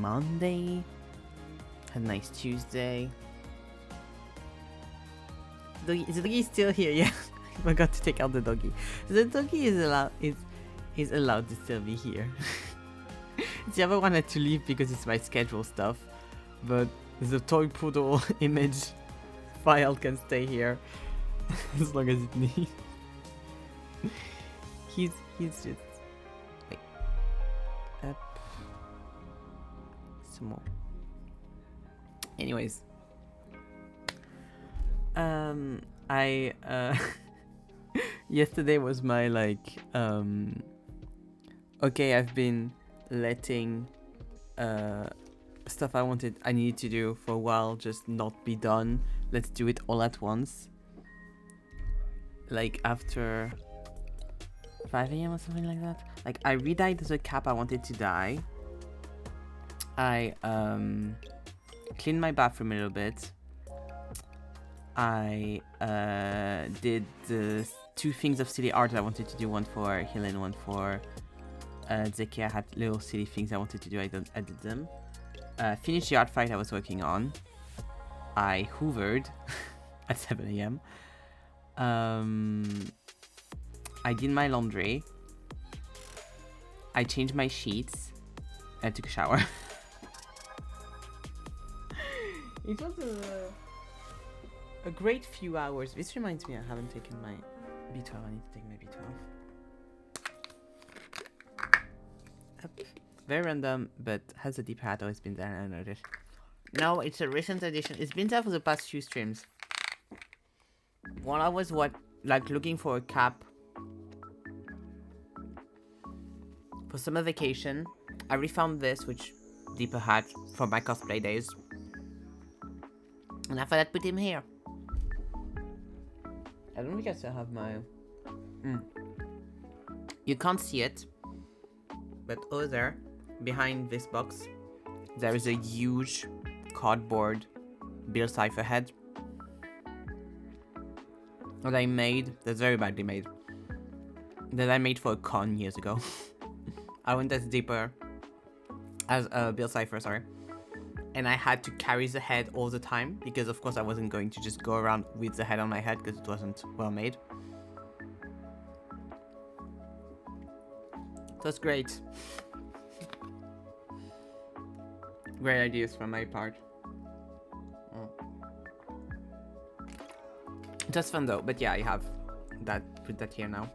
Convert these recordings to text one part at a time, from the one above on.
Monday. Had a nice Tuesday. The doggy is still here, yeah. I forgot to take out the doggy. The doggy is allowed to still be here. The other one had to leave because it's my schedule stuff. But the toy poodle image file can stay here as long as it needs. He's just wait. Up some more. Anyways. I yesterday was my okay, I've been letting stuff I needed to do for a while just not be done. Let's do it all at once. Like after 5 a.m. or something like that. Like I re-dyed the cap I wanted to dye. I cleaned my bathroom a little bit. I did the 2 things of silly art I wanted to do, one for Helen, one for Zeki. I had little silly things I wanted to do, I did them. Finished the art fight I was working on. I hoovered at 7 a.m. I did my laundry. I changed my sheets. I took a shower. It was a great few hours. This reminds me I haven't taken my B12. I need to take my B12. Up. Very random, but has a deep hat. Always been there, I noticed. No, it's a recent addition. It's been there for the past few streams. While I was looking for a cap for summer vacation, I refound this, which deeper hat from my cosplay days, and I thought I'd put him here. I don't think I still have my... You can't see it, but over there, behind this box, there is a huge cardboard Bill Cipher head that I made, that's very badly made, that I made for a con years ago. I went as Dipper, as Bill Cipher, sorry. And I had to carry the head all the time, because of course I wasn't going to just go around with the head on my head, because it wasn't well made. So it's great. Great ideas from my part. Just fun though, but yeah, I have that, put that here now.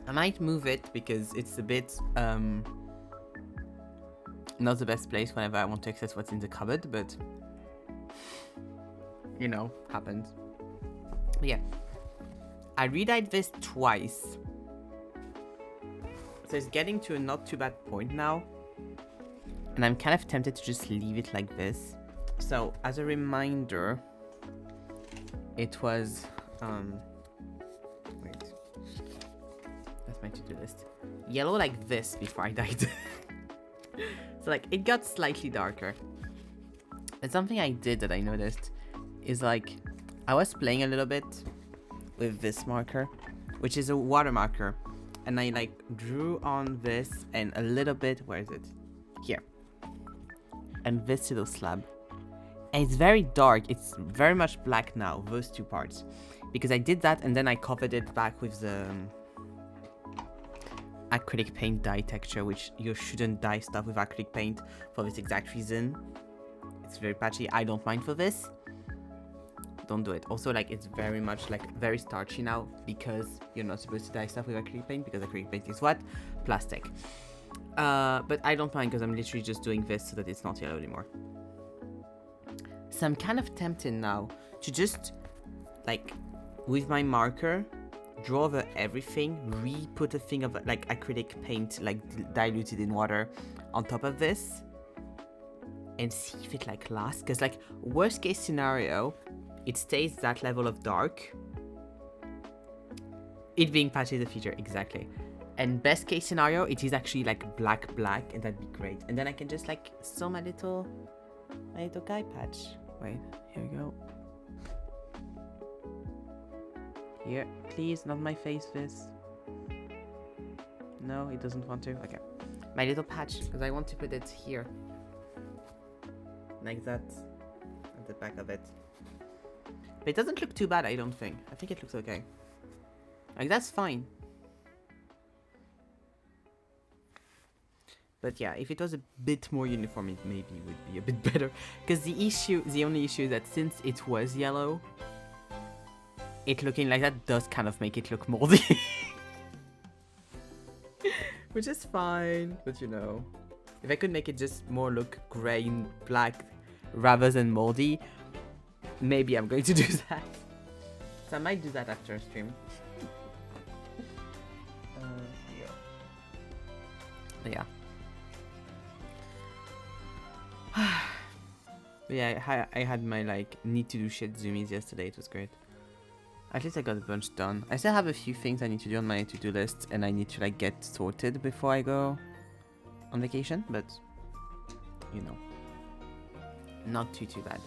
I might move it because it's a bit not the best place whenever I want to access what's in the cupboard, but you know, happens. But yeah, I redyed this twice, so it's getting to a not too bad point now, and I'm kind of tempted to just leave it like this. So as a reminder, it was wait, that's my to-do list. Yellow like this before I dyed. So like it got slightly darker. And something I did that I noticed is like I was playing a little bit with this marker, which is a water marker, and I like drew on this and a little bit, where is it? Here. And this little slab. And it's very dark, it's very much black now, those two parts. Because I did that and then I covered it back with the acrylic paint dye texture, which you shouldn't dye stuff with acrylic paint for this exact reason. It's very patchy. I don't mind for this. Don't do it. Also, like, it's very much like very starchy now because you're not supposed to dye stuff with acrylic paint, because acrylic paint is what? Plastic. But I don't mind because I'm literally just doing this so that it's not yellow anymore. So I'm kind of tempted now to just, like, with my marker, draw over everything, re-put a thing of like acrylic paint, like diluted in water, on top of this, and see if it like lasts. Because like worst case scenario, it stays that level of dark. It being patchy the feature, exactly. And best case scenario, it is actually like black, and that'd be great. And then I can just like sew my little guy patch. Wait, here we go. Here, please, not my face, this. No, it doesn't want to. Okay. my little patch, because I want to put it here. Like that. At the back of it. But it doesn't look too bad, I don't think. I think it looks okay. Like, that's fine. But yeah, if it was a bit more uniform, it maybe would be a bit better. Because the only issue is that since it was yellow, it looking like that does kind of make it look moldy. Which is fine, but you know. If I could make it just more look grey and black rather than moldy, maybe I'm going to do that. So I might do that after a stream. Yeah. But yeah. But yeah, I had my like need to do shit zoomies yesterday. It was great. At least I got a bunch done. I still have a few things I need to do on my to-do list, and I need to like get sorted before I go on vacation. But you know, not too bad.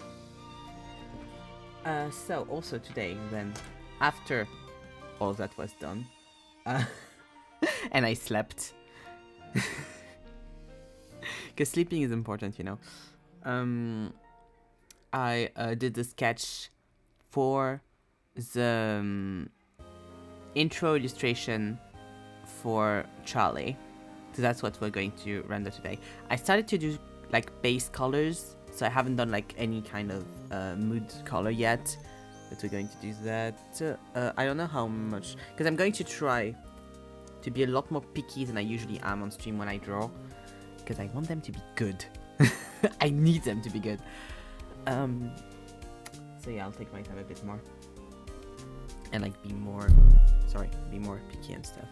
So also today, then after all that was done, and I slept, because sleeping is important, you know. I did the sketch for the intro illustration for Charlie. So that's what we're going to render today. I started to do like base colors, so I haven't done like any kind of mood color yet, but we're going to do that. I don't know how much, because I'm going to try to be a lot more picky than I usually am on stream when I draw, because I want them to be good. I need them to be good. So yeah, I'll take my time a bit more. And like be more picky and stuff.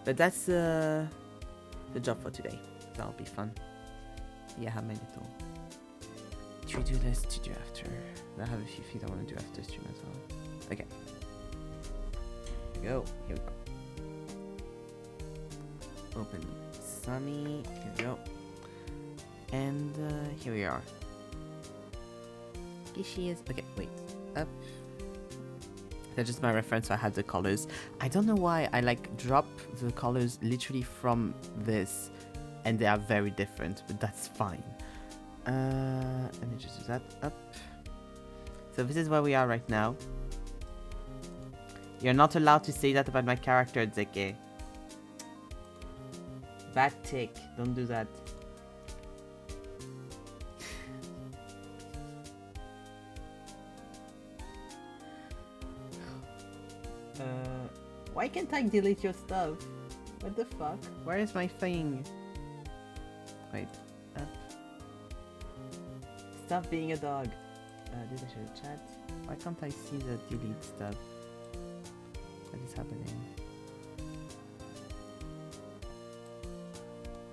But that's the job for today. That'll be fun. Yeah, I have my little to-do list to do after. I have a few things I want to do after stream as well. Okay. Here we go. Open Sunny. Here we go. And here we are. Here she is. Okay, wait. Up. That's just my reference, so I had the colors. I don't know why I like drop the colors literally from this, and they are very different, but that's fine. Let me just do that. Up. So this is where we are right now. You're not allowed to say that about my character, Zeke. Bad tick. Don't do that. Why can't I delete your stuff? What the fuck? Where is my thing? Wait. Up. Stop being a dog. Did I show chat? Why can't I see the delete stuff? What is happening?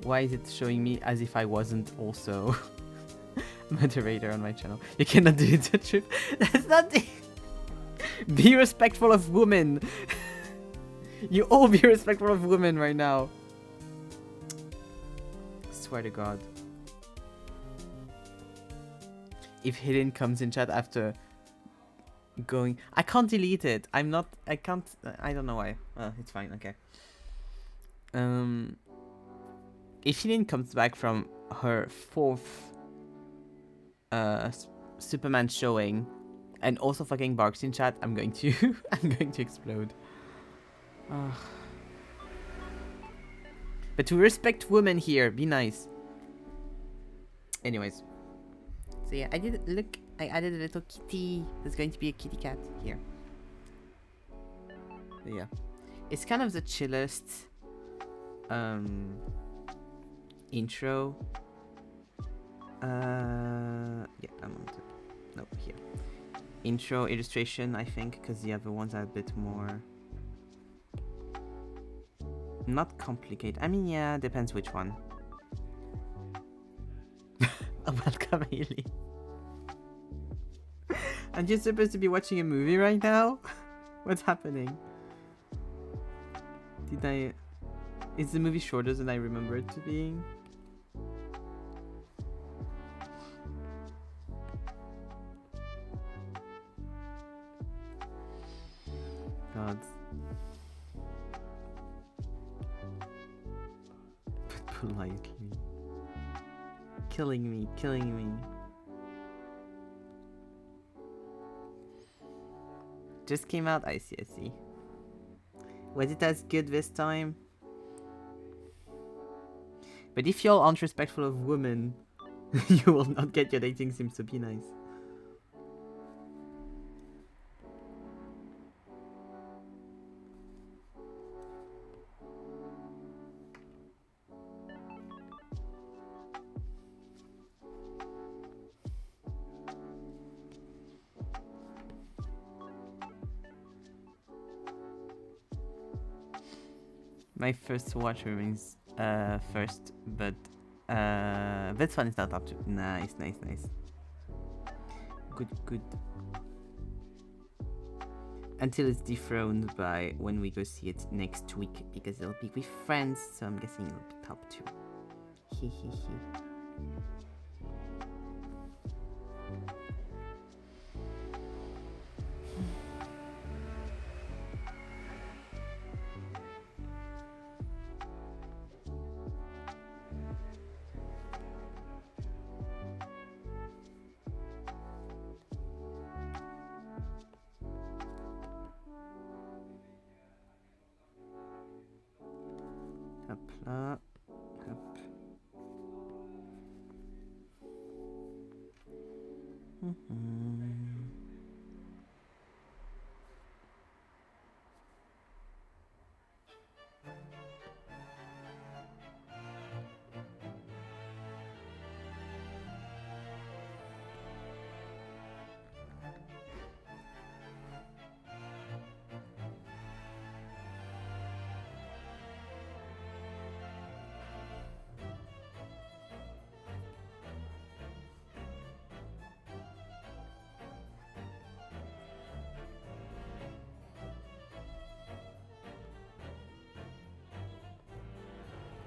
Why is it showing me as if I wasn't also moderator on my channel? You cannot do it, the truth. That's not the... Be respectful of women. You all be respectful of women right now. Swear to God. If Hidden comes in chat after going... I can't delete it. I can't... I don't know why. It's fine, okay. If Hidden comes back from her 4th Superman showing and also fucking barks in chat, I'm going to... I'm going to explode. But to respect women here, be nice. Anyways. So yeah, I added a little kitty. There's going to be a kitty cat here. But yeah. It's kind of the chillest intro. Yeah, I'm on top. No, here. Intro illustration, I think, because the other ones are a bit more... Not complicated. I mean, yeah, depends which one. Welcome, Haley. Aren't you supposed to be watching a movie right now? What's happening? Is the movie shorter than I remember it to be? God. politely. Killing me, killing me. Just came out? I see, I see. Was it as good this time? But if you're unrespectful of women, you will not get your dating sims to be nice. My first watch remains first, but this one is not up to. Nice, nice, nice. Good, good. Until it's dethroned by when we go see it next week, because it'll be with friends, so I'm guessing it'll be top 2. Hee hee hee. Hopla. Hop.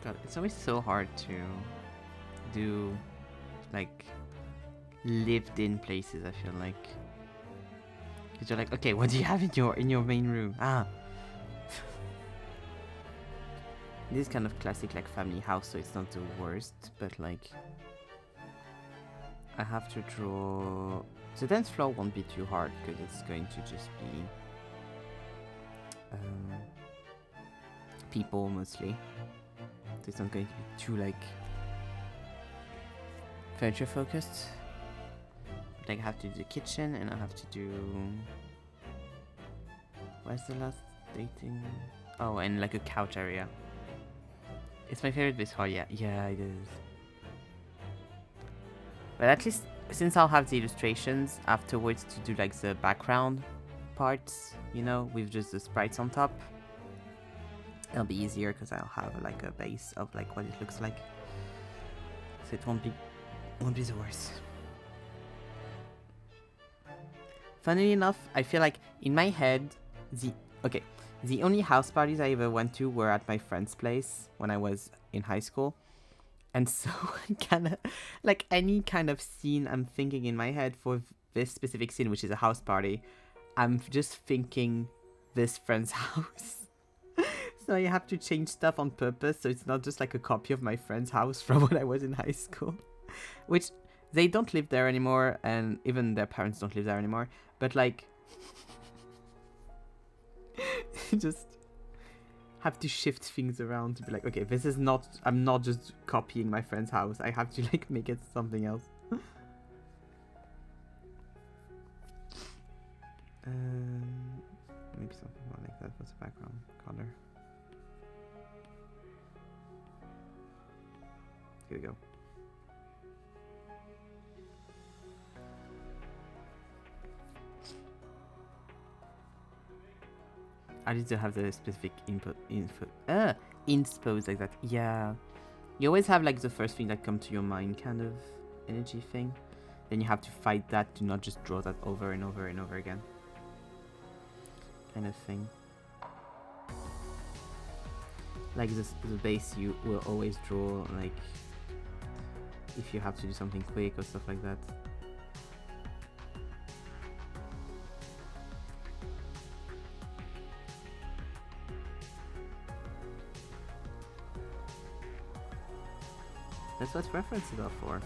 God, it's always so hard to do like lived-in places. I feel like, because you're like, okay, what do you have in your main room? Ah, this is kind of classic like family house, so it's not the worst, but like I have to draw. The 10th floor won't be too hard because it's going to just be people mostly. So it's not going to be too like furniture focused. Like I have to do the kitchen and I have to do. Where's the last dating? Oh, and like a couch area. It's my favorite this hall, yeah. Yeah, it is. But at least since I'll have the illustrations afterwards to do like the background parts, you know, with just the sprites on top. It'll be easier because I'll have like a base of like what it looks like, so it won't be the worst. Funnily enough, I feel like in my head, the only house parties I ever went to were at my friend's place when I was in high school, and so kind of like any kind of scene I'm thinking in my head for this specific scene, which is a house party, I'm just thinking this friend's house. So I have to change stuff on purpose, so it's not just like a copy of my friend's house from when I was in high school. Which, they don't live there anymore, and even their parents don't live there anymore. But like, just have to shift things around to be like, okay, this is not, I'm not just copying my friend's house. I have to like make it something else. Maybe something more like that. What's the background color? Here we go. I need to have the specific inspos like that. Yeah. You always have like the first thing that comes to your mind kind of energy thing. Then you have to fight that to not just draw that over and over and over again. Kind of thing. Like the base you will always draw, like if you have to do something quick or stuff like that. That's what references are for.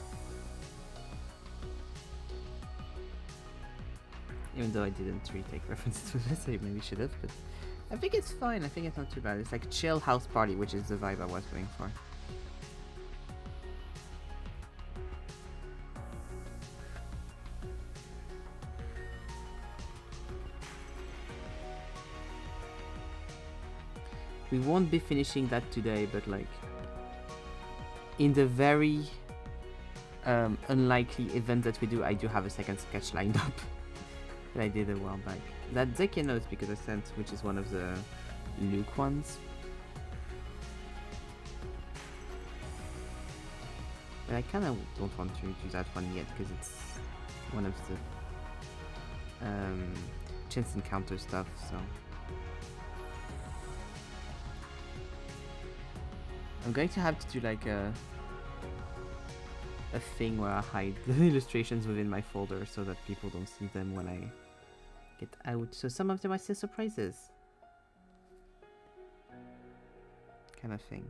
Even though I didn't really take references to this, I maybe should have, but I think it's fine. I think it's not too bad. It's like chill house party, which is the vibe I was going for. We won't be finishing that today, but like in the very unlikely event that we do, I do have a second sketch lined up that I did a while back. That Zeki knows because I sent, which is one of the Luke ones. But I kind of don't want to do that one yet because it's one of the chance encounter stuff, so I'm going to have to do like a thing where I hide the illustrations within my folder so that people don't see them when I get out. So some of them are still surprises. Kind of thing.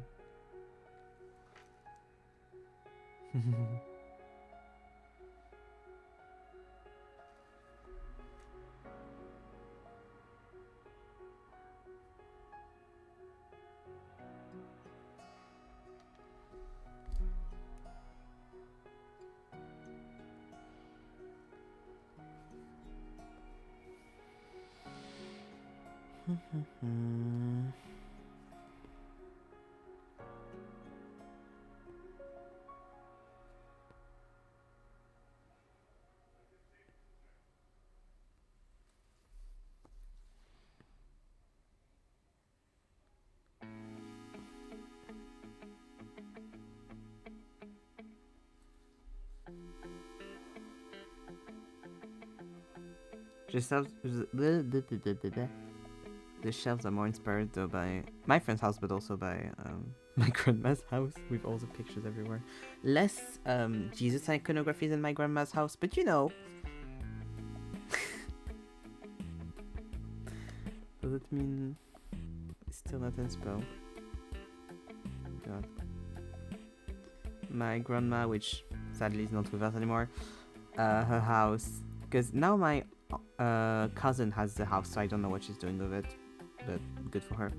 The shelves are more inspired though by my friend's house, but also by my grandma's house with all the pictures everywhere. Less Jesus iconography than my grandma's house, but you know. Does it mean it's still not inspo? God. My grandma, which sadly is not with us anymore, her house, because now my cousin has the house, so I don't know what she's doing with it, but good for her.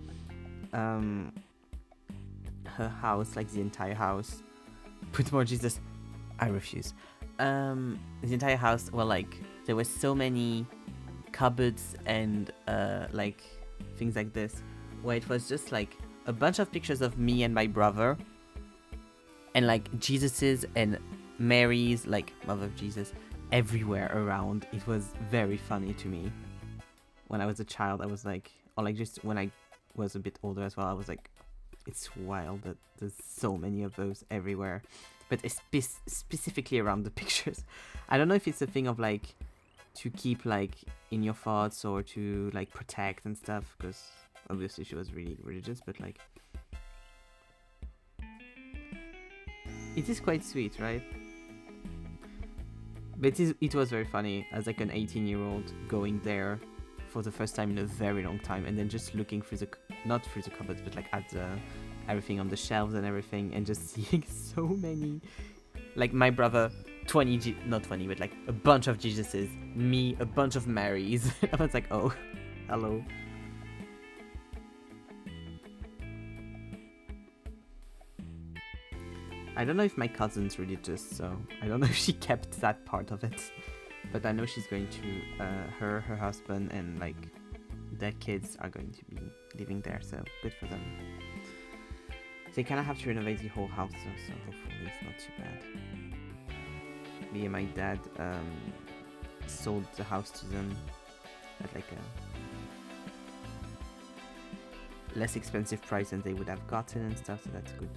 Her house, like the entire house, put more Jesus. I refuse. The entire house, well, like there were so many cupboards and like things like this, where it was just like a bunch of pictures of me and my brother, and like Jesus's and Mary's, like Mother of Jesus, everywhere around. It was very funny to me. When I was a child, I was like, or like just when I was a bit older as well, I was like, it's wild that there's so many of those everywhere. But specifically around the pictures. I don't know if it's a thing of like to keep like in your thoughts or to like protect and stuff, because obviously she was really religious, but like it is quite sweet, right? But it was very funny as like an 18-year-old going there for the first time in a very long time, and then just looking through the, not through the cupboards, but like at the everything on the shelves and everything, and just seeing so many, like my brother, not 20, but like a bunch of Jesuses, me, a bunch of Marys. I was like, oh, hello. I don't know if my cousin's religious, so I don't know if she kept that part of it. But I know she's going to, her husband, and like their kids are going to be living there, so good for them. They kind of have to renovate the whole house, though, so hopefully it's not too bad. Me and my dad sold the house to them at like a less expensive price than they would have gotten and stuff, so that's good.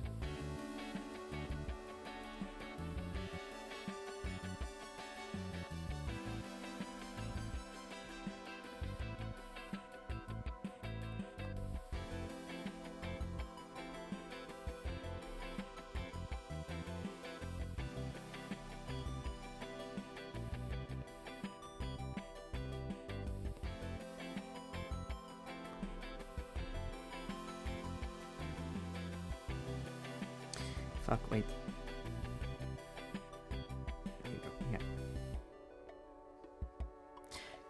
Fuck, wait.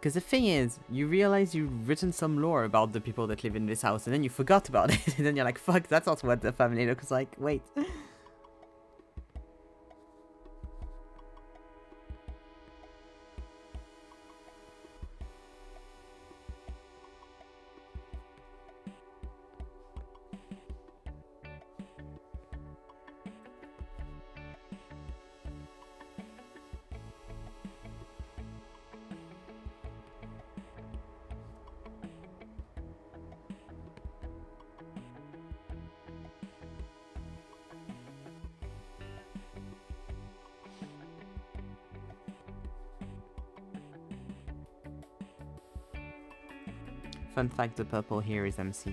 Because the thing is, you realize you've written some lore about the people that live in this house, and then you forgot about it, and then you're like, fuck, that's not what the family looks like. Wait. Fun fact, the purple here is MC.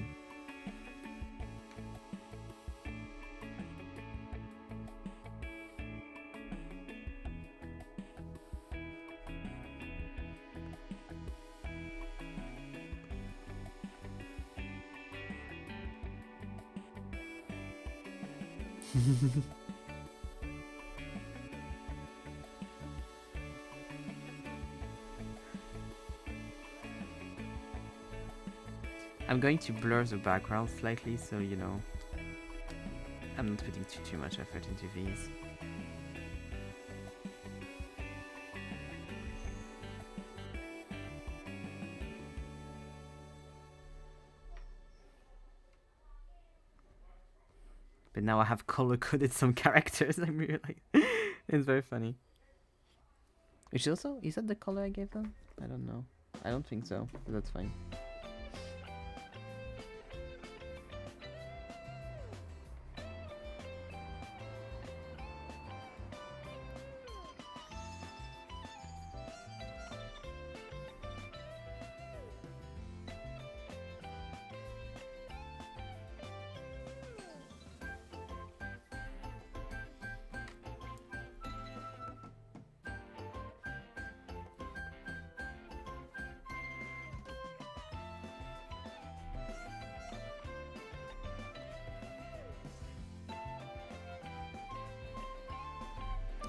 I'm going to blur the background slightly, so you know, I'm not putting too much effort into these. But now I have color-coded some characters. I'm really like, it's very funny. Which also, is that the color I gave them? I don't know. I don't think so, but that's fine.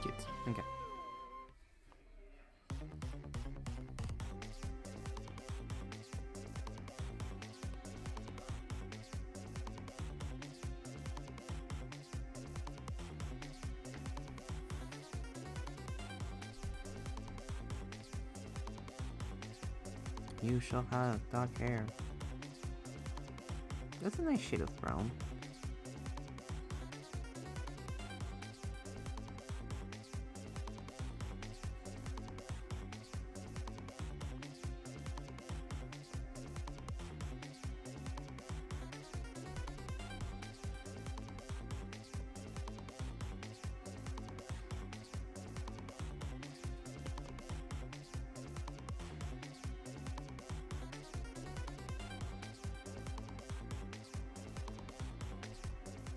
Cute. Okay. You shall have dark hair. That's a nice shade of brown.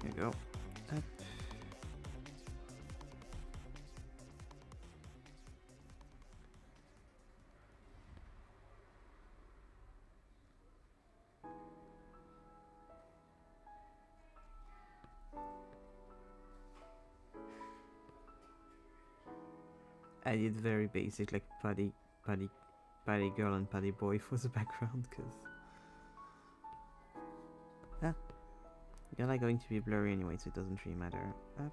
There you go. Up. I did very basic, like paddy girl and paddy boy for the background, cause you're not going to be blurry anyway, so it doesn't really matter. Up.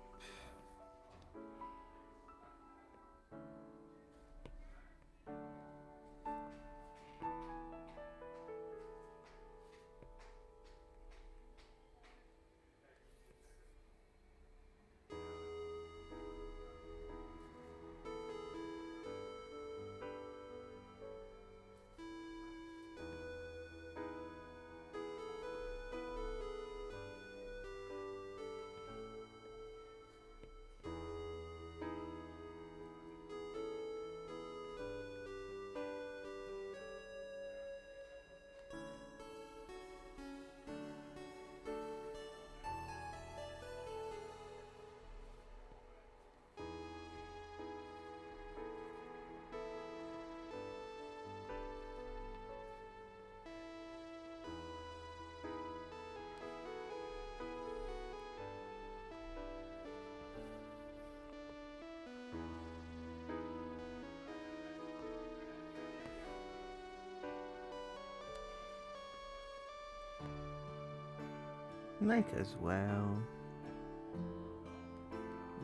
Might as well.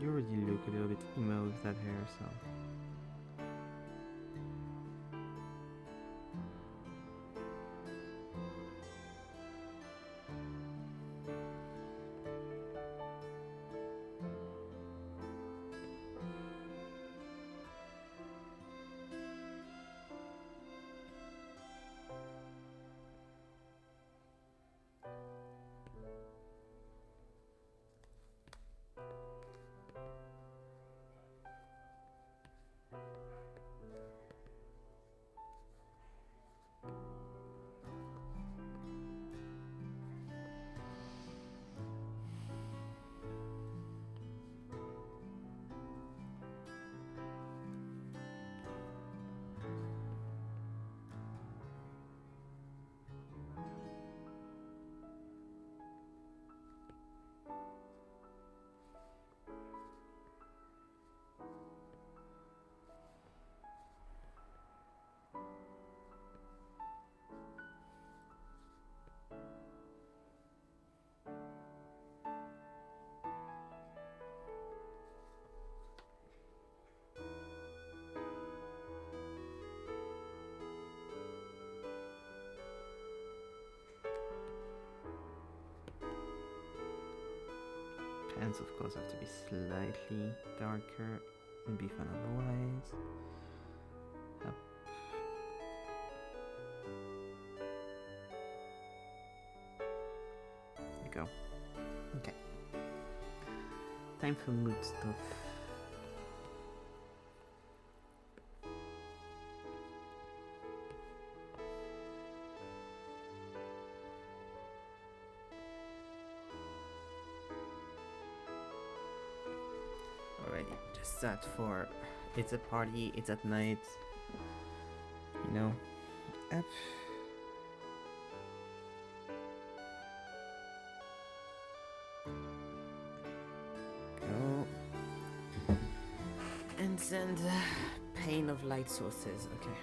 You already look a little bit emo with that hair, so. Pants, of course, have to be slightly darker and be fun otherwise. Up. There you go. Okay. Time for mood stuff. Alrighty, just that for it's a party, it's at night, you know. Up. Go. And send pane of light sources, okay.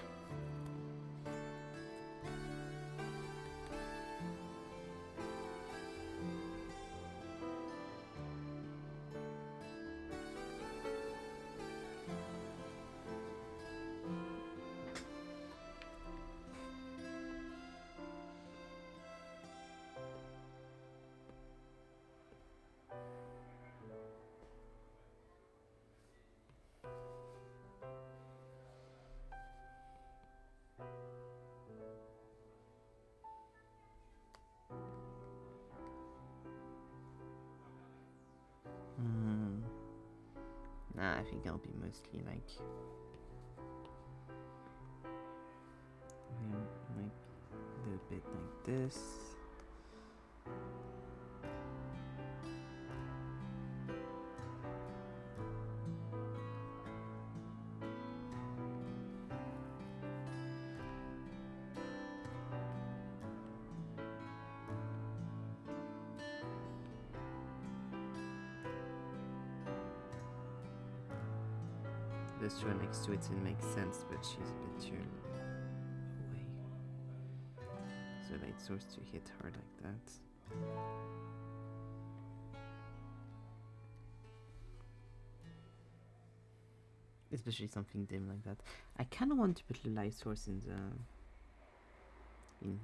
Nah, I think I'll be mostly like a little bit like this. This one next to it makes sense, but she's a bit too away. So light source to hit her like that. Especially something dim like that. I kind of want to put the light source in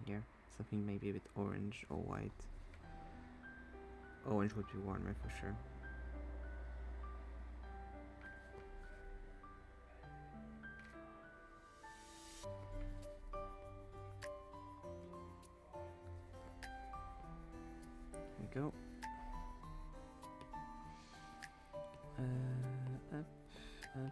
here. Something maybe a bit orange or white. Orange would be warmer for sure. Go. Up, up.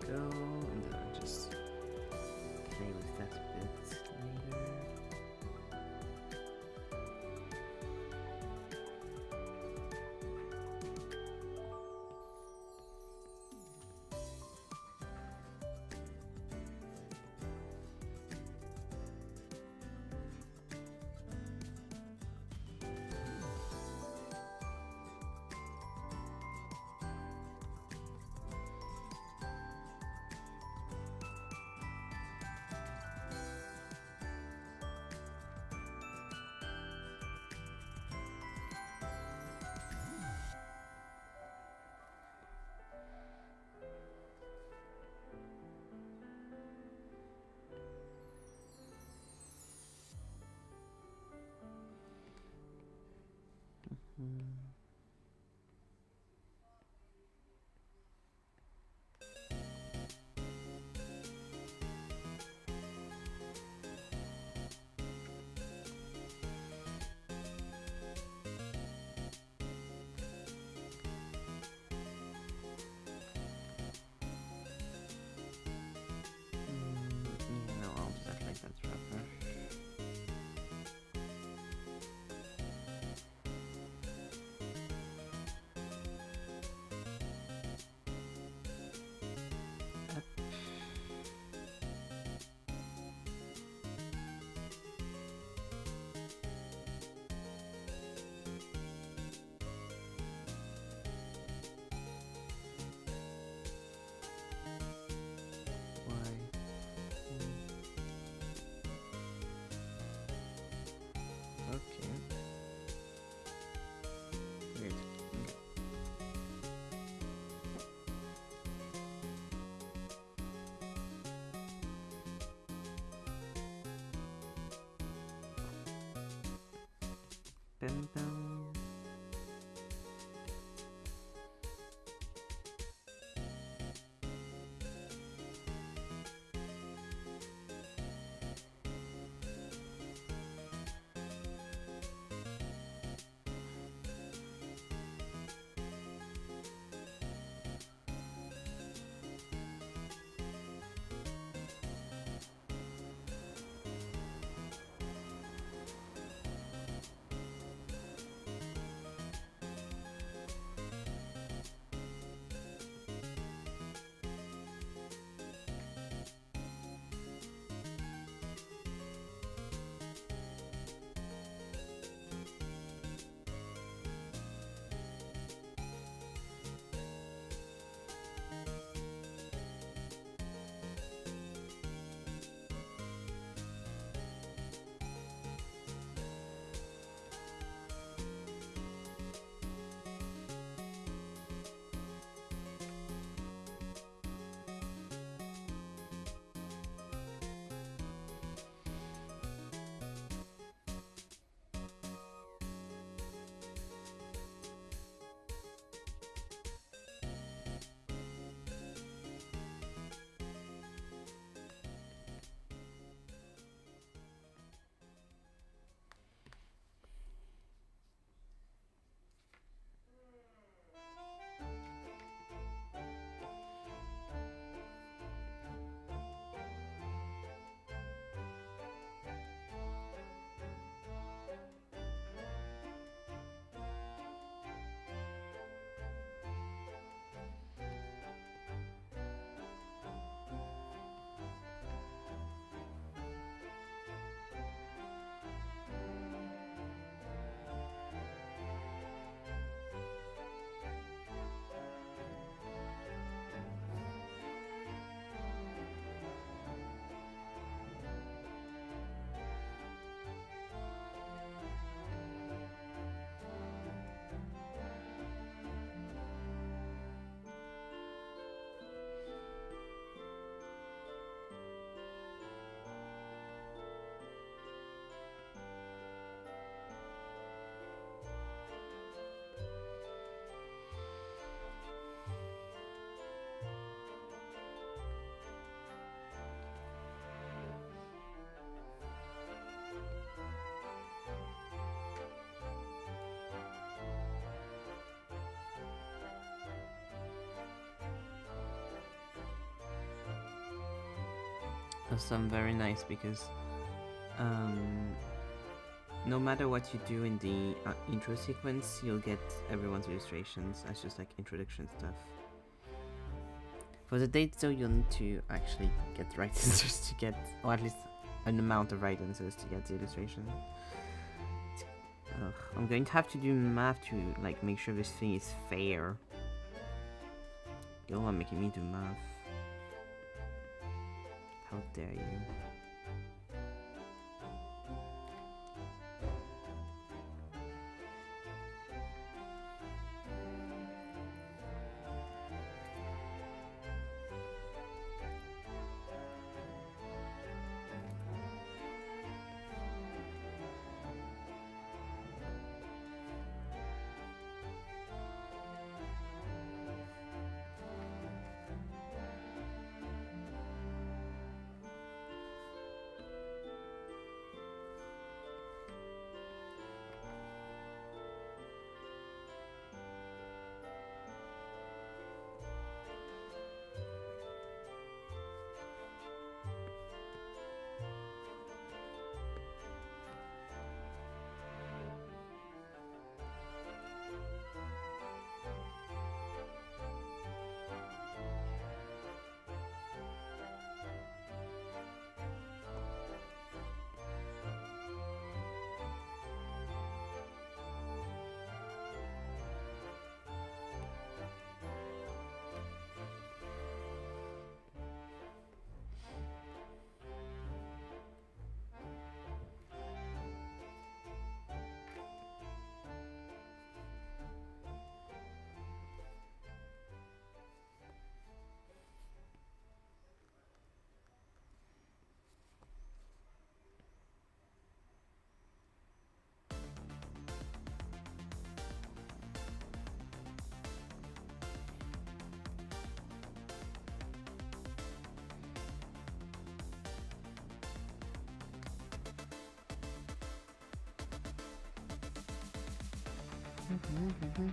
go, and then I'll just play with that a bit later. Yeah, no, I'll do that like that rather. Why? Okay. Weird. Okay. Bum, bum. Awesome, very nice, because no matter what you do in the intro sequence, you'll get everyone's illustrations as just like introduction stuff. For the dates though, you'll need to actually get the right answers to get, or at least an amount of right answers to get the illustration. Ugh, I'm going to have to do math to like make sure this thing is fair. Y'all are making me do math. How dare you? Okay. There you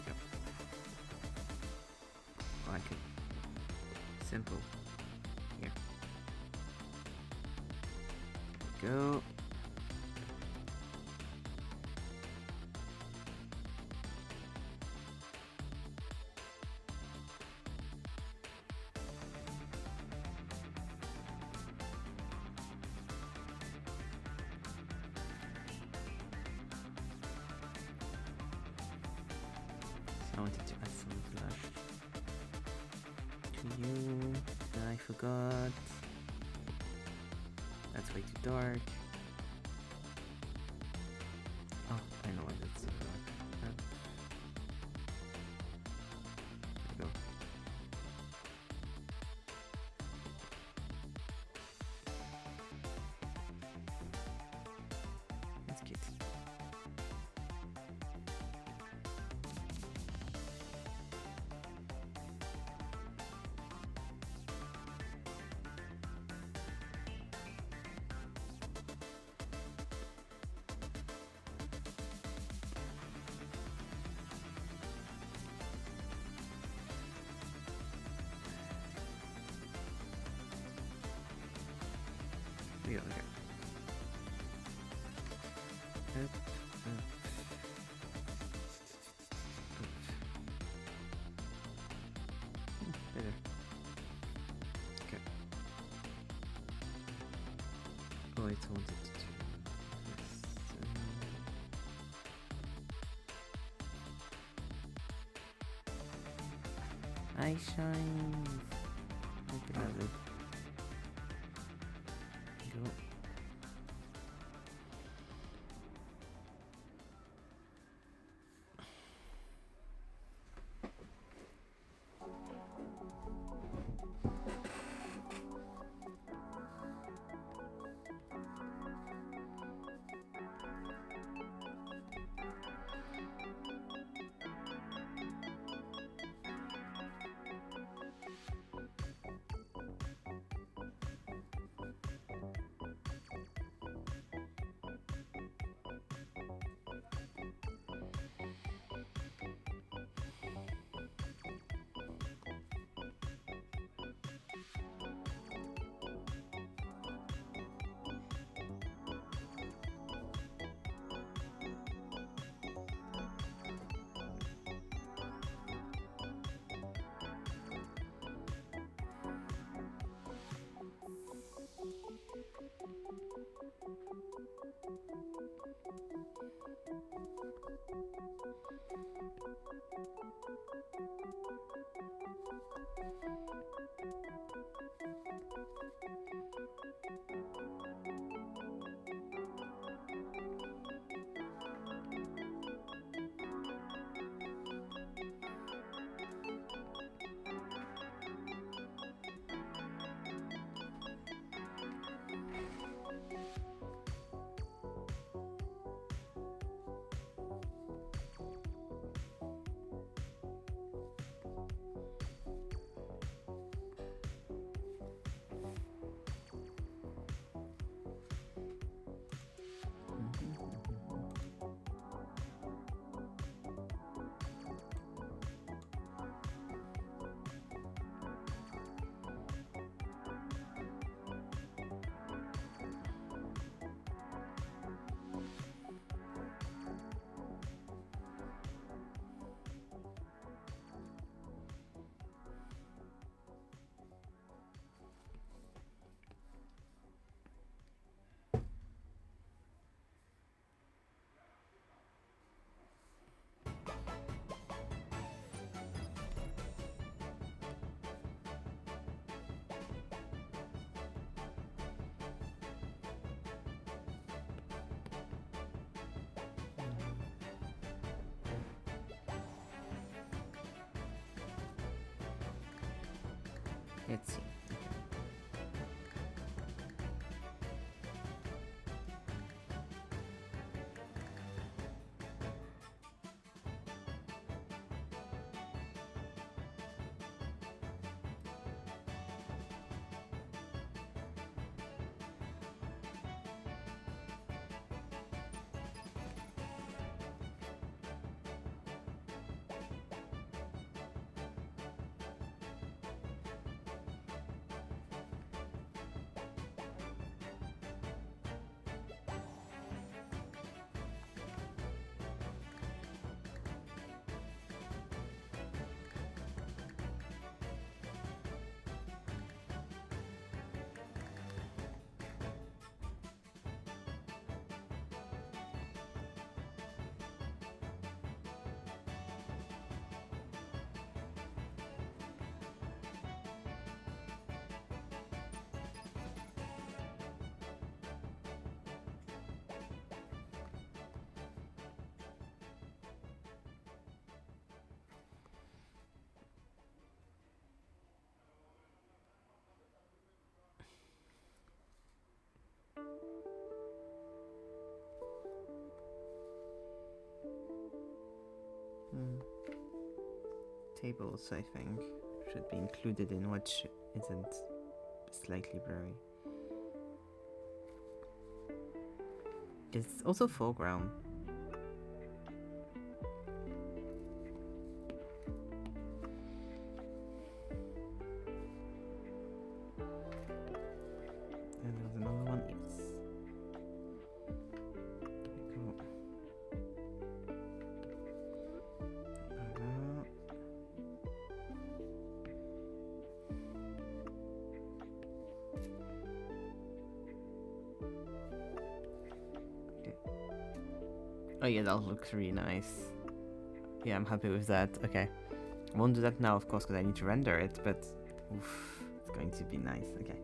go. Oh, I could. Simple. Here. Go. I wanted to add some blush to you. I forgot. That's way too dark. Oh, I know why that's so dark. There we go. That's cute. Yeah, okay. Up, up, up. told it to do. I shine. I love it. Go. Let's see. Tables, I think, should be included in what isn't slightly blurry. It's also foreground. And there's another one, yes. There we go. Oh yeah, that looks really nice. Yeah, I'm happy with that. Okay. I won't do that now, of course, because I need to render it, but oof, it's going to be nice. Okay.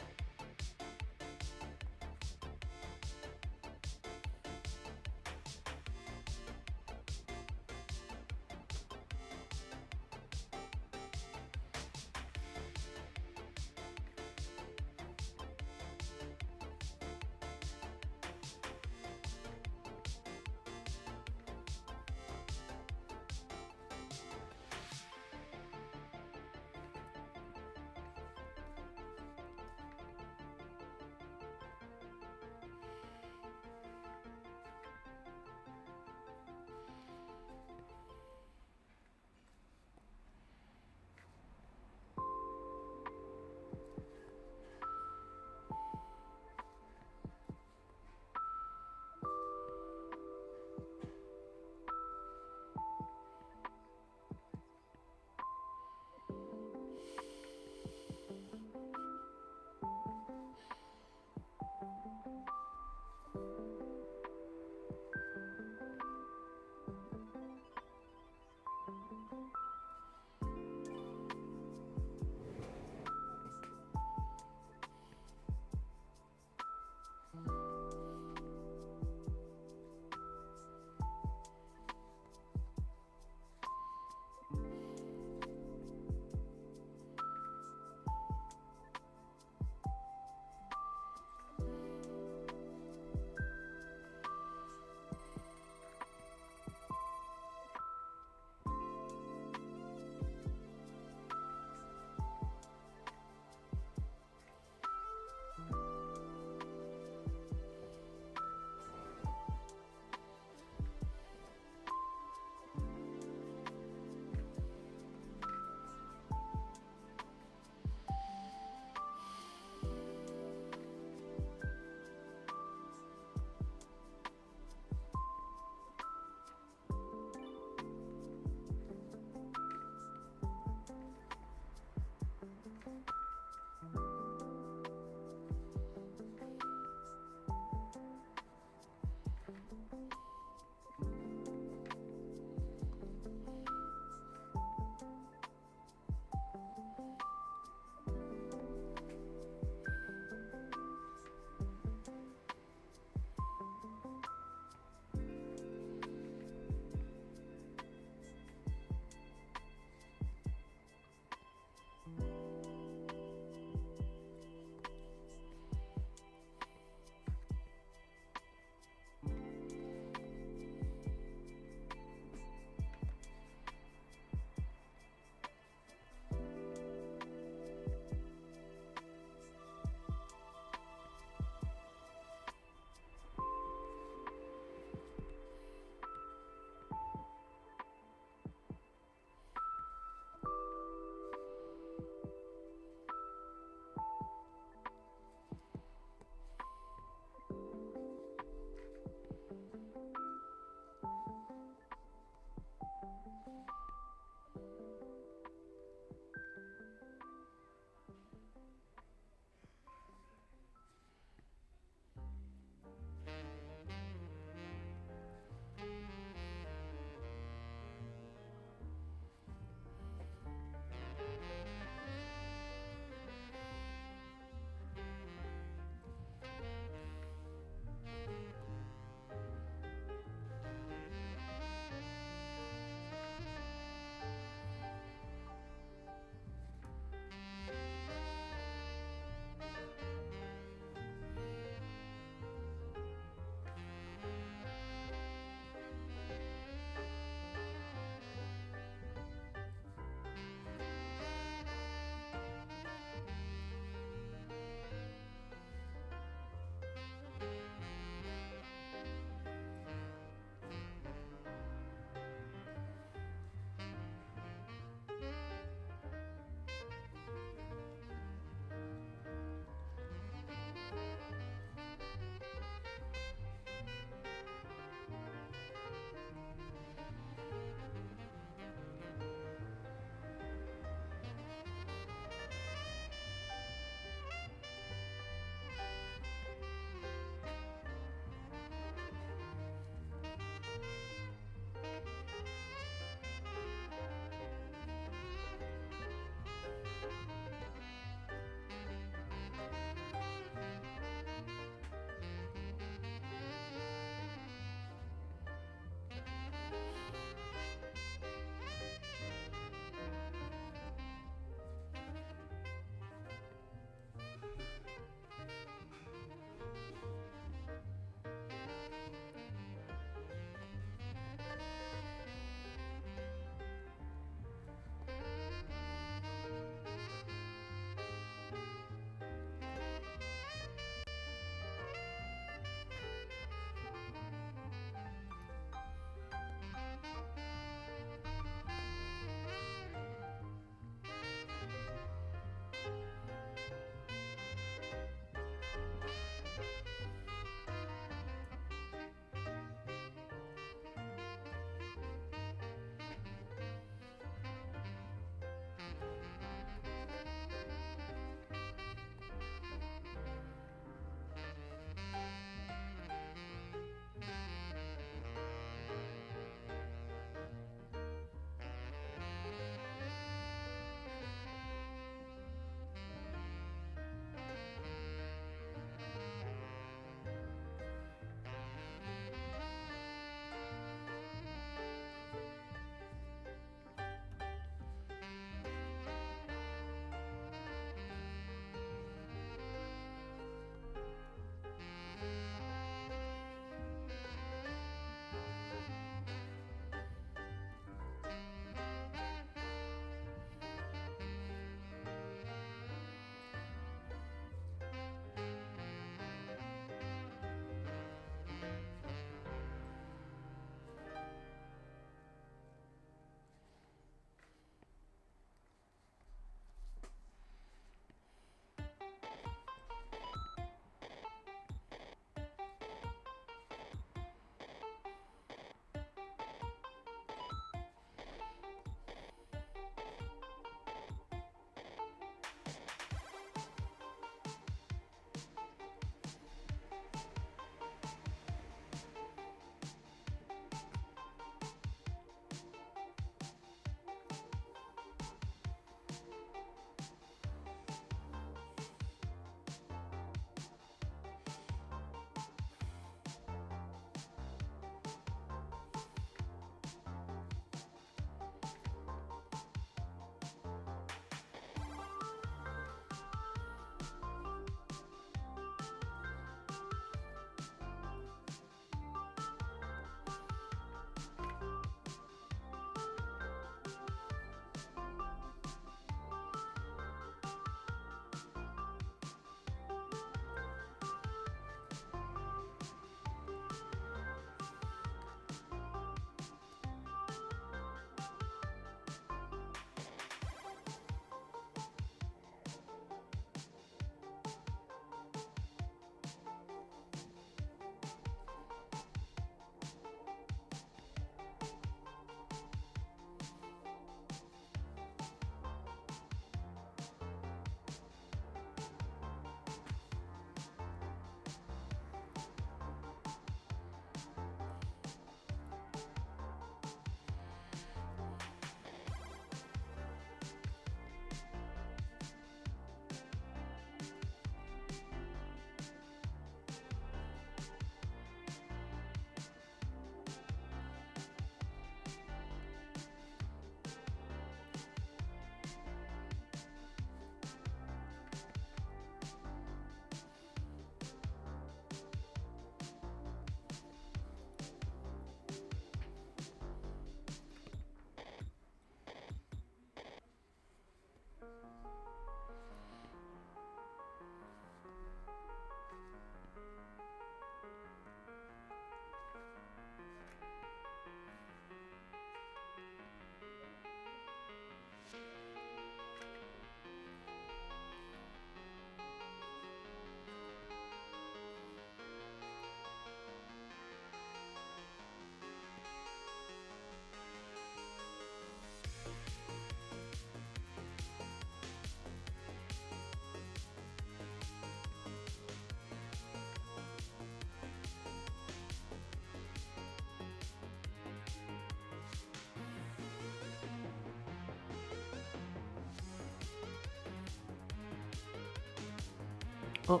Oh,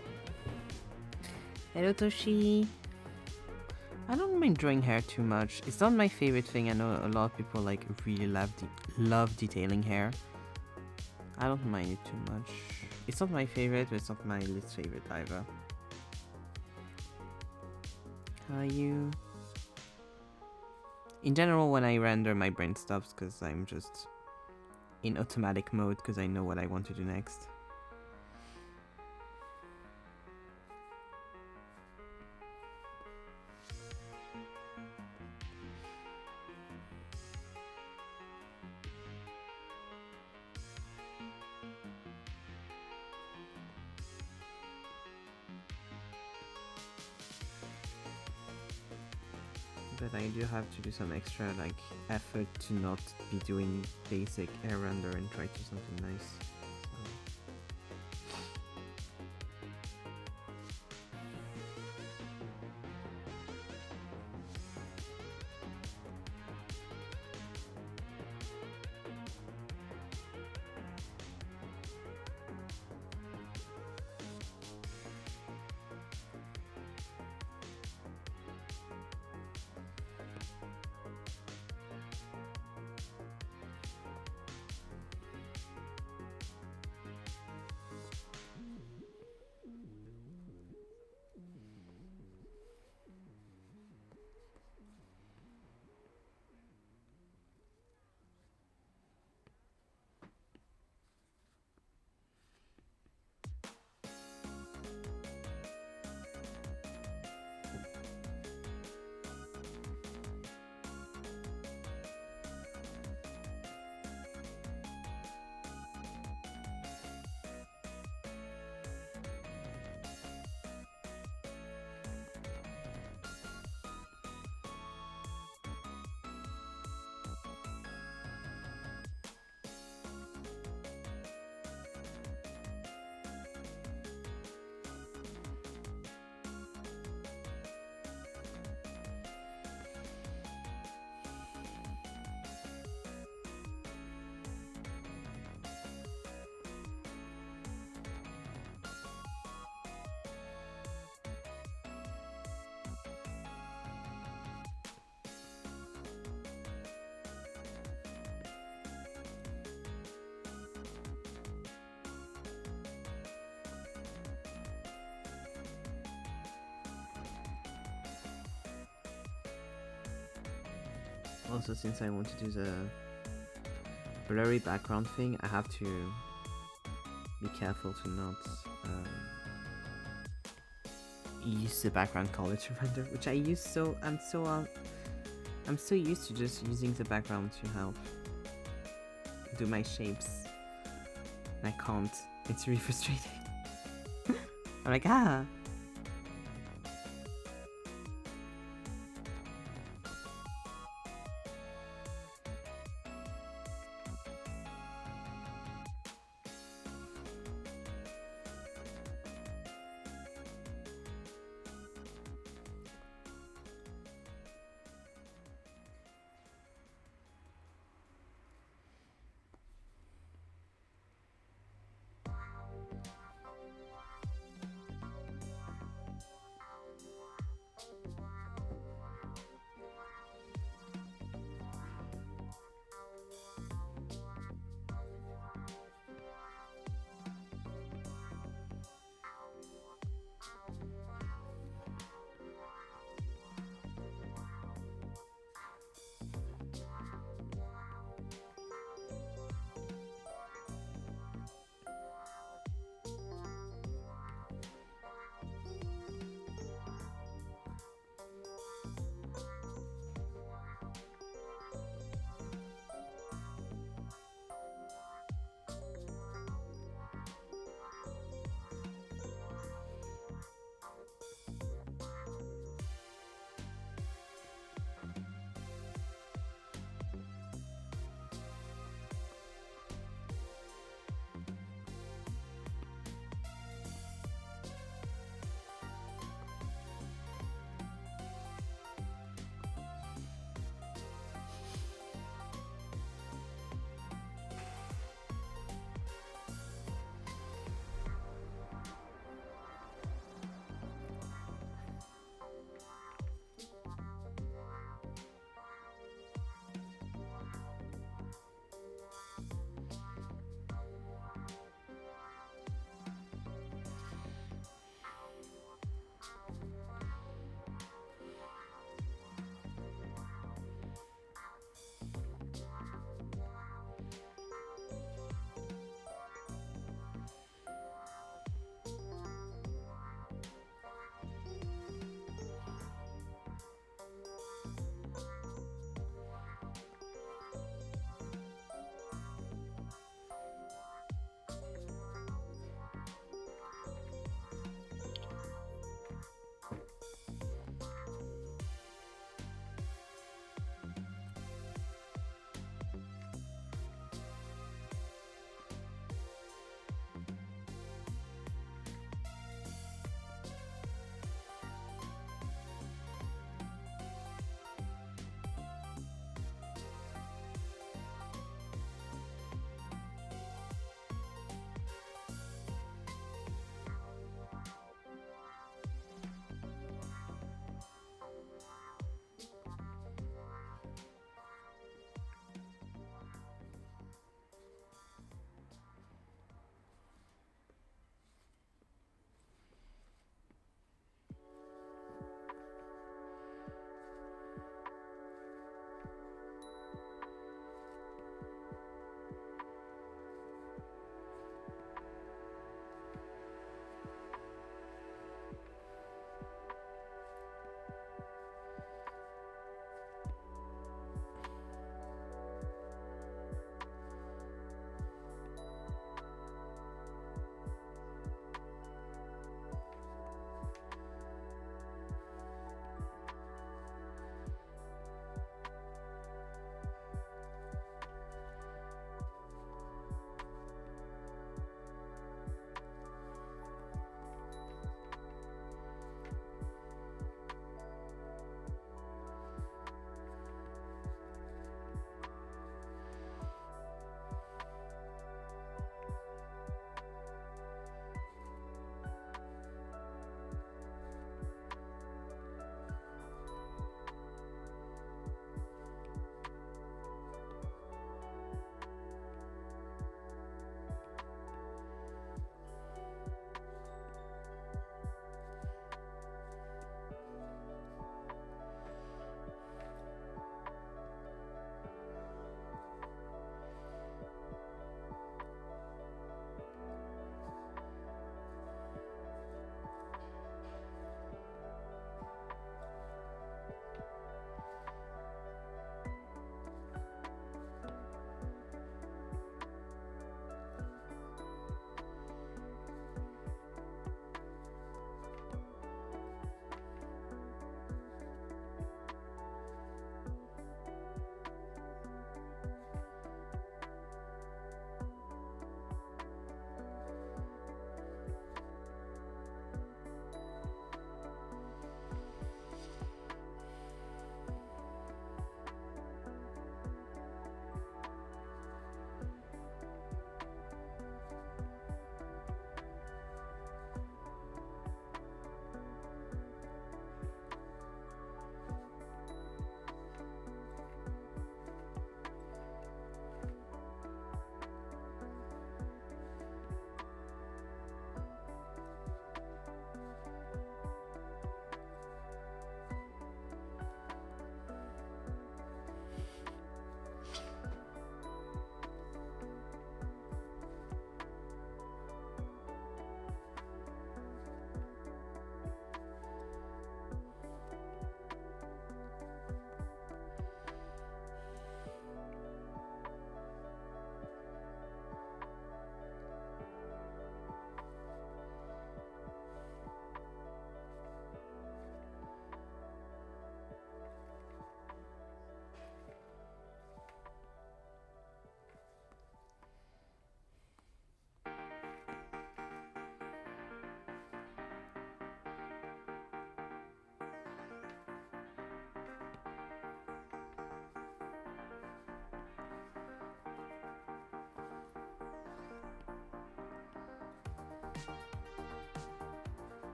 hello Toshi. I don't mind drawing hair too much. It's not my favorite thing. I know a lot of people like really love detailing hair. I don't mind it too much. It's not my favorite, but it's not my least favorite either. How are you? In general, when I render, my brain stops because I'm just in automatic mode because I know what I want to do next. But I do have to do some extra like effort to not be doing basic air render and try to do something nice. Also, since I want to do the blurry background thing, I have to be careful to not use the background color to render, which I use I'm so used to just using the background to help do my shapes. I can't. It's really frustrating. I'm like, ah.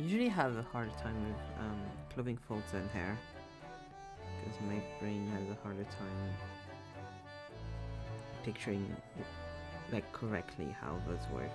usually have a harder time with clothing folds than hair, because my brain has a harder time picturing like correctly how those work.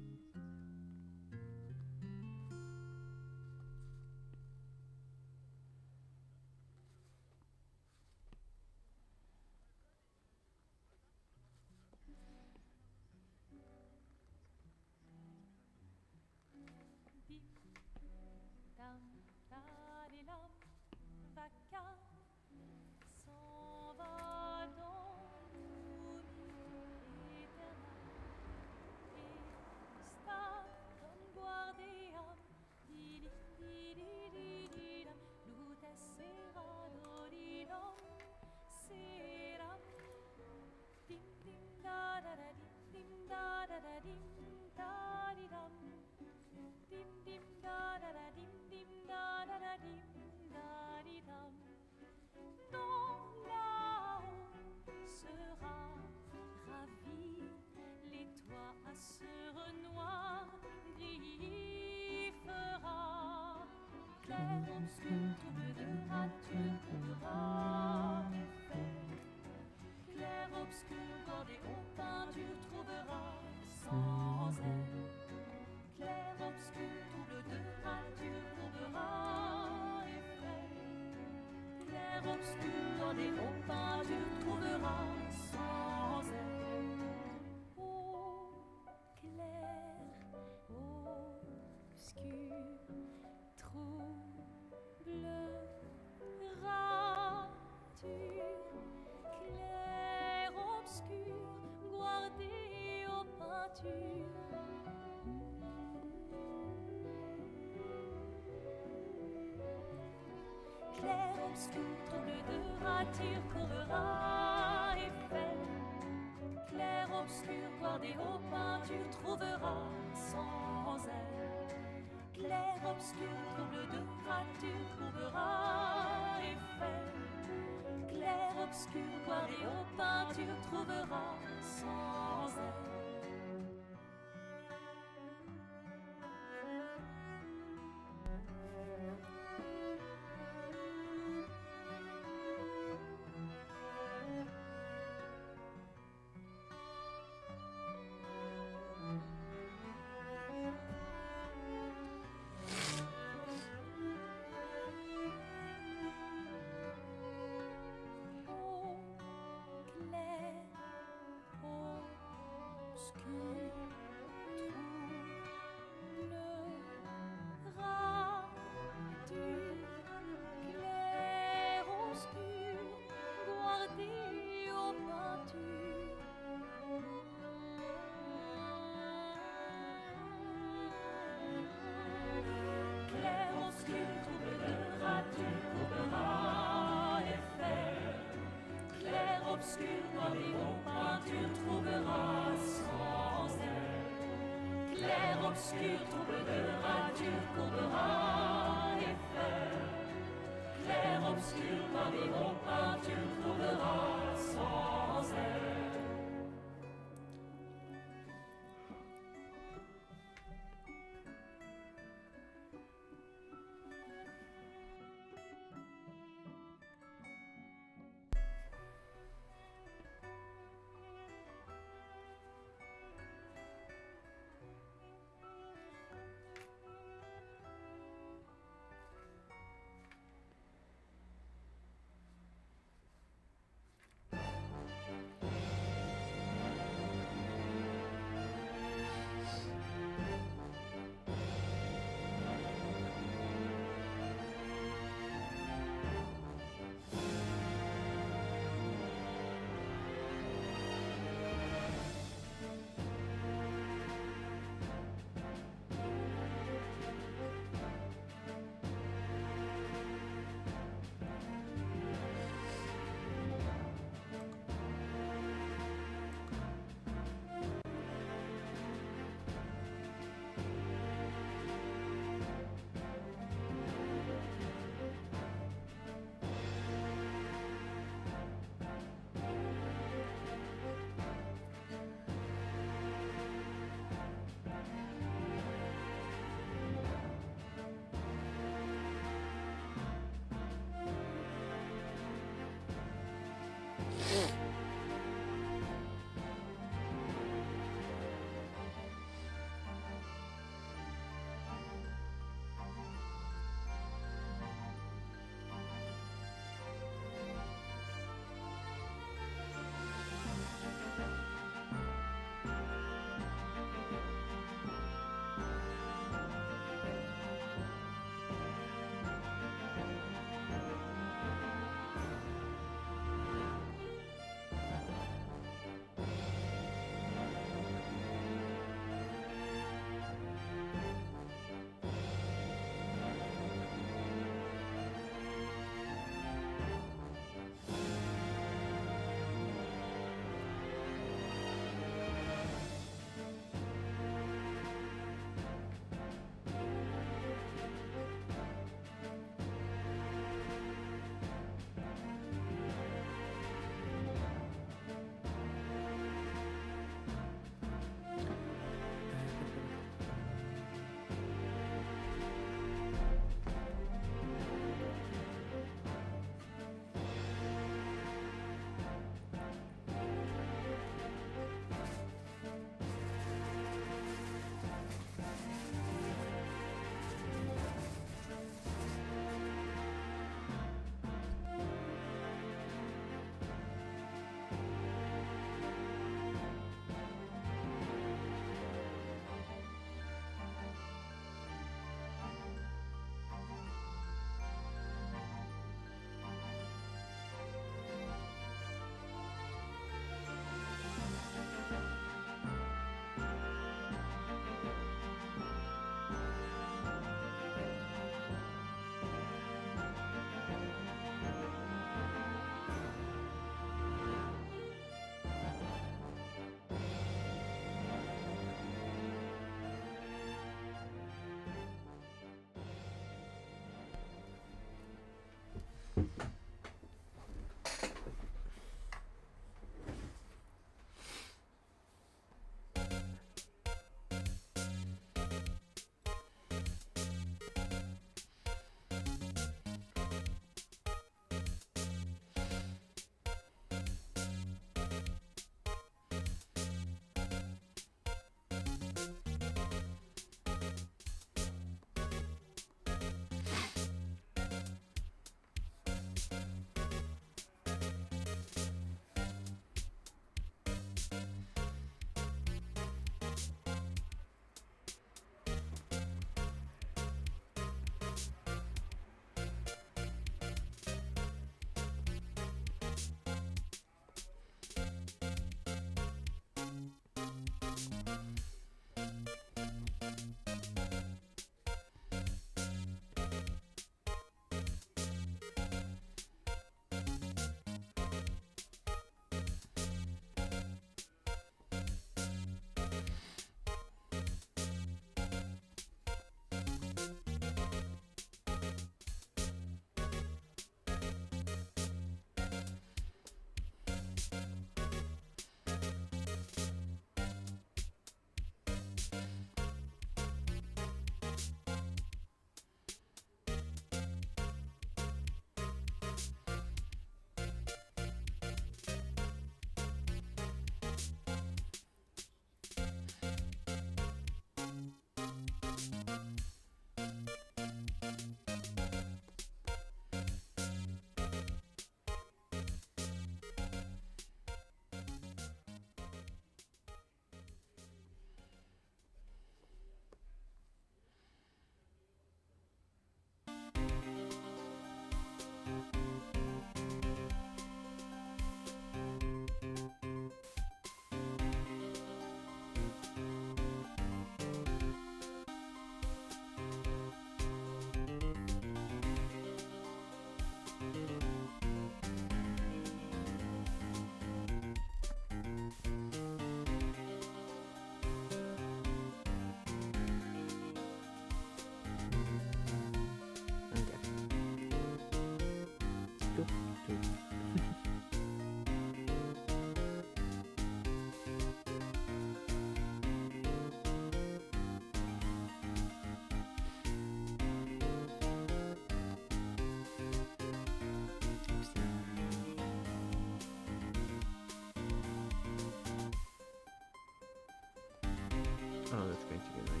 Oh, that's going to be annoying.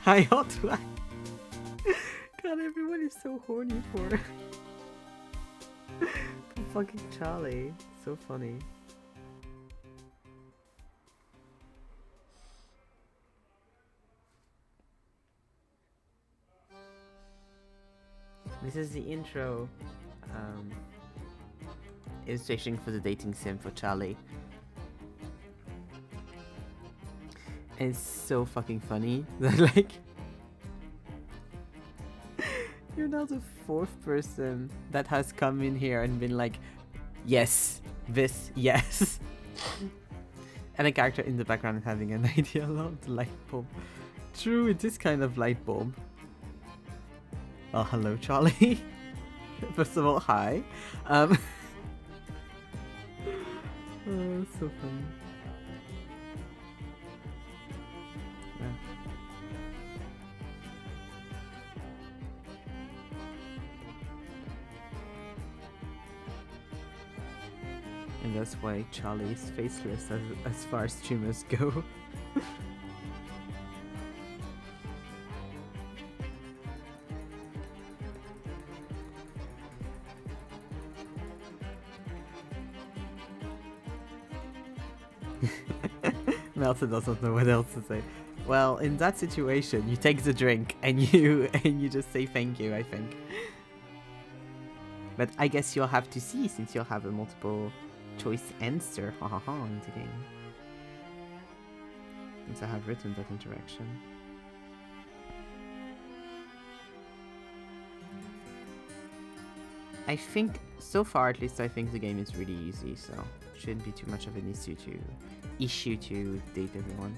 I ought to. God, everyone is so horny for fucking Charlie. So funny. This is the intro illustration for the dating sim for Charlie. And it's so fucking funny that like you're now the fourth person that has come in here and been like, yes, this, yes. And a character in the background having an idea about the light bulb. True, it is kind of light bulb. Oh, hello, Charlie. First of all, hi. Oh, so funny. Yeah. And that's why Charlie is faceless as far as streamers go. Melton doesn't know what else to say. Well, in that situation, you take the drink and you just say thank you, I think. But I guess you'll have to see since you'll have a multiple choice answer in the game. Since I have written that interaction. I think, so far at least, I think the game is really easy, so it shouldn't be too much of an issue to date everyone.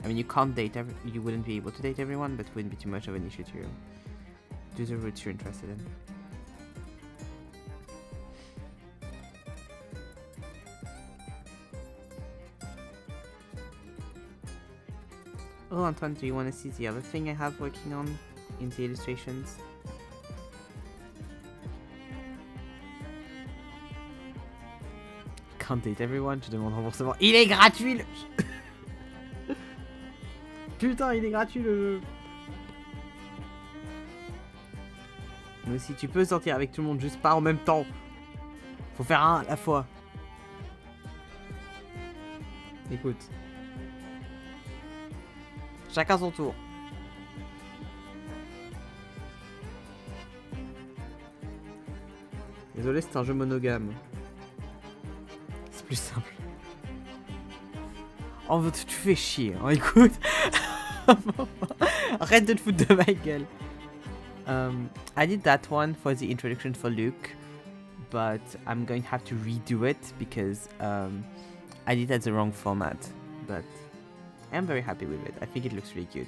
I mean, you can't date you wouldn't be able to date everyone, but it wouldn't be too much of an issue to do the routes you're interested in. Oh, Antoine, do you want to see the other thing I have working on in the illustrations? Can't date everyone, je demande remboursement. Il est gratuit le... Putain, il est gratuit le jeu. Mais si tu peux sortir avec tout le monde, juste pas en même temps. Faut faire un à la fois. Écoute. Chacun son tour. Désolé, c'est un jeu monogame. C'est plus simple. Oh, tu fais chier, hein, écoute. Arrête de te foutre de ma gueule. I did that one for the introduction for Luke, but I'm going to have to redo it because I did it at the wrong format. But I'm very happy with it. I think it looks really good.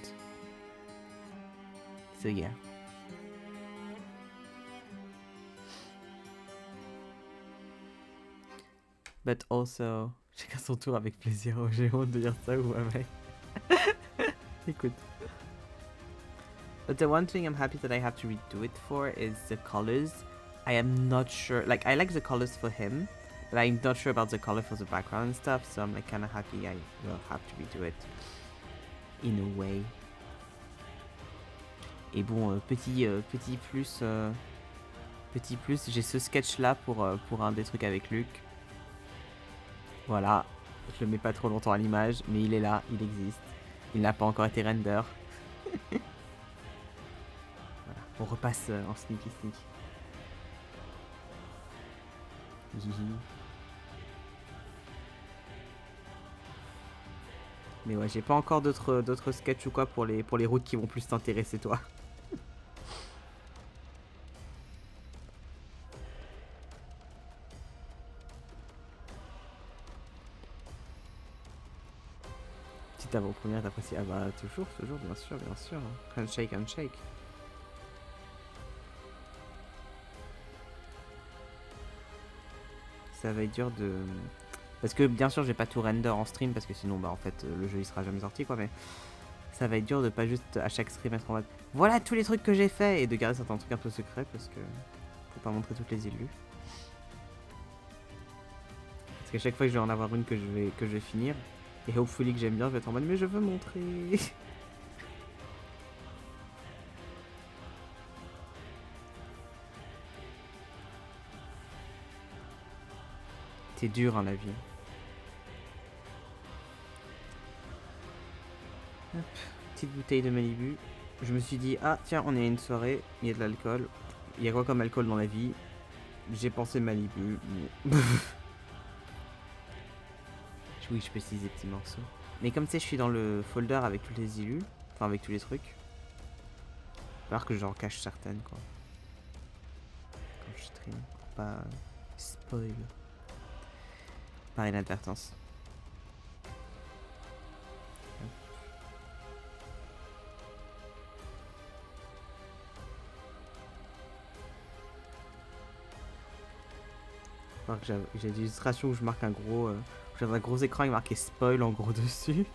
So yeah. But also, chacun son tour avec plaisir. J'ai honte de dire ça ou avec. Écoute. But the one thing I'm happy that I have to redo it for is the colors. I am not sure. Like, I like the colors for him, but I'm not sure about the color for the background and stuff. So I'm like kind of happy I will have to redo it in a way. Et bon, petit plus, j'ai ce sketch là pour un des trucs avec Luc. Voilà, je le mets pas trop longtemps à l'image, mais il est là, il existe. Il n'a pas encore été render. Voilà, on repasse en sneaky. Mais ouais, j'ai pas encore d'autres sketchs ou quoi pour les routes qui vont plus t'intéresser, toi. Petite avant-première, t'apprécies? Ah bah, toujours, bien sûr, bien sûr. Handshake, handshake. Ça va être dur de... Parce que bien sûr, je vais pas tout render en stream parce que sinon, bah en fait, le jeu il sera jamais sorti, quoi. Mais ça va être dur de pas juste à chaque stream être en mode voilà tous les trucs que j'ai fait et de garder certains trucs un peu secrets parce que faut pas montrer toutes les illus. Parce qu'à chaque fois que je vais en avoir une que je vais finir et hopefully que j'aime bien, je vais être en mode mais je veux montrer. C'est dur, hein, la vie. Hop, petite bouteille de Malibu. Je me suis dit, ah tiens, on est à une soirée, il y a de l'alcool. Il y a quoi comme alcool dans la vie? J'ai pensé Malibu. Oui, je peux utiliser des petits morceaux. Mais comme tu sais, je suis dans le folder avec tous les illus, enfin avec tous les trucs. Il va falloir que j'en cache certaines, quoi. Quand je stream, pour pas spoil. Par inadvertance. Alors que j'ai des illustrations où je marque un gros... j'ai un gros écran avec marqué spoil en gros dessus.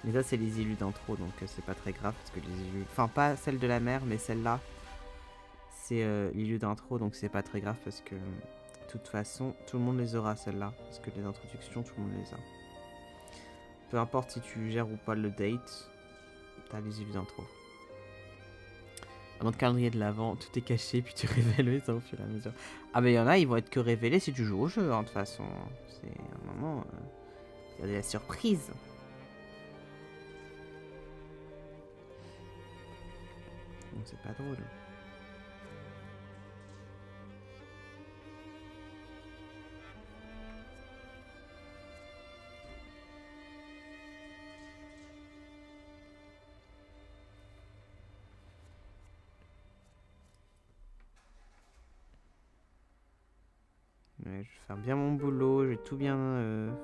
Mais ça c'est les illus d'intro donc c'est pas très grave parce que les illus... Enfin pas celle de la mer mais celle-là. C'est l'illu d'intro donc c'est pas très grave parce que... De toute façon tout le monde les aura celle-là. Parce que les introductions tout le monde les a. Peu importe si tu gères ou pas le date. T'as les illus d'intro. Dans notre calendrier de l'avant, tout est caché, puis tu révèles ça au fur et à mesure. Ah mais il y en a, ils vont être que révélés si tu joues au jeu, hein, de toute façon. C'est un moment... il y a de la surprise. Donc c'est pas drôle. Ouais, je vais faire bien mon boulot, je vais tout bien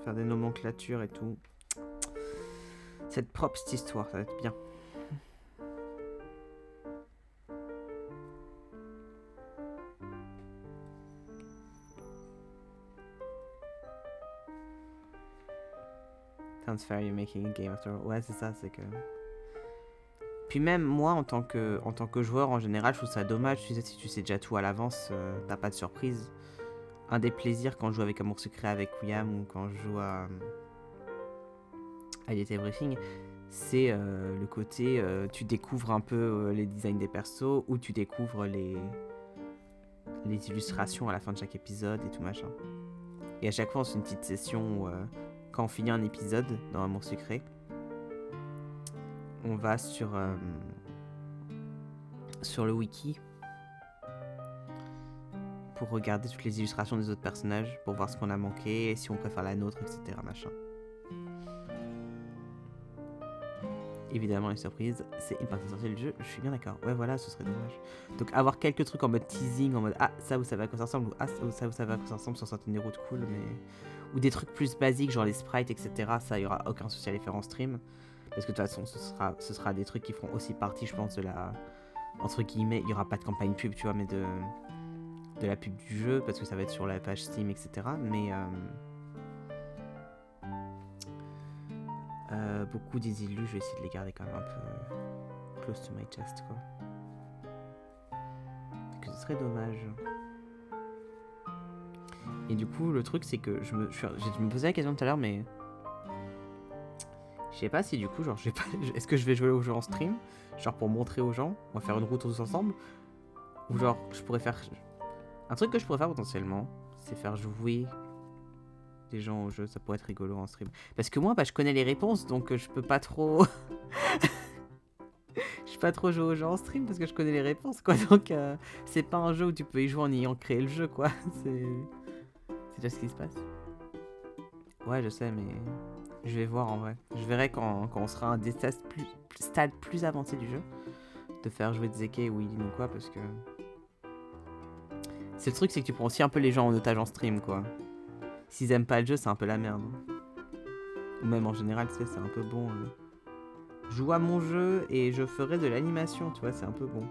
faire des nomenclatures et tout. C'est propre cette histoire, ça va être bien. Sounds fair, you're making a game after all. Ouais, c'est ça, c'est que... Puis même moi, en tant que joueur, en général, je trouve ça dommage. Tu sais, si tu sais déjà tout à l'avance, t'as pas de surprise. Un des plaisirs quand je joue avec Amour Secret avec William ou quand je joue à Elite Everything, c'est le côté tu découvres un peu les designs des persos ou tu découvres les illustrations à la fin de chaque épisode et tout machin. Et à chaque fois on fait une petite session où quand on finit un épisode dans Amour Secret, on va sur le wiki pour regarder toutes les illustrations des autres personnages pour voir ce qu'on a manqué et si on préfère la nôtre, etc. machin. Évidemment, les surprises, c'est une partie essentielle du jeu, je suis bien d'accord. Ouais, voilà, ce serait dommage. Donc, avoir quelques trucs en mode teasing, en mode ah, ça vous savez à quoi ça ressemble, ou ah, ça vous savez à quoi ça ressemble sur certaines routes cool, mais. Ou des trucs plus basiques, genre les sprites, etc. Ça, il y aura aucun souci à les faire en stream. Parce que de toute façon, ce sera des trucs qui feront aussi partie, je pense, de la. Entre guillemets, il n'y aura pas de campagne pub, tu vois, mais de la pub du jeu, parce que ça va être sur la page Steam, etc. Mais. Beaucoup des illus, je vais essayer de les garder quand même un peu close to my chest, quoi. Parce que ce serait dommage. Et du coup, le truc, c'est que je me posais la question tout à l'heure, mais je sais pas si du coup, genre, est-ce que je vais jouer au jeu en stream, genre pour montrer aux gens, on va faire une route tous ensemble, ou genre, je pourrais faire un truc que je pourrais faire potentiellement, c'est faire jouer des gens au jeu, ça pourrait être rigolo en stream. Parce que moi, bah, je connais les réponses, donc je peux pas trop... je pas trop jouer aux jeux en stream parce que je connais les réponses, quoi. Donc, c'est pas un jeu où tu peux y jouer en ayant créé le jeu, quoi. C'est déjà ce qui se passe. Ouais, je sais, mais je vais voir en vrai. Je verrai quand on sera à un des stades plus avancés du jeu de faire jouer Zeke ou Ilin ou quoi, parce que c'est le truc, c'est que tu prends aussi un peu les gens en otage en stream, quoi. S'ils aiment pas le jeu, c'est un peu la merde. Ou même en général, tu sais, c'est un peu bon. Joue à mon jeu et je ferai de l'animation, tu vois, c'est un peu bon.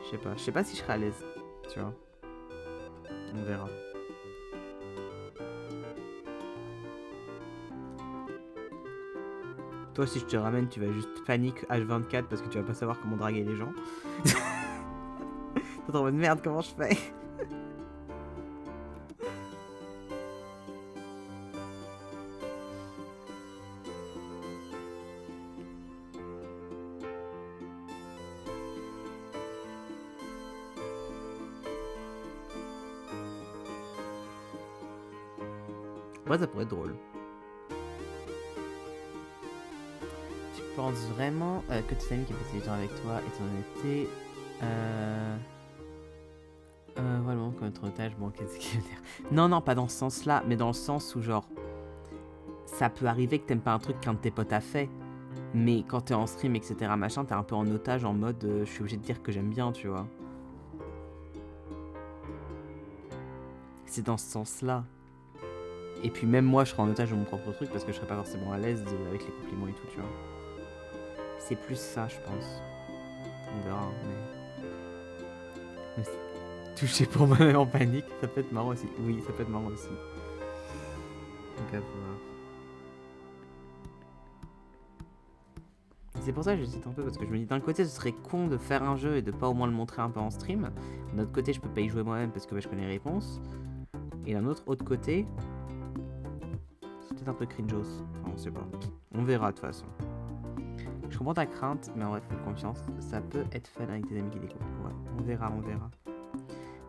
Je sais pas si je serai à l'aise, tu vois. On verra. Toi, si je te ramène, tu vas juste panique H24 parce que tu vas pas savoir comment draguer les gens. T'es en mode merde, comment je fais? Ouais, ça pourrait être drôle. Tu penses vraiment que tes amis qui passent du temps avec toi et ton honnêteté... voilà, comme notre otage, bon, qu'est-ce qu'il veut dire? Non, pas dans ce sens-là, mais dans le sens où, genre, ça peut arriver que t'aimes pas un truc qu'un de tes potes a fait, mais quand t'es en stream, etc., machin, t'es un peu en otage en mode je suis obligé de dire que j'aime bien, tu vois. C'est dans ce sens-là. Et puis même moi, je serais en otage de mon propre truc parce que je serais pas forcément à l'aise avec les compliments et tout, tu vois. C'est plus ça, je pense. On verra, mais touché pour moi-même en panique, ça peut être marrant aussi. Oui, ça peut être marrant aussi. Donc à voir. C'est pour ça que j'hésite un peu parce que je me dis d'un côté ce serait con de faire un jeu et de pas au moins le montrer un peu en stream. D'un autre côté je peux pas y jouer moi-même parce que je connais les réponses. Et d'un autre côté, c'est peut-être un peu cringeos. Enfin, on sait pas. On verra de toute façon. Je comprends ta crainte, mais en vrai, fais confiance. Ça peut être fun avec tes amis qui découvrent. Ouais, on verra.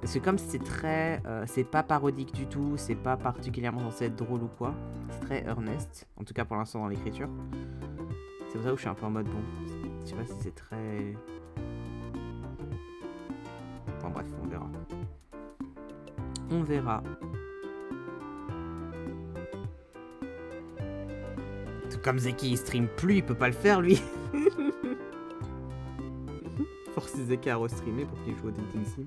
Parce que comme c'est très... c'est pas parodique du tout, c'est pas particulièrement censé être drôle ou quoi. C'est très earnest, en tout cas pour l'instant dans l'écriture. C'est pour ça où je suis un peu en mode bon. Je sais pas si c'est très... Enfin bref, on verra. On verra. Tout comme Zeki il stream plus, il peut pas le faire lui. Force Zeki à restreamer pour qu'il joue au Dating Sim.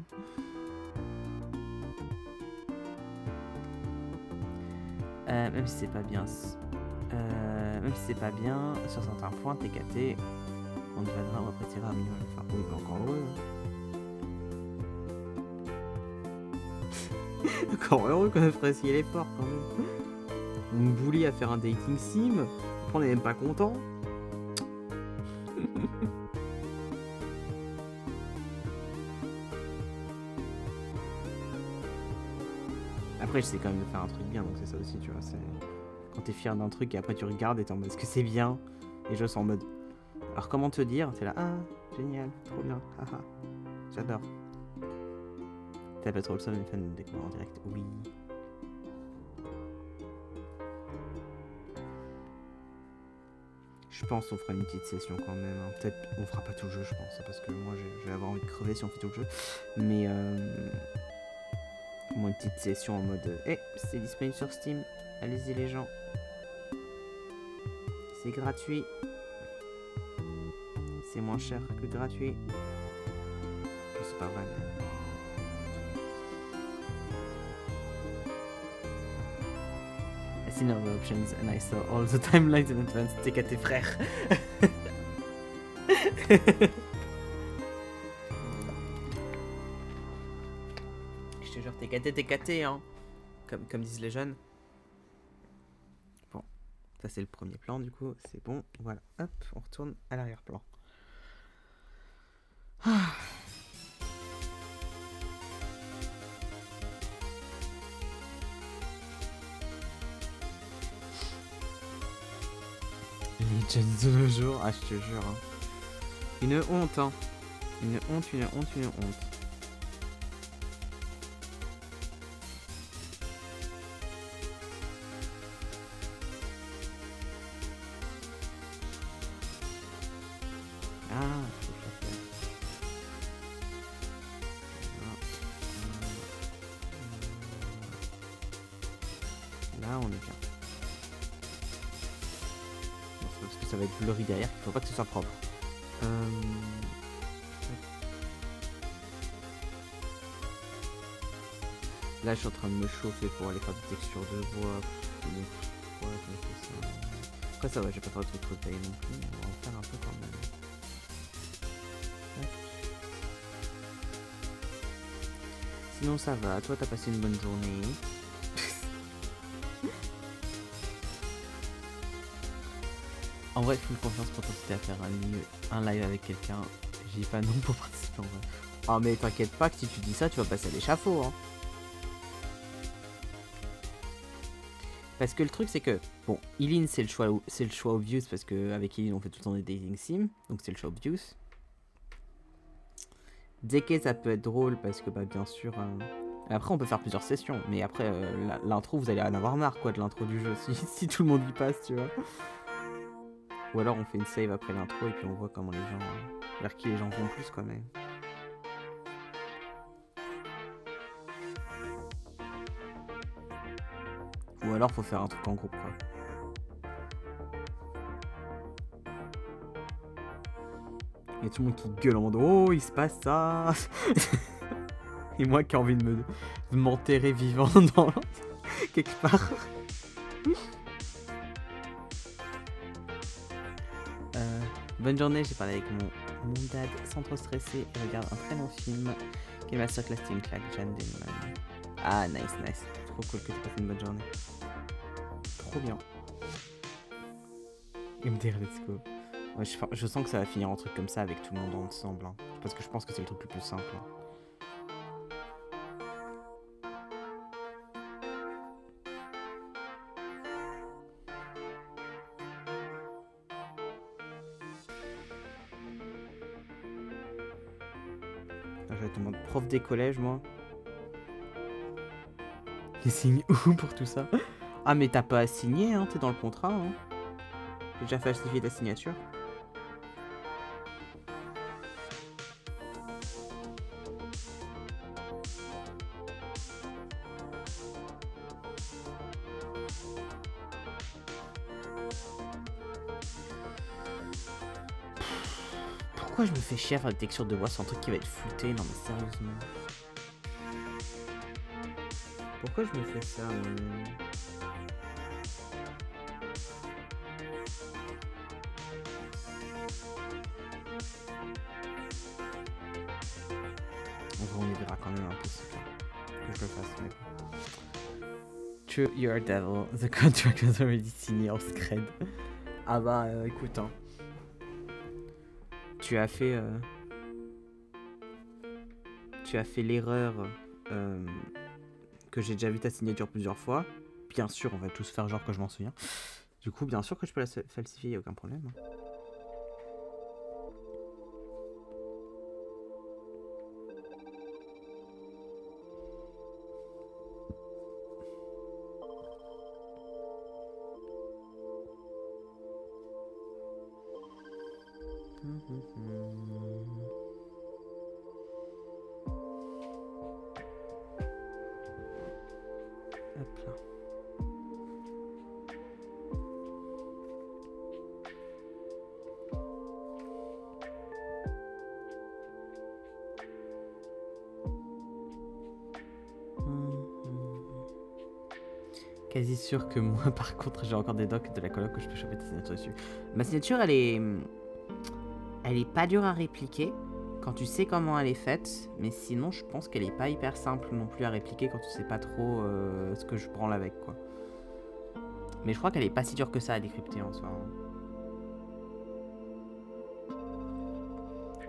Même si c'est pas bien. Même si c'est pas bien, sur certains points, TKT, on deviendra ou appréciera un minimum. Enfin, oui, mais encore heureux. Encore heureux qu'on apprécie l'effort quand même. On me bully à faire un dating sim, après on est même pas content. Après, j'essaie quand même de faire un truc bien, donc c'est ça aussi, tu vois. C'est quand t'es fier d'un truc et après tu regardes et t'es en mode est-ce que c'est bien? Et je sens en mode alors comment te dire? T'es là, ah, génial, trop bien, haha, j'adore. T'as pas trop le seum une fan de découvrir en direct? Oui. Je pense qu'on fera une petite session quand même. Hein. Peut-être on fera pas tout le jeu, je pense, parce que moi je vais avoir envie de crever si on fait tout le jeu. Mais au moins une petite session en mode hey, c'est disponible sur Steam, allez-y les gens. C'est gratuit. C'est moins cher que gratuit. C'est pas vrai. Mais... I see no other options and I saw all the timelines in advance. T'es qu'à tes frères. Je te jure, t'es caté, hein. Comme disent les jeunes. Bon, ça c'est le premier plan du coup, c'est bon. Voilà, hop, on retourne à l'arrière-plan. Ah. Les Legends de nos jours, ah je te jure. Hein. Une honte, hein. Une honte. Là, on est bien. Bon, c'est parce que ça va être blurry derrière qu'il faut pas que ce soit propre. Là, je suis en train de me chauffer pour aller faire des textures de voix. Donc, ouais, je me fais ça. Après, ça va, je vais pas faire de trucs trop taillés non plus, mais on va en faire un peu quand même. Ouais. Sinon, ça va. Toi, t'as passé une bonne journée. En vrai, full confiance pour t'inciter à faire un live avec quelqu'un. J'ai pas non pour participer en vrai. Ah, mais t'inquiète pas que si tu dis ça, tu vas passer à l'échafaud, hein. Parce que le truc c'est que, bon, Eileen c'est le choix obvious parce qu'avec Eileen on fait tout le temps des dating sims, donc c'est le choix obvious. Deke ça peut être drôle parce que bah bien sûr, après on peut faire plusieurs sessions, mais après l'intro vous allez en avoir marre quoi de l'intro du jeu si tout le monde y passe tu vois. Ou alors on fait une save après l'intro et puis on voit comment les gens, vers qui les gens vont plus quand même. Ou alors faut faire un truc en groupe quoi. Il y a tout le monde qui gueule en mode oh il se passe ça. Et moi qui ai envie de m'enterrer vivant dans quelque part. Bonne journée, j'ai parlé avec mon dad sans trop stresser et regarde un très bon film. Quelle masterclass, c'était une claque, Jeanne Denman. Ah nice, nice. Trop cool que tu passes une bonne journée. Trop bien. Il me dit let's go. Ouais, je sens que ça va finir en truc comme ça avec tout le monde ensemble. Hein. Parce que je pense que c'est le truc le plus simple. Hein. Je vais te demander prof des collèges, moi. Les signes où pour tout ça? Ah, mais t'as pas à signer, hein, t'es dans le contrat. Hein. J'ai déjà falsifié ta signature. Pourquoi je me fais chier à faire des textures de voix sur un truc qui va être flouté? Non mais sérieusement. Pourquoi je me fais ça on y verra quand même un peu ce que je le fasse. Mais... True, you're a devil. The contract was already signé off scred. Ah bah écoute, hein. Tu as fait l'erreur que j'ai déjà vu ta signature plusieurs fois. Bien sûr, on va tous faire genre que je m'en souviens. Du coup, bien sûr que je peux la falsifier, y a aucun problème. Hein. Hop là. Quasi sûr que moi par contre j'ai encore des docs de la coloc où je peux choper ta signature dessus. Ma signature elle est pas dure à répliquer quand tu sais comment elle est faite, mais sinon je pense qu'elle est pas hyper simple non plus à répliquer quand tu sais pas trop ce que je branle avec quoi. Mais je crois qu'elle est pas si dure que ça à décrypter en soi. Hein.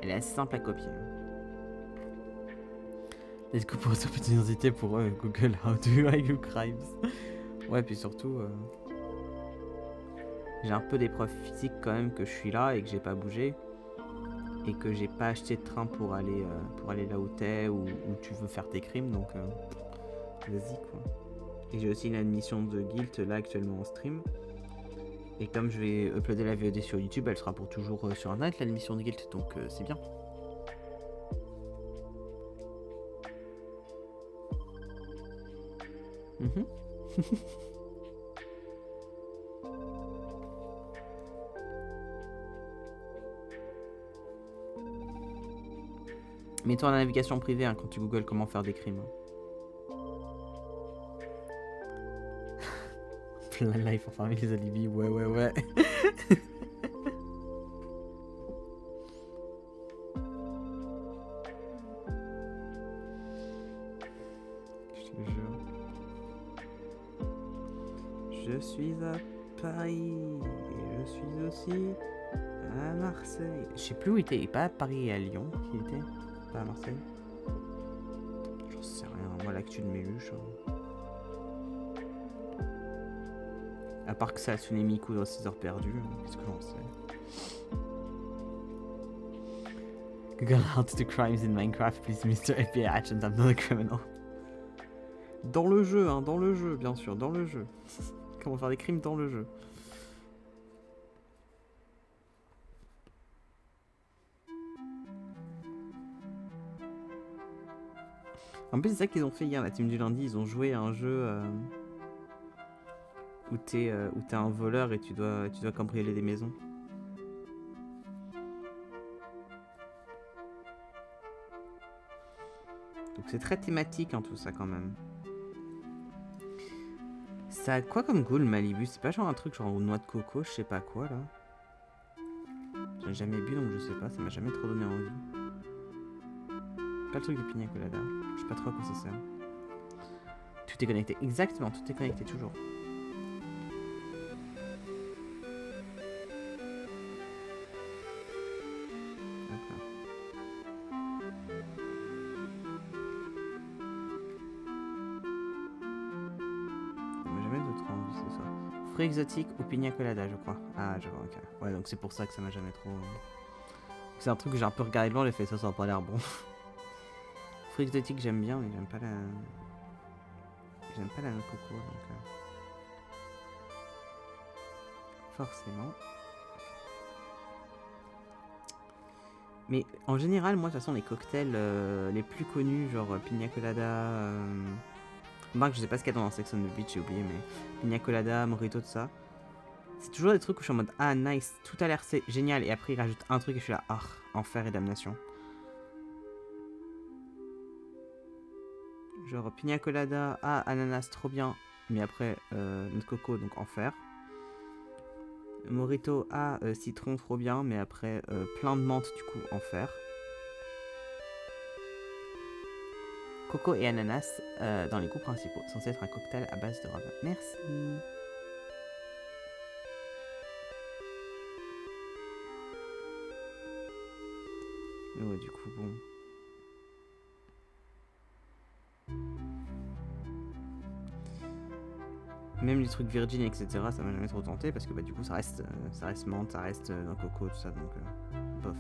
Elle est assez simple à copier. Let's go pour cette petite identité pour Google How do I do crimes. Ouais, puis surtout, j'ai un peu des preuves physiques quand même que je suis là et que j'ai pas bougé. Et que j'ai pas acheté de train pour aller là où t'es ou où tu veux faire tes crimes, donc vas-y quoi. Et j'ai aussi une admission de Guilt là actuellement en stream. Et comme je vais uploader la VOD sur YouTube, elle sera pour toujours sur Internet l'admission de Guilt, donc c'est bien. Mets-toi en navigation privée hein, quand tu googles comment faire des crimes. Plein life enfin avec les alibis, ouais. Je suis à Paris et je suis aussi à Marseille. Je sais plus où il était, pas à Paris et à Lyon qu'il était, pas à Marseille. J'en sais rien, moi l'actu de Méluche. Hein. À part que ça a Hatsune Miku dans 6 heures perdues, qu'est-ce que j'en sais. Google how to do crimes in Minecraft, please Mr. FBI agent, I'm not a criminal. Dans le jeu, hein, dans le jeu, bien sûr, dans le jeu. Comment faire des crimes dans le jeu. En plus, c'est ça qu'ils ont fait hier, la team du lundi. Ils ont joué à un jeu où t'es un voleur et tu dois cambrioler des maisons. Donc c'est très thématique hein, tout ça quand même. Ça a quoi comme goût le Malibu? C'est pas genre un truc genre aux noix de coco, je sais pas quoi là. J'en ai jamais bu donc je sais pas, ça m'a jamais trop donné envie. Pas le truc de pina colada, je sais pas trop à quoi ça sert. Tout est connecté, exactement, tout est connecté toujours. Fruits exotiques ou pina colada, je crois. Ah, je vois, ok. Ouais, donc c'est pour ça que ça m'a jamais trop. C'est un truc que j'ai un peu regardé de loin, j'ai fait ça, ça a pas l'air bon. Fruits exotiques, j'aime bien, mais j'aime pas la. J'aime pas la noix de coco, donc. Forcément. Mais en général, moi, de toute façon, les cocktails les plus connus, genre pina colada. Remarque, je sais pas ce qu'il y a dans Sex on the Beach, j'ai oublié, mais pina colada, mojito, tout ça. C'est toujours des trucs où je suis en mode ah nice, tout a l'air c'est génial, et après il rajoute un truc et je suis là ah, enfer et damnation. Genre pina colada, ah ananas trop bien, mais après noix de coco donc enfer. Mojito, ah citron trop bien, mais après plein de menthe du coup enfer. Coco et ananas dans les goûts principaux, censé être un cocktail à base de rhum. Merci. Mais ouais, du coup, bon. Même les trucs virgin, etc., ça m'a jamais trop tenté parce que bah, du coup, ça reste menthe, ça reste un coco, tout ça, donc bof.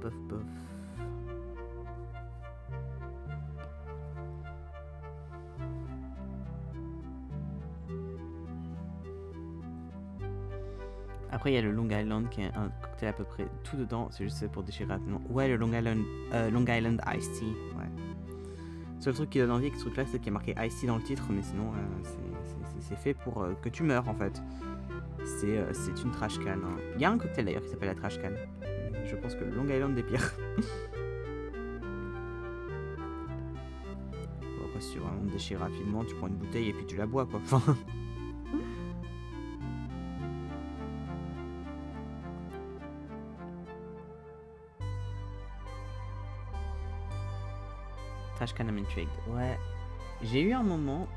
Bof. Après, il y a le Long Island qui est un cocktail à peu près tout dedans. C'est juste pour déchirer rapidement. Ouais, le Long Island Iced Tea. Ouais. Le seul truc qui donne envie avec ce truc-là, c'est qu'il y a marqué Iced Tea dans le titre, mais sinon, c'est fait pour que tu meurs en fait. C'est une trash can. Hein. Il y a un cocktail d'ailleurs qui s'appelle la trash can. Je pense que le Long Island est pire. Bon, après, si tu veux vraiment te déchirer rapidement, tu prends une bouteille et puis tu la bois quoi. Enfin. Can I'm intrigued. Ouais. J'ai eu un moment,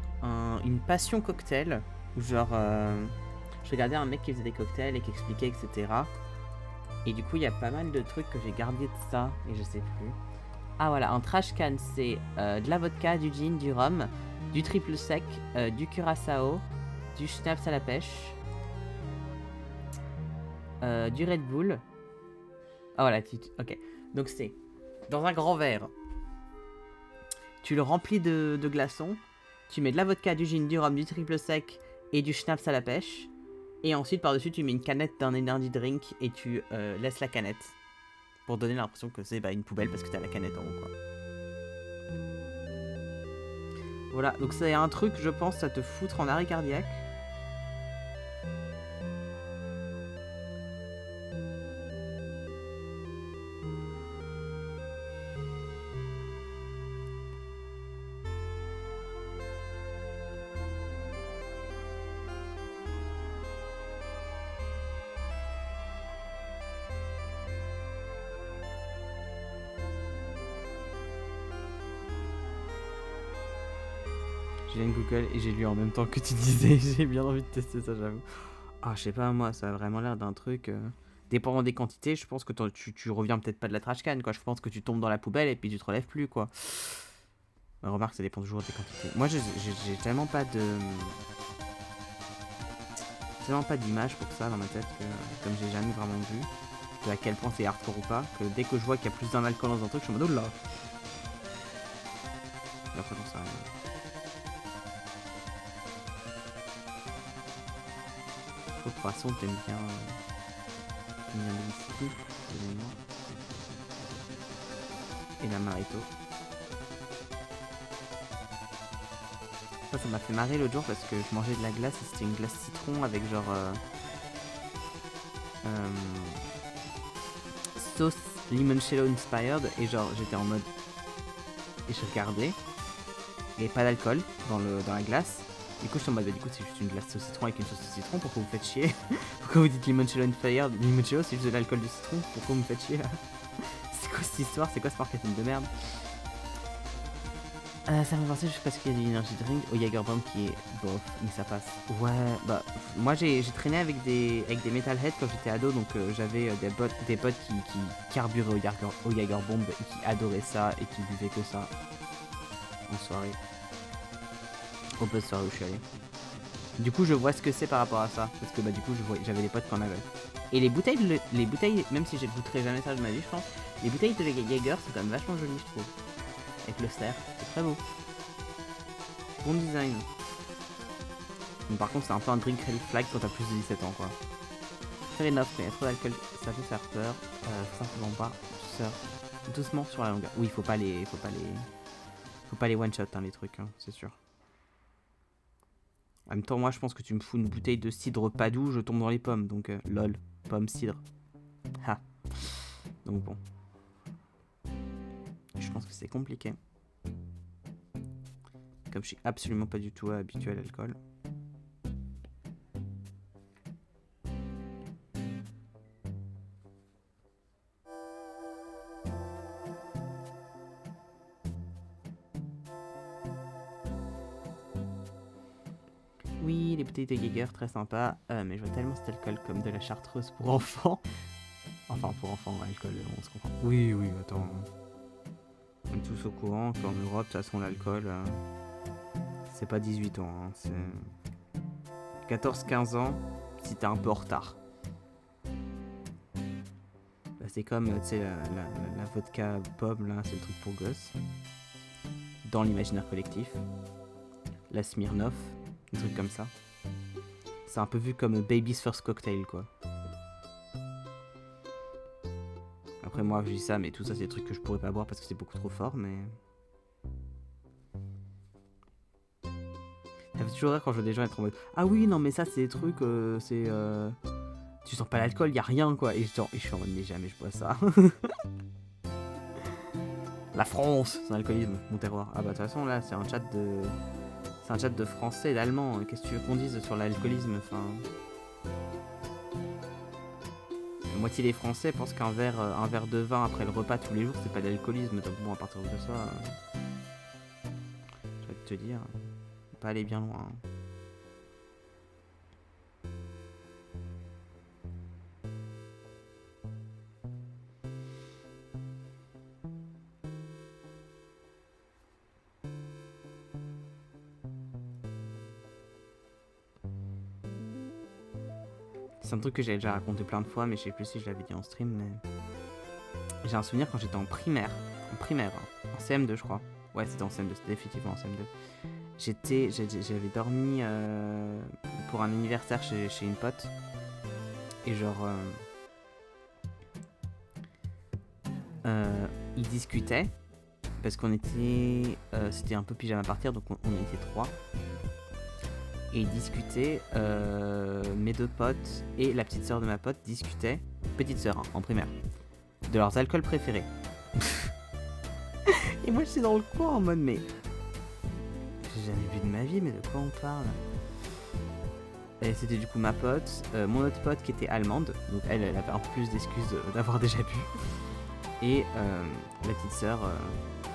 une passion cocktail, où genre, je regardais un mec qui faisait des cocktails et qui expliquait, etc. Et du coup, il y a pas mal de trucs que j'ai gardé de ça, et je sais plus. Ah voilà, un trash can, c'est de la vodka, du gin, du rhum, du triple sec, du curaçao, du schnapps à la pêche, du Red Bull. Ah voilà, ok. Donc c'est dans un grand verre. Tu le remplis de glaçons, tu mets de la vodka, du gin, du rhum, du triple sec et du schnapps à la pêche. Et ensuite, par-dessus, tu mets une canette d'un energy drink et tu laisses la canette. Pour donner l'impression que c'est une poubelle parce que t'as la canette en haut, quoi. Voilà, donc c'est un truc, je pense, à te foutre en arrêt cardiaque. viens de Google et j'ai lu en même temps que tu disais. J'ai bien envie de tester ça, j'avoue. Ah, je sais pas, moi, ça a vraiment l'air d'un truc... Dépendant des quantités, je pense que tu reviens peut-être pas de la trash can, quoi. Je pense que tu tombes dans la poubelle et puis tu te relèves plus, quoi. Remarque, ça dépend toujours des quantités. Moi, j'ai tellement pas de... Tellement pas d'image pour ça dans ma tête que, comme j'ai jamais vraiment vu de à quel point c'est hardcore ou pas, que dès que je vois qu'il y a plus d'un alcool dans un truc, je suis en mode oh là. Et après, j'en sais rien. De toute façon, t'aimes bien le whisky, et la marito. Ça m'a fait marrer l'autre jour parce que je mangeais de la glace et c'était une glace citron avec genre sauce limoncello inspired et genre j'étais en mode et je regardais, il n'y avait pas d'alcool dans la glace. Du coup je suis en mode bah, du coup c'est juste une glace au citron avec une sauce au citron, pourquoi vous faites chier? Pourquoi vous dites limoncello inspired? Limoncello c'est juste de l'alcool du citron, pourquoi vous me faites chier là? C'est quoi cette histoire? C'est quoi ce marketing de merde? Ça m'a pensé juste parce qu'il y a du energy drink au Jagerbomb qui est bof, mais ça passe. Ouais, bah moi j'ai traîné avec des metalheads quand j'étais ado, donc j'avais des potes qui carburaient au Jagerbomb et qui adoraient ça et qui buvaient que ça en soirée. Au peu de soirée où je suis allé. Du coup je vois ce que c'est par rapport à ça, parce que bah du coup j'avais des potes qui en avaient. Et les bouteilles, même si je ne goûterai jamais ça de ma vie je pense, les bouteilles de Jaeger c'est quand même vachement joli je trouve. Avec le cerf, c'est très beau. Bon design. Mais par contre c'est un peu un drink red flag quand t'as plus de 17 ans quoi. Fair enough, mais trop d'alcool ça peut faire peur. Simplement pas. Doucement sur la longueur. Oui, faut pas les one shot hein, les trucs, hein, c'est sûr. En même temps moi je pense que tu me fous une bouteille de cidre pas doux, je tombe dans les pommes, donc lol, pomme cidre. Ha. Donc bon. Je pense que c'est compliqué. Comme je suis absolument pas du tout habitué à l'alcool. Oui, les bouteilles de Jaeger, très sympa. Mais je vois tellement cet alcool comme de la chartreuse pour enfants. Enfin, pour enfants, alcool, on se comprend. Oui, attends. On est tous au courant qu'en Europe, de toute façon, l'alcool, c'est pas 18 ans. Hein, c'est 14-15 ans si t'es un peu en retard. Bah, c'est comme, tu sais, la vodka pomme, là, c'est le truc pour gosses. Dans l'imaginaire collectif. La Smirnoff, des trucs comme ça. C'est un peu vu comme Baby's First Cocktail, quoi. Après moi je dis ça, mais tout ça c'est des trucs que je pourrais pas boire parce que c'est beaucoup trop fort, mais... Ça fait toujours rire quand je vois des gens être en mode ah oui non mais ça c'est des trucs, tu sens pas l'alcool, y a rien quoi. Et je suis en mode mais jamais je bois ça. La France, c'est un alcoolisme, mon terroir. Ah bah de toute façon là c'est un chat de français et d'allemand, qu'est-ce que tu veux qu'on dise sur l'alcoolisme, enfin... La moitié des Français pensent qu'un verre de vin après le repas tous les jours, c'est pas de l'alcoolisme. Donc bon, à partir de ça, je vais te dire, faut pas aller bien loin. C'est un truc que j'avais déjà raconté plein de fois, mais je sais plus si je l'avais dit en stream, mais... J'ai un souvenir quand j'étais en primaire, hein, en CM2 je crois. Ouais, c'était en CM2, c'était définitivement en CM2. J'avais dormi pour un anniversaire chez une pote, et genre... ils discutaient, parce qu'on était... c'était un peu pyjama à partir, donc on était 3. Et ils discutaient, mes 2 potes et la petite sœur de ma pote discutaient, petite sœur hein, en primaire, de leurs alcools préférés. Et moi je suis dans le coin en mode mais... J'ai jamais vu de ma vie, mais de quoi on parle? Et c'était du coup ma pote, mon autre pote qui était allemande, donc elle avait un peu plus d'excuses d'avoir déjà bu. Et la petite sœur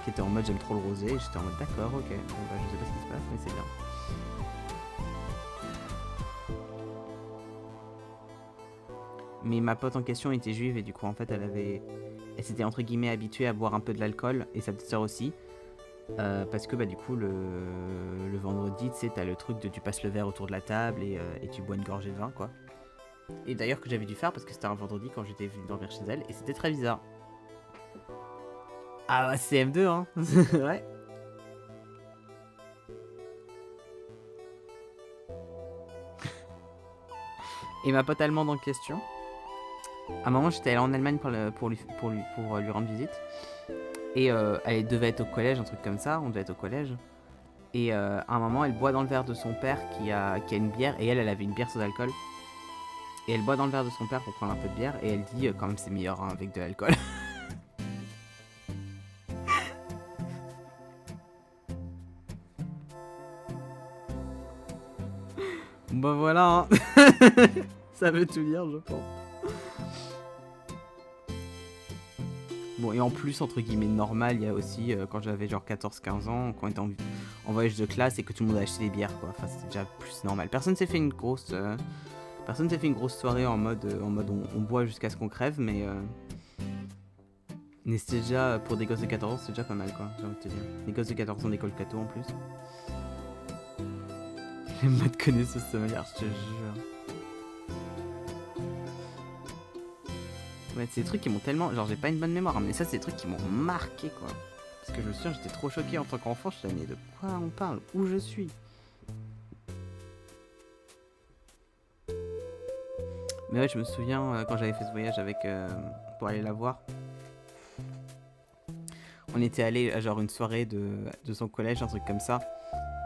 qui était en mode j'aime trop le rosé. Et j'étais en mode d'accord, ok. Bon, bah, je sais pas ce qui se passe, mais c'est bien. Mais ma pote en question était juive et du coup en fait elle s'était entre guillemets habituée à boire un peu de l'alcool et sa petite sœur aussi. Parce que bah du coup le vendredi tu sais t'as le truc de tu passes le verre autour de la table et tu bois une gorgée de vin quoi. Et d'ailleurs que j'avais dû faire parce que c'était un vendredi quand j'étais venu dormir chez elle et c'était très bizarre. Ah bah c'est M2 hein. Ouais. Et ma pote allemande en question, à un moment j'étais allé en Allemagne pour lui rendre visite. Et elle devait être au collège, un truc comme ça, on devait être au collège. Et à un moment, elle boit dans le verre de son père qui a une bière. Et elle avait une bière sans alcool. Et elle boit dans le verre de son père pour prendre un peu de bière. Et elle dit quand même c'est meilleur hein, avec de l'alcool. Bah voilà, hein. Ça veut tout dire, je pense. Bon, et en plus, entre guillemets, normal, il y a aussi quand j'avais genre 14-15 ans, quand on était en voyage de classe et que tout le monde a acheté des bières, quoi. Enfin, c'était déjà plus normal. Personne s'est fait une grosse soirée en mode on boit jusqu'à ce qu'on crève, mais c'était déjà, pour des gosses de 14 ans, c'est déjà pas mal, quoi, j'ai envie de te dire. Les gosses de 14 ans d'école catho en plus. Les modes connaissent ce meilleur, je te jure. Ouais, c'est des trucs qui m'ont tellement. Genre, j'ai pas une bonne mémoire, mais ça, c'est des trucs qui m'ont marqué, quoi. Parce que je me souviens, j'étais trop choqué en tant qu'enfant. Je me disais, mais de quoi on parle? Où je suis? Mais ouais, je me souviens quand j'avais fait ce voyage avec. Pour aller la voir. On était allé à genre une soirée de son collège, un truc comme ça.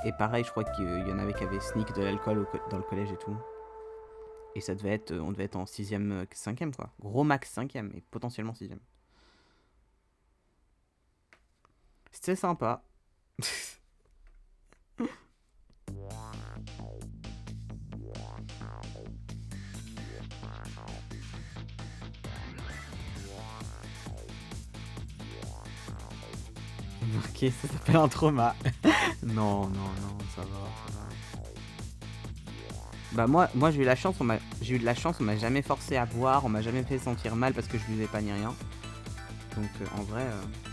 Et pareil, je crois qu'il y en avait qui avaient sneak de l'alcool dans le collège et tout. Et ça devait être. On devait être en 6ème, 5ème, quoi. Gros max 5ème et potentiellement 6ème. C'était sympa. Ok, ça s'appelle un trauma. Non, ça va. Bah moi j'ai eu la chance, j'ai eu de la chance, on m'a jamais forcé à boire, on m'a jamais fait sentir mal parce que je buvais pas ni rien. Donc en vrai,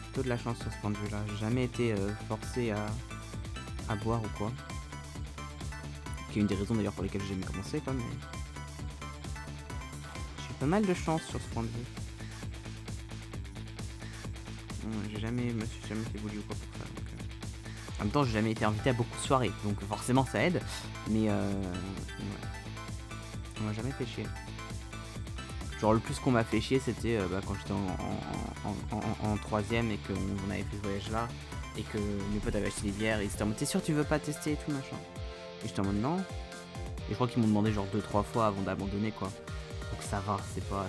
plutôt de la chance sur ce point de vue-là. J'ai jamais été forcé à boire ou quoi. Qui est une des raisons d'ailleurs pour lesquelles j'ai aimé commencer quoi, mais j'ai eu pas mal de chance sur ce point de vue. Me suis jamais fait bully ou quoi pour ça. Donc, en même temps, j'ai jamais été invité à beaucoup de soirées, donc forcément ça aide. Mais ouais. On m'a jamais fait chier. Genre le plus qu'on m'a fait chier, c'était quand j'étais en 3ème et qu'on avait fait ce voyage là et que mes potes avaient acheté des bières et ils étaient en mode t'es sûr tu veux pas tester et tout machin. Et j'étais en mode non. Et je crois qu'ils m'ont demandé genre 2-3 fois avant d'abandonner quoi. Donc ça va,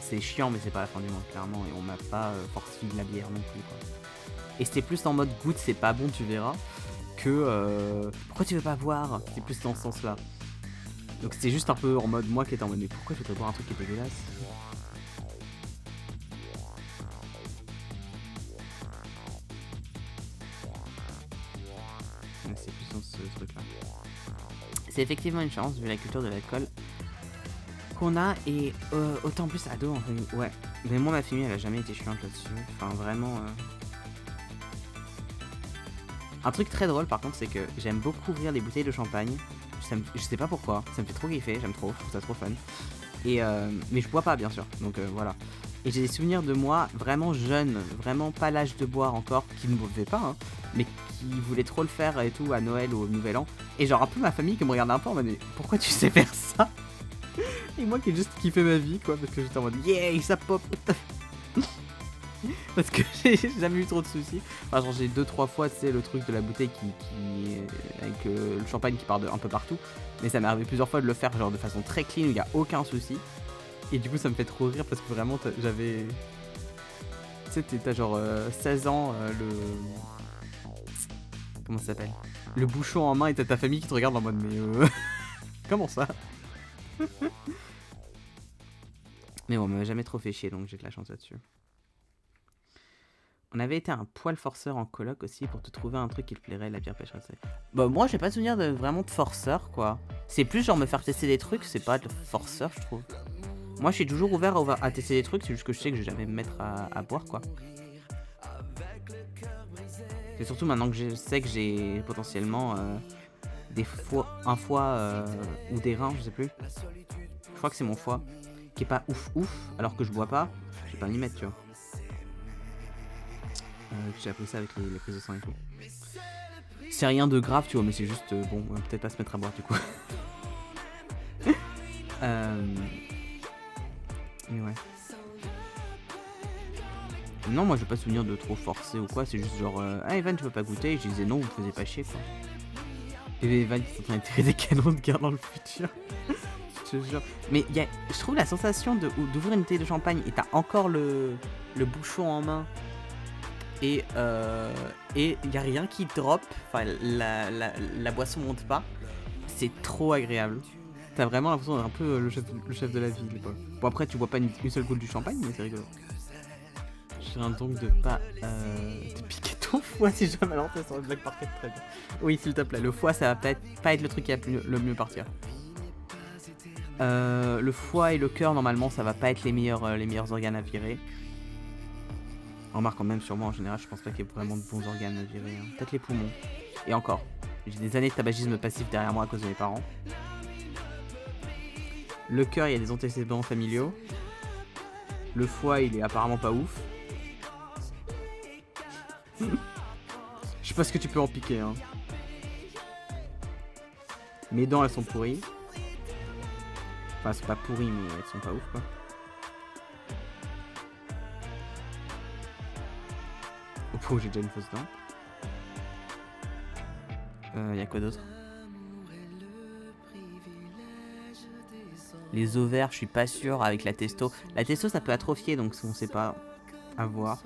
c'est chiant mais c'est pas la fin du monde clairement et on m'a pas force-fille de la bière non plus quoi. Et c'était plus en mode goûte c'est pas bon tu verras que pourquoi tu veux pas boire. C'était plus dans ce sens là. Donc c'était juste un peu en mode moi qui étais en mode mais pourquoi je voudrais boire un truc qui est dégueulasse. Ouais, c'est plus dans ce truc là. C'est effectivement une chance vu la culture de l'alcool qu'on a et autant plus ado en famille. Ouais. Mais moi ma famille elle a jamais été chiante là-dessus. Enfin vraiment. Un truc très drôle par contre c'est que j'aime beaucoup ouvrir des bouteilles de champagne. Je sais pas pourquoi, ça me fait trop kiffer, j'aime trop, je trouve ça trop fun. Et mais je bois pas bien sûr, donc voilà. Et j'ai des souvenirs de moi vraiment jeune, vraiment pas l'âge de boire encore, qui ne buvait pas, hein, mais qui voulait trop le faire et tout à Noël ou au Nouvel An. Et genre un peu ma famille qui me regardait un peu en mode mais pourquoi tu sais faire ça? Et moi qui ai juste kiffé ma vie quoi, parce que j'étais en mode yeah ça pop. Parce que j'ai jamais eu trop de soucis. Enfin genre j'ai 2-3 fois tu sais le truc de la bouteille qui avec le champagne qui part un peu partout. Mais ça m'est arrivé plusieurs fois de le faire genre de façon très clean où il n'y a aucun souci. Et du coup ça me fait trop rire parce que vraiment j'avais... Tu sais t'as genre 16 ans Comment ça s'appelle? Le bouchon en main et t'as ta famille qui te regarde en mode mais comment ça? Mais bon on m'a jamais trop fait chier donc j'ai de la chance là-dessus. On avait été un poil forceur en coloc aussi pour te trouver un truc qui te plairait, la bière pêcheresse. Bah moi j'ai pas souvenir de vraiment de forceur quoi. C'est plus genre me faire tester des trucs, c'est pas de forceur je trouve. Moi je suis toujours ouvert à tester des trucs, c'est juste que je sais que je vais jamais me mettre à boire quoi. C'est surtout maintenant que je sais que j'ai potentiellement un foie ou des reins, je sais plus. Je crois que c'est mon foie qui est pas ouf alors que je bois pas, je vais pas m'y mettre tu vois. J'ai appris ça avec les prises de sang et tout. C'est rien de grave, tu vois, mais c'est juste bon, on va peut-être pas se mettre à boire du coup. Mais ouais. Non, moi j'ai pas souvenir de trop forcer ou quoi, c'est juste genre ah Evan tu veux pas goûter, et je disais non, vous me faisiez pas chier quoi. Et Evan ils sont en train de tirer des canons de guerre dans le futur. Je te jure. Mais je trouve la sensation d'ouvrir une bouteille de champagne et t'as encore le bouchon en main. Et y a rien qui drop, enfin la boisson monte pas. C'est trop agréable. T'as vraiment l'impression d'être un peu le chef de la ville quoi. Bon après tu bois pas une seule goutte du champagne mais c'est rigolo. Je viens donc de pas te piquer ton foie si je dois lancer sur une blague parfaite, très bien. Oui s'il te plaît, le foie ça va pas être le truc qui va le mieux partir. Le foie et le cœur normalement ça va pas être les meilleurs organes à virer. Remarque quand même sur moi en général je pense pas qu'il y ait vraiment de bons organes à virer. Hein. Peut-être les poumons. Et encore. J'ai des années de tabagisme passif derrière moi à cause de mes parents. Le cœur, il y a des antécédents familiaux. Le foie, il est apparemment pas ouf. Je sais pas ce que tu peux en piquer. Hein. Mes dents, elles sont pourries. Enfin, c'est pas pourri, mais elles sont pas ouf, quoi. Oh, j'ai déjà une fausse dent. Y a quoi d'autre? Les ovaires, je suis pas sûr avec la testo. La testo, ça peut atrophier, donc on sait pas. À voir.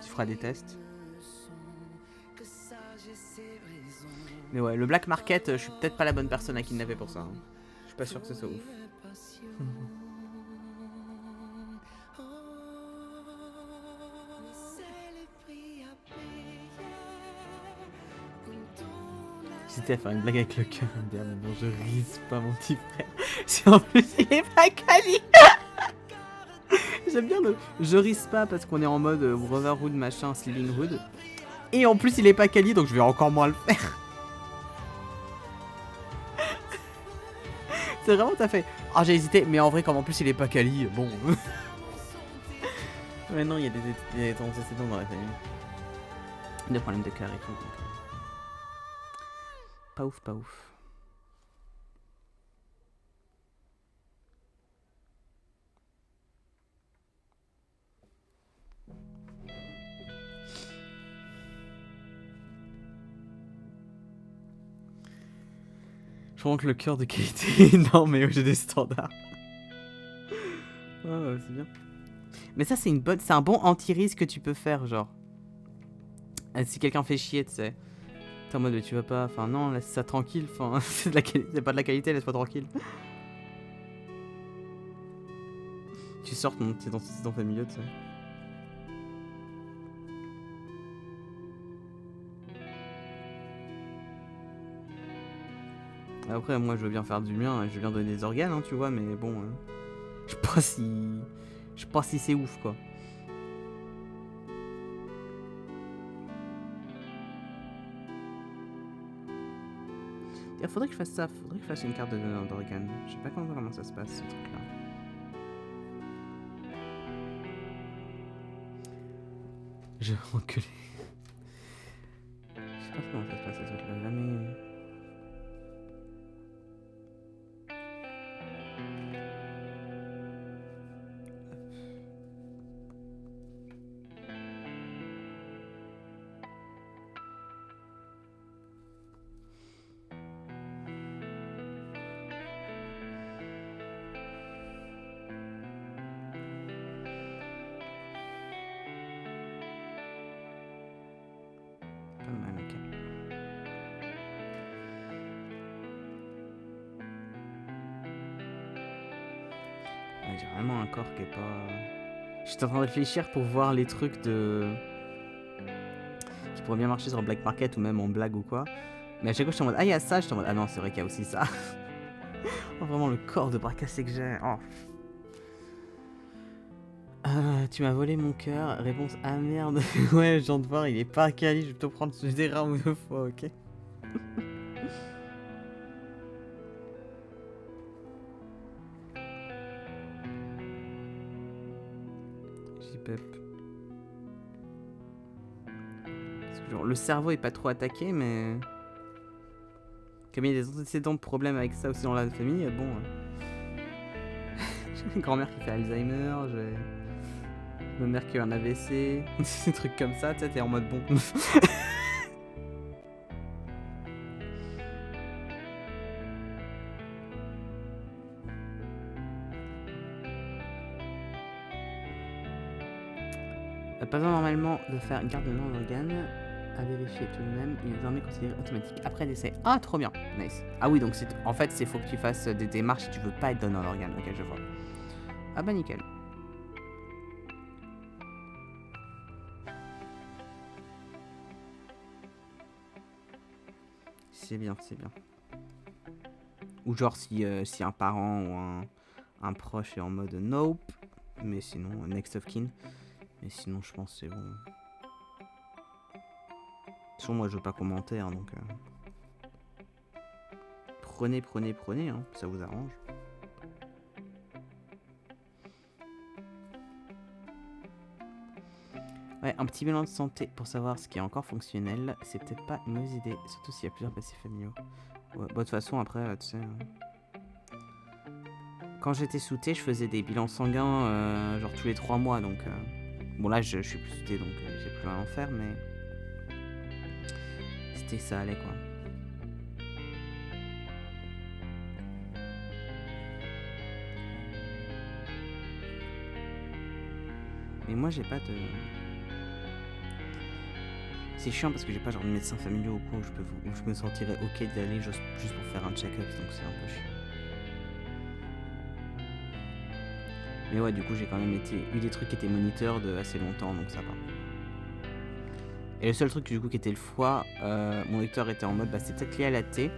Tu feras des tests. Mais ouais, le black market, je suis peut-être pas la bonne personne à kidnapper pour ça. Hein. Je suis pas sûr que ce soit ouf. J'hésitais à faire une blague avec le cœur. Mais bon, je risque pas mon petit frère. Si en plus il est pas quali. J'aime bien le je risque pas parce qu'on est en mode Brotherhood machin, Sleeping Hood. Et en plus il est pas quali donc je vais encore moins le faire. C'est vraiment t'as fait. Ah j'ai hésité mais en vrai comme en plus il est pas quali, bon. Mais non il y a des antécédents dans la famille. Des problèmes de cœur et tout. Donc... Pas ouf, pas ouf. Je trouve que le cœur de qualité est énorme mais j'ai des standards. Ouais, c'est bien. Mais ça c'est un bon anti-risque que tu peux faire genre. Si quelqu'un fait chier, tu sais. T'es en mode tu vas pas, enfin non, laisse ça tranquille, enfin c'est pas de la qualité, laisse-moi tranquille. Tu sors tes antécédents familiaux, tu sais. Après moi je veux bien faire du mien, je veux bien donner des organes, hein, tu vois, mais bon, je sais pas si c'est ouf quoi. Il faudrait que je fasse ça, faudrait que je fasse une carte de donneur d'organes. Je sais pas comment ça se passe ce truc là. Je vais enculer. Je sais pas comment ça se passe ce truc là, jamais. J'ai vraiment un corps qui est pas... J'étais en train de réfléchir pour voir les trucs de... qui pourraient bien marcher sur le black market ou même en blague ou quoi. Mais à chaque fois, j'étais en mode, ah, il y a ça, j'étais en mode, ah non, c'est vrai qu'il y a aussi ça. Oh, vraiment, le corps de bras cassé que j'ai. Oh. Tu m'as volé mon cœur. Réponse, ah merde. Ouais, je viens de voir, il est pas quali, je vais te prendre des rounds ou deux fois, ok. J-Pep. Genre, le cerveau est pas trop attaqué, mais... Comme il y a des antécédents de problèmes avec ça aussi dans la famille, bon... J'ai une grand-mère qui fait Alzheimer, j'ai... Ma mère qui a un AVC, des trucs comme ça, tu sais, t'es en mode bon... Pas besoin normalement de faire garde de non-organe. À vérifier tout de même, il est désormais considéré automatique après l'essai. Ah, trop bien, nice. Ah oui, donc c'est en fait, c'est faut que tu fasses des démarches si tu veux pas être donné l'organe. Ok, je vois. Ah bah nickel. C'est bien, c'est bien. Ou genre si un parent ou un proche est en mode nope, mais sinon next of kin. Mais sinon, je pense que c'est bon. Sinon, moi, je veux pas commenter, hein, donc... Prenez, hein, ça vous arrange. Ouais, un petit bilan de santé pour savoir ce qui est encore fonctionnel, c'est peut-être pas une mauvaise idée, surtout s'il y a plusieurs passifs familiaux. Ouais, bah, de toute façon, après, tu sais... Quand j'étais sous-T, je faisais des bilans sanguins, genre tous les 3 mois, donc... Bon, là, je suis plus sous-T, donc j'ai plus rien à en faire, mais... C'était ça allait, quoi. Mais moi, j'ai pas de... C'est chiant parce que j'ai pas genre de médecin familial ou quoi où je me sentirais ok d'y aller juste pour faire un check-up, donc c'est un peu chiant. Mais ouais, du coup, j'ai quand même eu des trucs qui étaient moniteurs de assez longtemps, donc ça va. Et le seul truc du coup qui était le foie, mon lecteur était en mode, bah c'est peut-être lié à la T,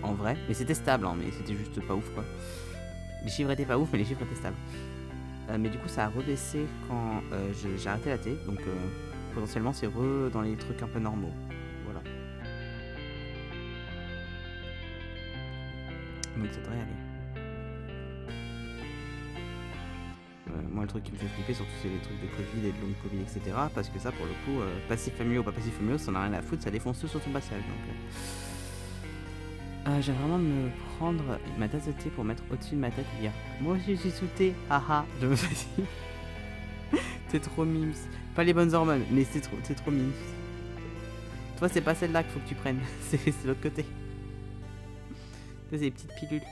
en vrai. Mais c'était stable, hein, mais c'était juste pas ouf, quoi. Les chiffres étaient pas ouf, mais les chiffres étaient stables. Mais du coup, ça a rebaissé quand j'ai arrêté la T, donc potentiellement c'est dans les trucs un peu normaux. Voilà. Donc ça devrait aller. Moi, le truc qui me fait flipper, surtout, c'est les trucs de Covid et de long Covid, etc. Parce que ça, pour le coup, passif familial ou pas passif familial, ça n'a rien à foutre, ça défonce tout sur ton passage. Donc, j'ai vraiment me prendre ma tasse de thé pour mettre au-dessus de ma tête et dire moi aussi, je suis sous thé, haha, je me fatigue. T'es trop mimes. Pas les bonnes hormones, mais t'es trop mimes. Toi, c'est pas celle-là qu'il faut que tu prennes, c'est l'autre côté. C'est des petites pilules.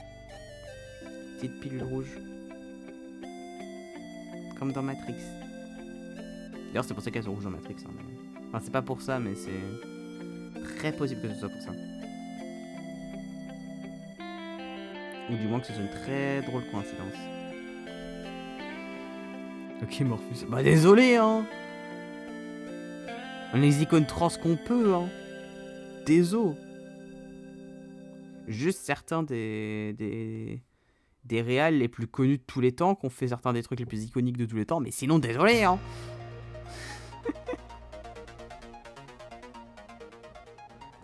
Petites pilules rouges. Comme dans Matrix. D'ailleurs, c'est pour ça qu'elles sont rouges dans Matrix. Hein, mais... Enfin, c'est pas pour ça, mais c'est très possible que ce soit pour ça. Ou du moins que ce soit une très drôle coïncidence. Ok, Morphus. Bah, désolé, hein. On les icônes trans qu'on peut, hein. Désolé. Juste certains des réals les plus connus de tous les temps, qu'on fait certains des trucs les plus iconiques de tous les temps, mais sinon, désolé, hein.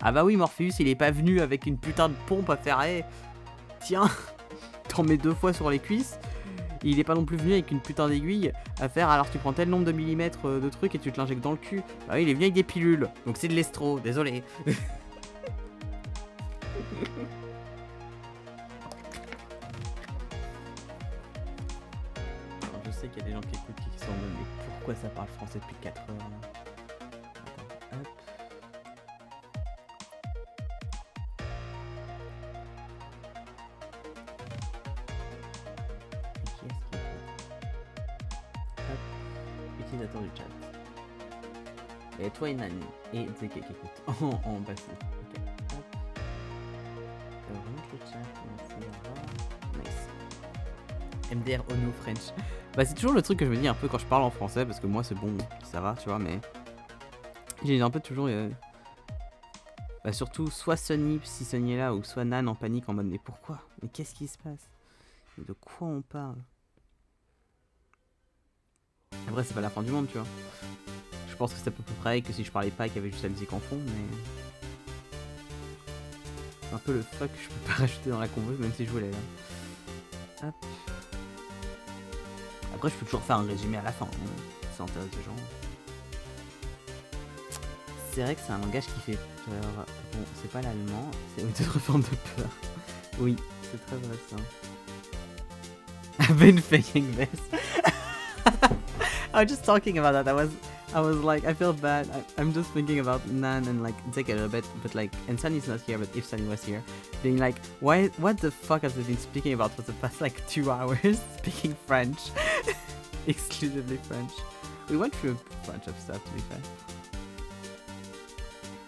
Ah bah oui, Morpheus, il est pas venu avec une putain de pompe à faire, hey, tiens, t'en mets 2 fois sur les cuisses. Il est pas non plus venu avec une putain d'aiguille à faire, alors tu prends tel nombre de millimètres de trucs et tu te l'injectes dans le cul. Bah oui, il est venu avec des pilules, donc c'est de l'estro, désolé. Je sais qu'il y a des gens qui écoutent qui sont en mode, mais pourquoi ça parle français depuis 4 heures? Attends, hop. Qui est-ce qui écoute? Hop. Utilisateur du chat. Et toi et Nani. Et Zeke qui écoute en passif. Ok, hop. Remonte le chat, merci, au revoir. Nice. MDR Ono French. Bah, c'est toujours le truc que je me dis un peu quand je parle en français, parce que moi, c'est bon, ça va, tu vois, mais. J'ai un peu toujours. Bah, surtout, soit Sunny, si Sunny est là, ou soit Nan en panique en mode, mais pourquoi? Mais qu'est-ce qui se passe? Mais de quoi on parle? Après, c'est pas la fin du monde, tu vois. Je pense que c'est à peu près pareil que si je parlais pas et qu'il y avait juste la musique en fond, mais. C'est un peu le fuck que je peux pas rajouter dans la convo, même si je voulais là. Hop. Après, je peux toujours faire un résumé à la fin, hein, si ça intéresse les gens. C'est vrai que c'est un langage qui fait peur. Bon, c'est pas l'allemand, c'est d'autres formes de peur. Oui, c'est très vrai ça. I've been faking this. I was just talking about that. I was like, I feel bad. I'm just thinking about Nan and like Dick a little bit, but like, and Sunny's not here, but if Sunny was here, being like, what the fuck have they been speaking about for the past like 2 hours? Speaking French. Exclusively French. We went through a bunch of stuff, to be fair.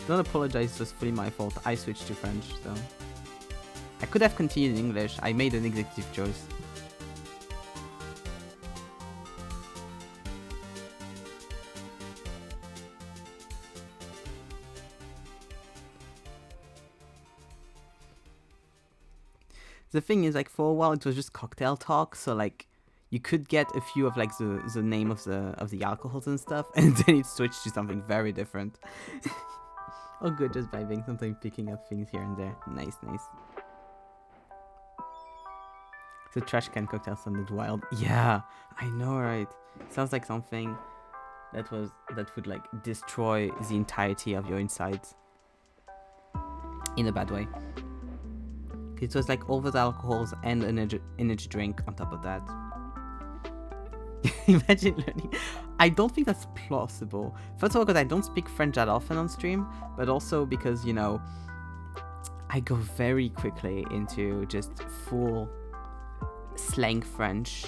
Don't apologize, it was fully my fault. I switched to French, so. I could have continued in English. I made an executive choice. The thing is, like, for a while it was just cocktail talk, so like you could get a few of like the name of the alcohols and stuff, and then it switched to something very different. Oh good, just vibing, sometimes picking up things here and there. Nice, nice. The trash can cocktail sounded wild. Yeah, I know, right? Sounds like something that would like destroy the entirety of your insides. In a bad way. It was like all those alcohols and an energy drink on top of that. Imagine learning. I don't think that's plausible. First of all, because I don't speak French that often on stream, but also because, you know, I go very quickly into just full slang French.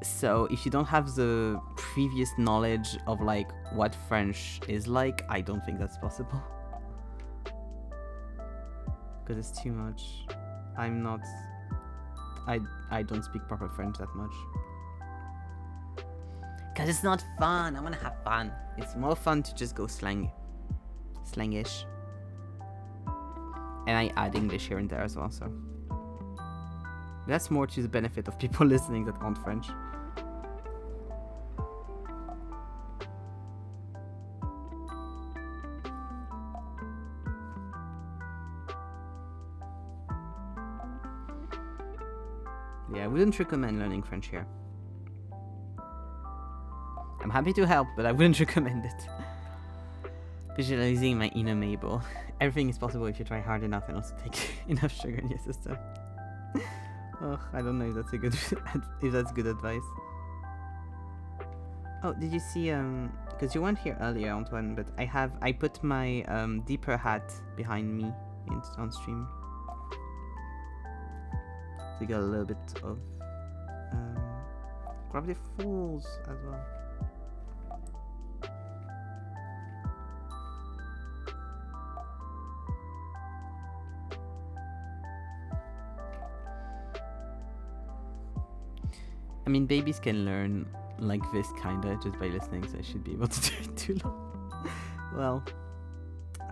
So if you don't have the previous knowledge of like what French is like, I don't think that's possible. Because it's too much. I'm not... I don't speak proper French that much. Because it's not fun. I want to have fun. It's more fun to just go slangish. And I add English here and there as well, so... That's more to the benefit of people listening that aren't French. Yeah, I wouldn't recommend learning French here. I'm happy to help, but I wouldn't recommend it. Visualizing my inner Mabel. Everything is possible if you try hard enough and also take enough sugar in your system. Ugh, I don't know if that's good advice. Oh, did you see because you weren't here earlier, Antoine, but I put my deeper hat behind me on stream. So you got a little bit of Gravity Falls as well. I mean, babies can learn like this kinda just by listening, so I should be able to do it too long. Well,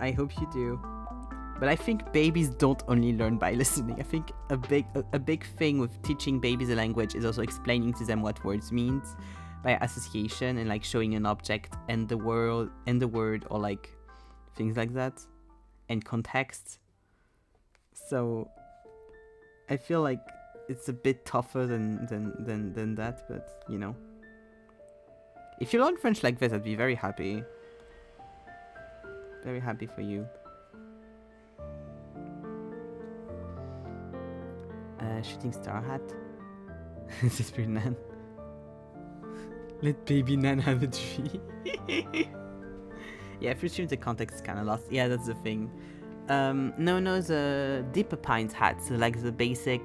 I hope you do. But I think babies don't only learn by listening. I think a big thing with teaching babies a language is also explaining to them what words means by association and like showing an object and the word or like things like that and context. So I feel like it's a bit tougher than that, but you know. If you learn French like this, I'd be very happy. Very happy for you. Shooting star hat. This is pretty Nan. Let baby Nan have a tree. Yeah, if you stream the context is kinda lost. Yeah, that's the thing. No, the Deeper Pines hat, so like the basic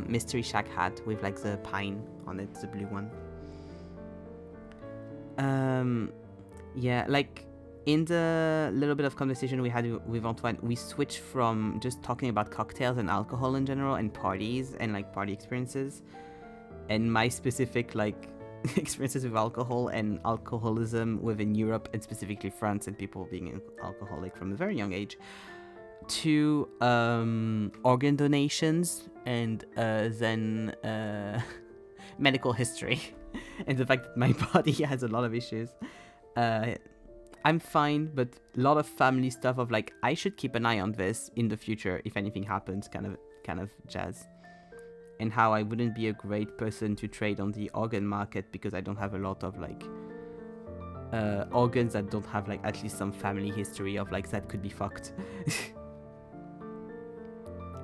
Mystery Shack hat with like the pine on it, the blue one. Yeah, like in the little bit of conversation we had with Antoine, we switched from just talking about cocktails and alcohol in general and parties and like party experiences and my specific like experiences with alcohol and alcoholism within Europe and specifically France and people being alcoholic from a very young age, to organ donations and then medical history and the fact that my body has a lot of issues. I'm fine, but a lot of family stuff of like I should keep an eye on this in the future if anything happens, kind of jazz. And how I wouldn't be a great person to trade on the organ market because I don't have a lot of like organs that don't have like at least some family history of like that could be fucked.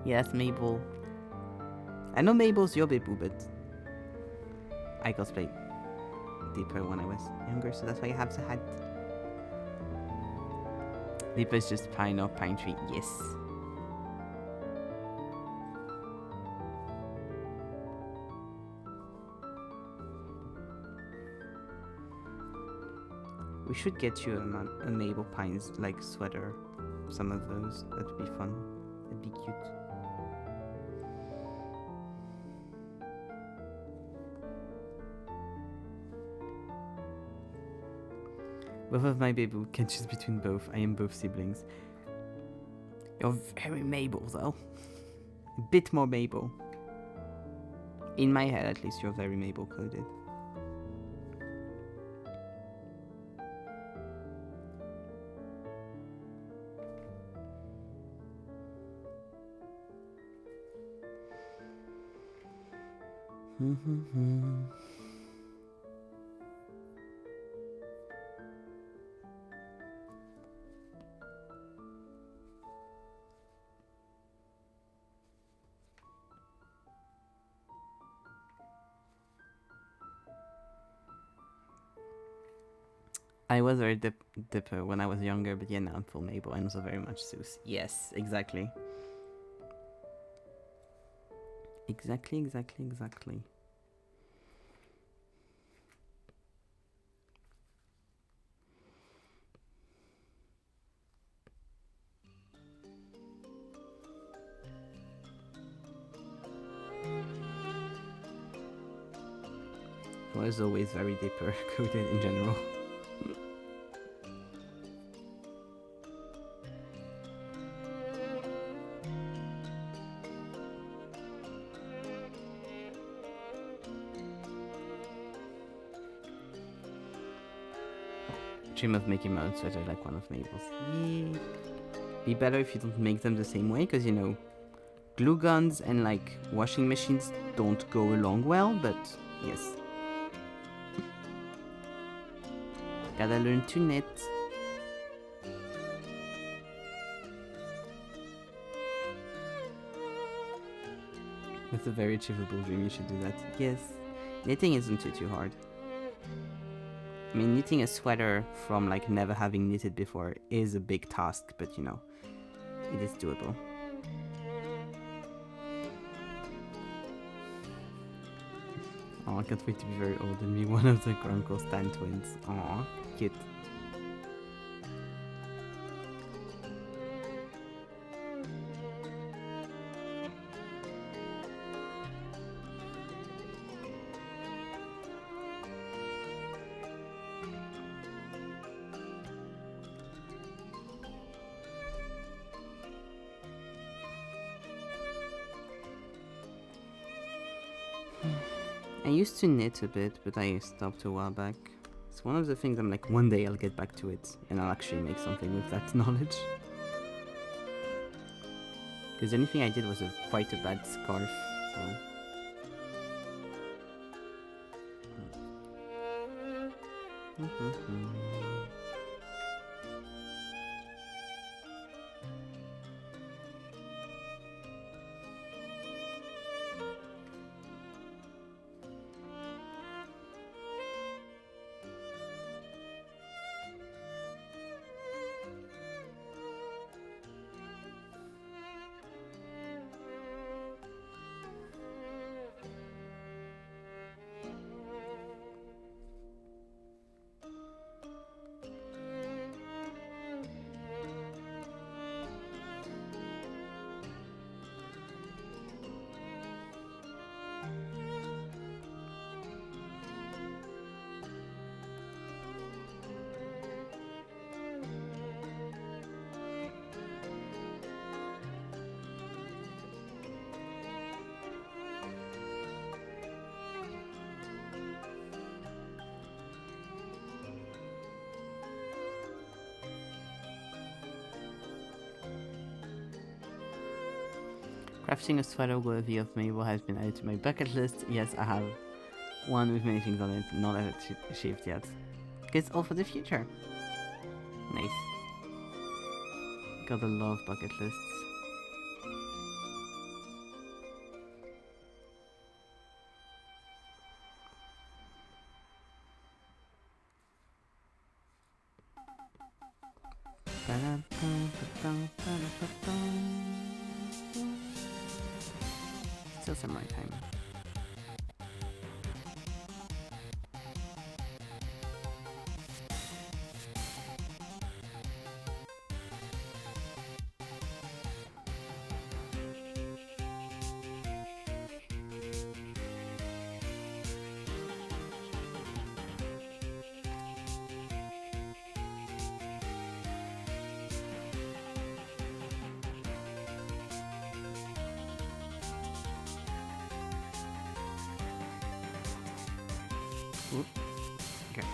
Yes, Mabel. I know Mabel's your baby, but I cosplayed Deeper when I was younger, so that's why I have the hat. Deeper is just pine or pine tree, yes. We should get you a Mabel Pines like sweater, some of those. That would be fun. That'd be cute. Both of my baby can choose between both. I am both siblings. You're very Mabel though. A bit more Mabel. In my head at least, you're very Mabel coded. I was very Dipper when I was younger, but yeah, now I'm full Mabel and also very much Zeus. Yes, exactly. Exactly. I was always very Dipper coded in general. Dream of making my own sweater like one of Mabel's. Yeah. Be better if you don't make them the same way, because you know, glue guns and like washing machines don't go along well, but yes. Gotta learn to knit. That's a very achievable dream, you should do that. Yes. Knitting isn't too hard. I mean, knitting a sweater from like never having knitted before is a big task, but you know, it is doable. Oh, I can't wait to be very old and be one of the Grunkle Stan twins. Aw, cute. I used to knit a bit, but I stopped a while back. It's one of the things I'm like, one day I'll get back to it, and I'll actually make something with that knowledge. Because anything I did was quite a bad scarf, so... Crafting a sweater worthy of Mabel has been added to my bucket list. Yes, I have one with many things on it, not achieved yet. It's all for the future. Nice. Got a lot of bucket lists. Still samurai time. Okay.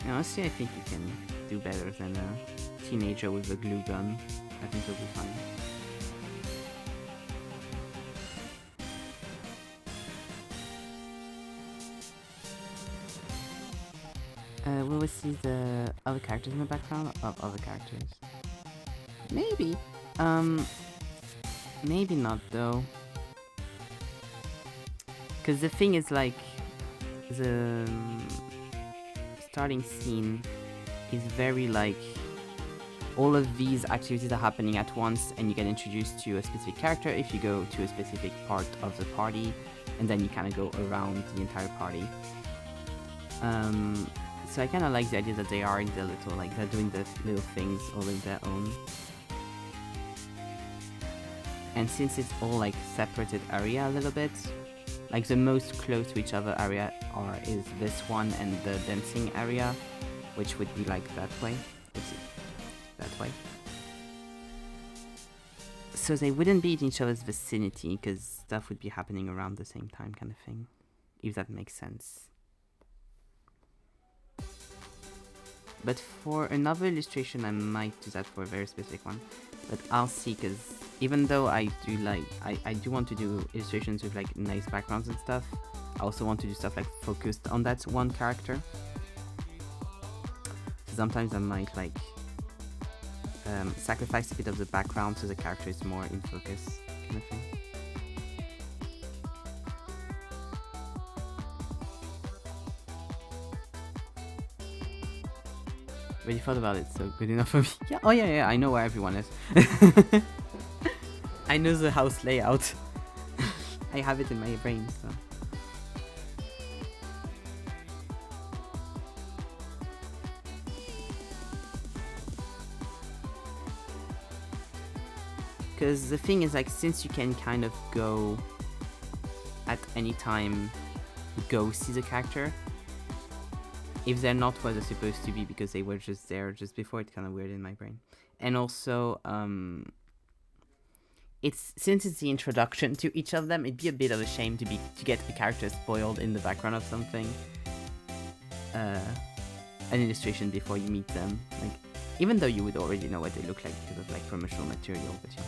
Honestly, I think you can do better than a teenager with a glue gun. I think you'll be fine. Will we see the other characters in the background of other characters? Maybe. Maybe not though. Because the thing is, like, the starting scene is very, like, all of these activities are happening at once and you get introduced to a specific character if you go to a specific part of the party, and then you kind of go around the entire party. So I kind of like the idea that they are in the little, like, they're doing the little things all in their own. And since it's all, like, separated area a little bit, like, the most close to each other area is this one and the dancing area, which would be, like, that way. Let's see. That way. So they wouldn't be in each other's vicinity, because stuff would be happening around the same time, kind of thing. If that makes sense. But for another illustration, I might do that for a very specific one. But I'll see, because even though I do like, I do want to do illustrations with, like, nice backgrounds and stuff, I also want to do stuff, like, focused on that one character. So sometimes I might, like, sacrifice a bit of the background so the character is more in focus, kind of thing. But you thought about it, so good enough for me. Yeah, oh yeah, I know where everyone is. I know the house layout. I have it in my brain, so. Because the thing is, like, since you can kind of go at any time, go see the character, if they're not where they're supposed to be because they were just there just before, it's kind of weird in my brain. And also, since it's the introduction to each of them, it'd be a bit of a shame to get the character spoiled in the background of something, an illustration before you meet them. Like, even though you would already know what they look like because of, like, promotional material, but yeah.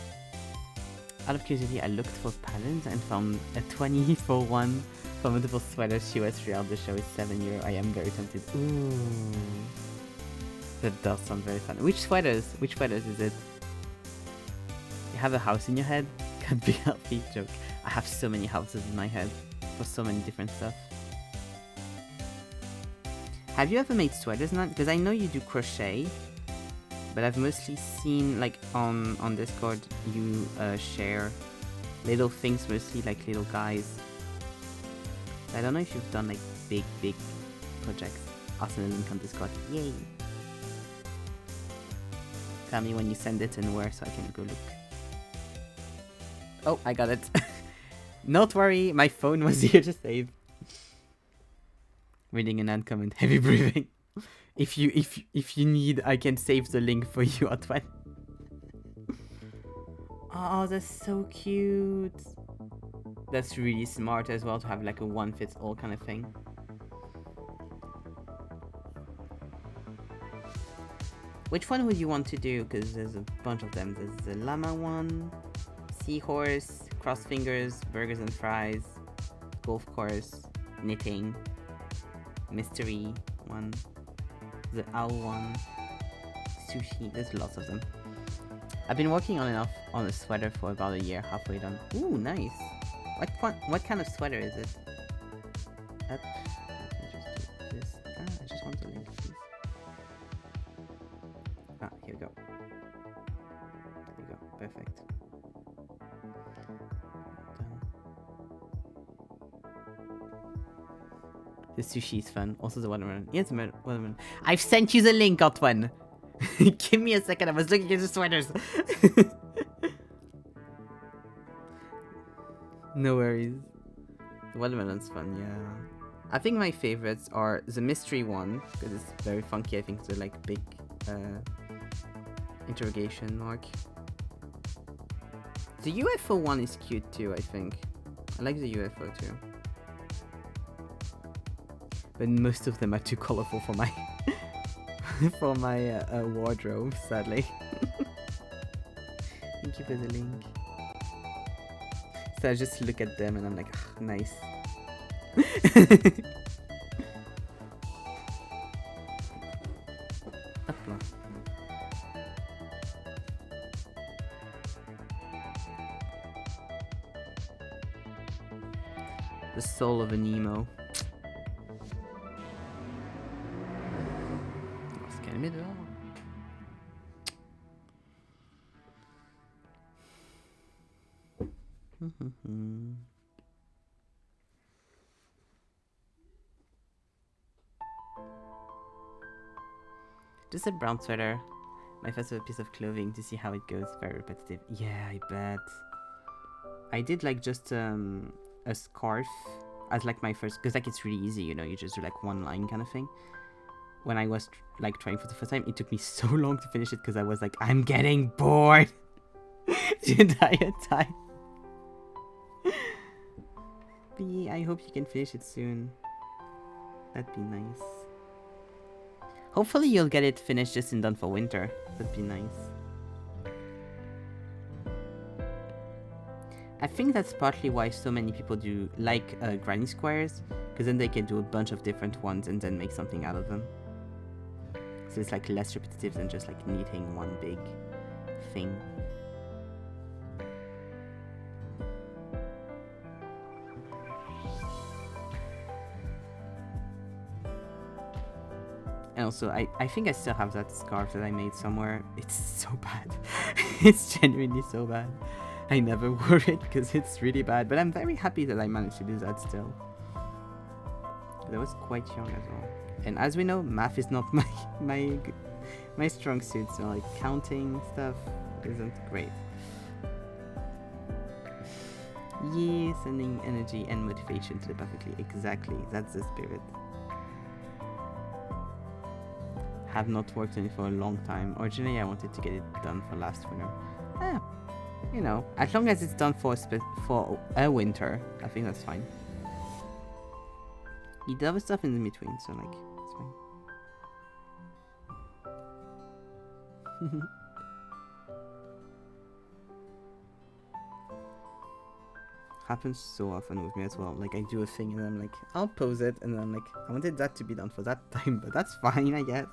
Out of curiosity, I looked for patterns and found a 20 for 1 for multiple sweaters she wears throughout the show is €7. I am very tempted. Ooh. That does sound very fun. Which sweaters is it? You have a house in your head? Can't be healthy joke. I have so many houses in my head for so many different stuff. Have you ever made sweaters, Nat? Because I know you do crochet, but I've mostly seen, like, on Discord, you share little things, mostly, like, little guys. I don't know if you've done, like, big projects. I'll send a link on Discord. Yay! Tell me when you send it and where so I can go look. Oh, I got it. Not worry, my phone was here to save. Reading an ad comment, heavy breathing. If you need, I can save the link for you, Antoine. Oh, that's so cute. That's really smart as well to have, like, a one-fits-all kind of thing. Which one would you want to do? Because there's a bunch of them. There's the llama one, seahorse, cross fingers, burgers and fries, golf course, knitting, mystery one, the owl one, sushi. There's lots of them. I've been working on and off on a sweater for about a year, halfway done. Ooh, nice. What kind of sweater is it? Up. Let me just do this. I just want the link, please. Here we go. There we go. Perfect. Done. The sushi is fun. Also the watermelon. Yes, the watermelon. I've sent you the link, Otwen. Give me a second. I was looking at the sweaters. No worries. The watermelon's fun, yeah. I think my favorites are the mystery one, because it's very funky. I think it's a like big interrogation mark. The UFO one is cute too, I think. I like the UFO too. But most of them are too colorful for my for my wardrobe, sadly. Thank you for the link. So I just look at them and I'm like, oh, nice. The soul of an emo. Just a brown sweater. My first piece of clothing to see how it goes. Very repetitive. Yeah, I bet. I did like just a scarf as like my first, because like it's really easy, you know, you just do like one line kind of thing. When I was like trying for the first time, it took me so long to finish it because I was like, I'm getting bored the entire time. But yeah, I hope you can finish it soon. That'd be nice. Hopefully you'll get it finished just and done for winter. That'd be nice. I think that's partly why so many people do like granny squares, because then they can do a bunch of different ones and then make something out of them. So it's like less repetitive than just like knitting one big thing. And also, I think I still have that scarf that I made somewhere. It's so bad. It's genuinely so bad. I never wore it because it's really bad. But I'm very happy that I managed to do that still. I was quite young as well. And as we know, math is not my strong suit. So like counting stuff isn't great. Yeah, sending energy and motivation to the perfectly. Exactly. That's the spirit. Have not worked on it for a long time. Originally, I wanted to get it done for last winter. You know, as long as it's done for a winter, I think that's fine. You do other stuff in between, so like, it's fine. Happens so often with me as well. Like I do a thing and then I'm like, I'll pause it, and then I'm like, I wanted that to be done for that time, but that's fine, I guess.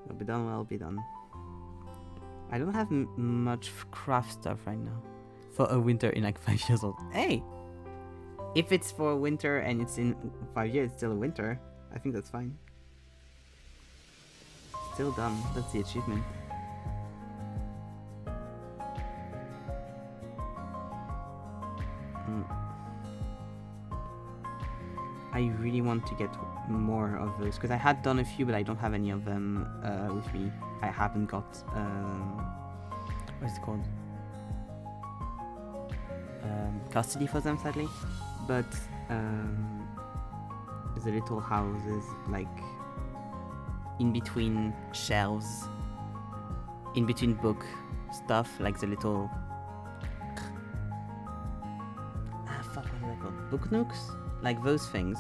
It'll be done when it'll be done. I don't have much craft stuff right now for a winter in like 5 years old. Hey, if it's for winter and it's in 5 years, it's still a winter. I think that's fine. Still done. That's the achievement. I really want to get more of those because I had done a few, but I don't have any of them with me. I haven't got what's it called? Custody for them, sadly. But the little houses, like in between shelves, in between book stuff, like the little what are they called? Book nooks? Like those things.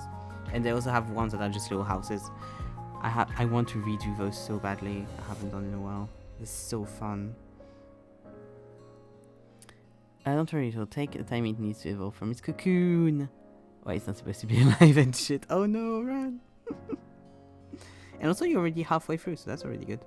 And they also have ones that are just little houses. I want to redo those so badly. I haven't done it in a while. It's so fun. Don't worry, it'll take the time it needs to evolve from its cocoon. Why it's not supposed to be alive and shit. Oh no, run. And also you're already halfway through, so that's already good.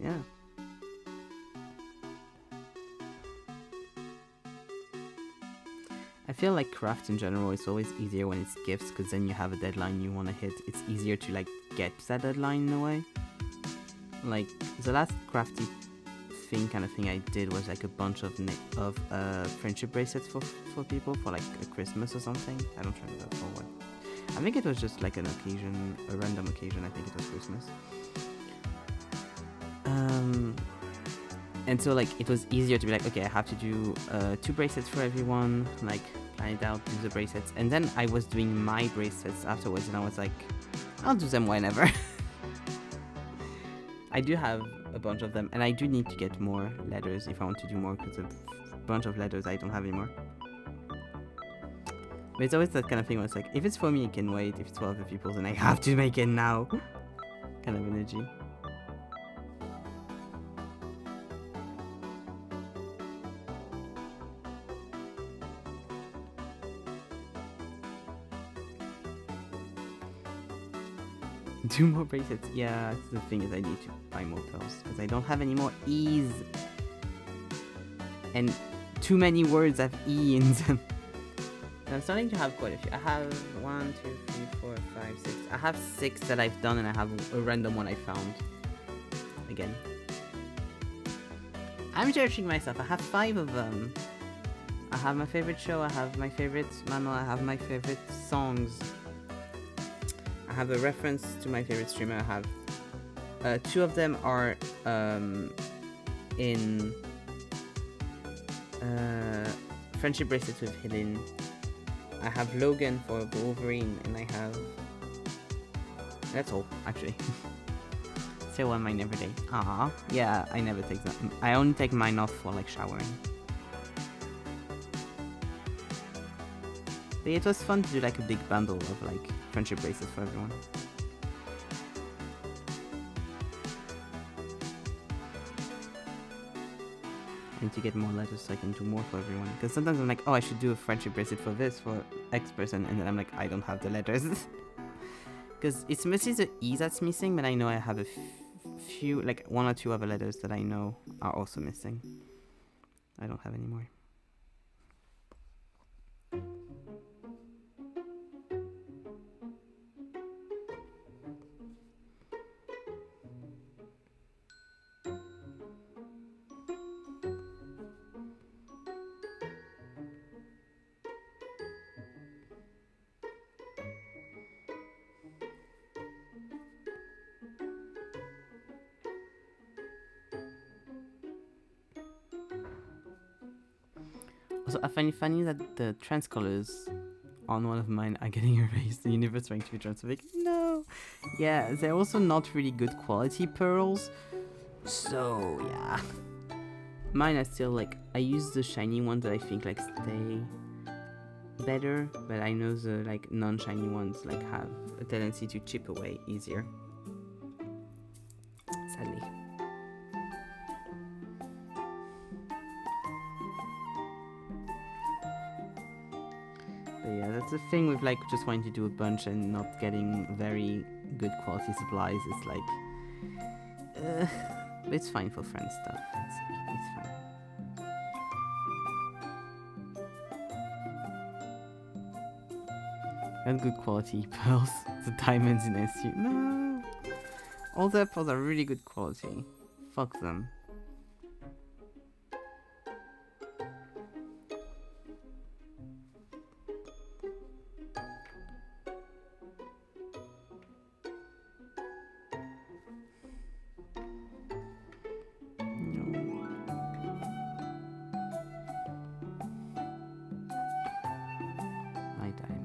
Yeah. I feel like craft in general is always easier when it's gifts, because then you have a deadline you want to hit. It's easier to like get that deadline in a way. Like the last crafty thing kind of thing I did was like a bunch of friendship bracelets for people for like a Christmas or something. I don't remember for what. I think it was just like an occasion, a random occasion. I think it was Christmas. And so like it was easier to be like, okay, I have to do 2 bracelets for everyone, like plan it out, do the bracelets, and then I was doing my bracelets afterwards, and I was like, I'll do them whenever. I do have a bunch of them, and I do need to get more letters if I want to do more, because a bunch of letters I don't have anymore. But it's always that kind of thing where it's like, if it's for me, it can wait. If it's for other people, then I have to make it now. Kind of energy. Do more bracelets. Yeah, the thing is I need to buy more pearls because I don't have any more E's. And too many words have E in them. So I'm starting to have quite a few. I have 1, 2, 3, 4, 5, 6. I have 6 that I've done, and I have a random one I found. Again. I'm judging myself. I have 5 of them. I have my favorite show, I have my favorite manual, I have my favorite songs. I have a reference to my favorite streamer. I have 2 of them are in friendship bracelets with Helene. I have Logan for Wolverine, and I have... That's all, actually. Say one mine every day. Aww. Yeah, I never take them. I only take mine off for like showering. But it was fun to do like a big bundle of like friendship bracelets for everyone. And to get more letters so I can do more for everyone. Because sometimes I'm like, oh, I should do a friendship bracelet for this, for X person, and then I'm like, I don't have the letters. Because it's mostly the E that's missing, but I know I have a few, like 1 or 2 other letters that I know are also missing. I don't have any more. Also, I find it funny that the trans colors on one of mine are getting erased. The universe trying to be transphobic. No! Yeah, they're also not really good quality pearls. So, yeah. Mine are still like, I use the shiny ones that I think like stay better, but I know the like non-shiny ones like have a tendency to chip away easier. Sadly. But yeah, that's the thing with like just wanting to do a bunch and not getting very good quality supplies. It's like, but it's fine for friend stuff. It's fine. And good quality pearls. The diamonds in SU. No! All their pearls are really good quality. Fuck them. My diamond.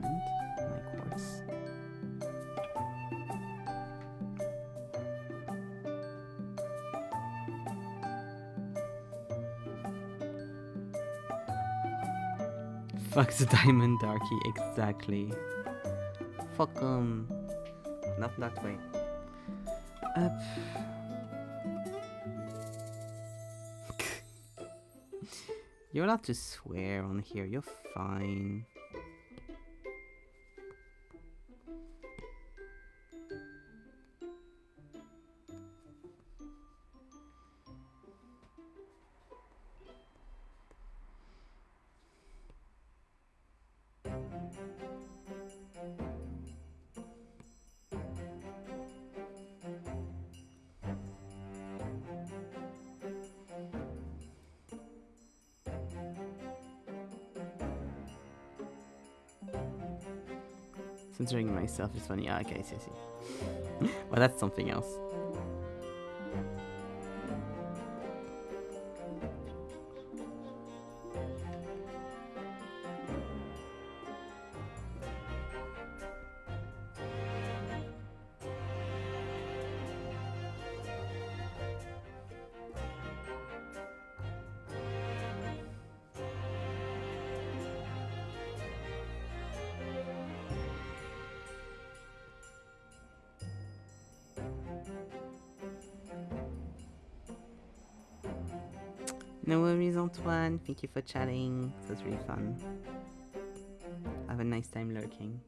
Fuck the diamond darky, exactly. Fuck 'em. Not that way. Up. You're allowed to swear on here, you're fine. Censoring myself is funny. Ah, okay, I see. Well, that's something else. No worries, Antoine. Thank you for chatting. It was really fun. Have a nice time lurking.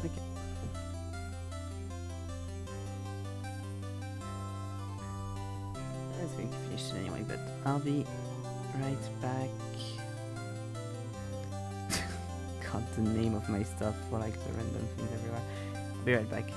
Okay. I was going to finish it anyway, but I'll be right back. God, the name of my stuff for like the random things everywhere. Be right back.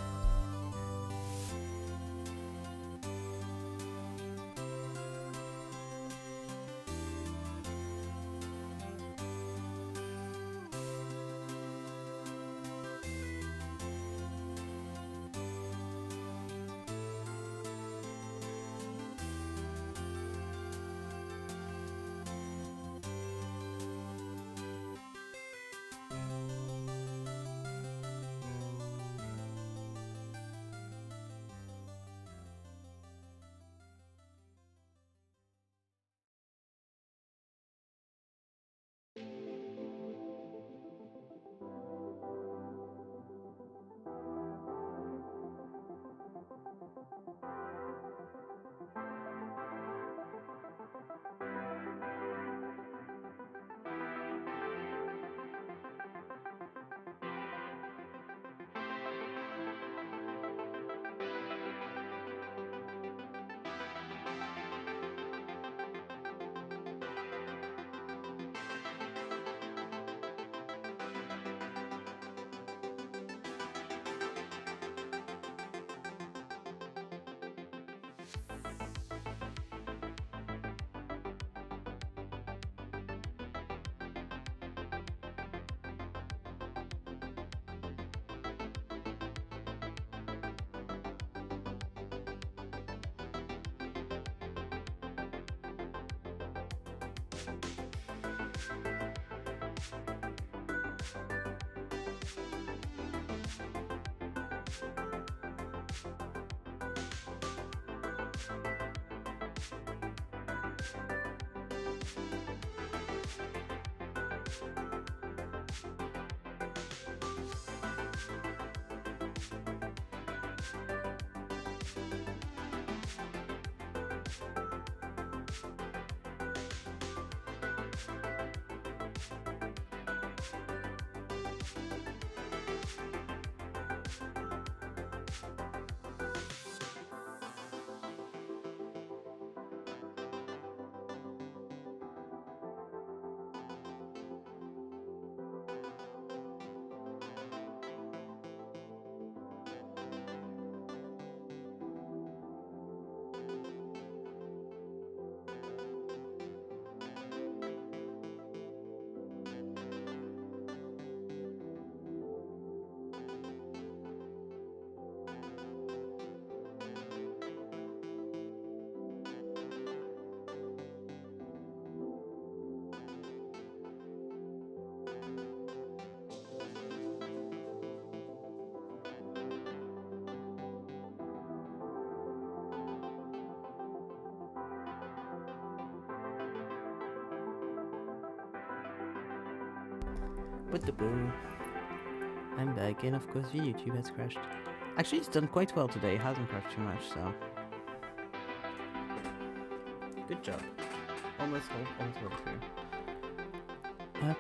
What the boo? I'm back, and of course the YouTube has crashed. Actually, it's done quite well today. It hasn't crashed too much, so good job. Almost through. Up.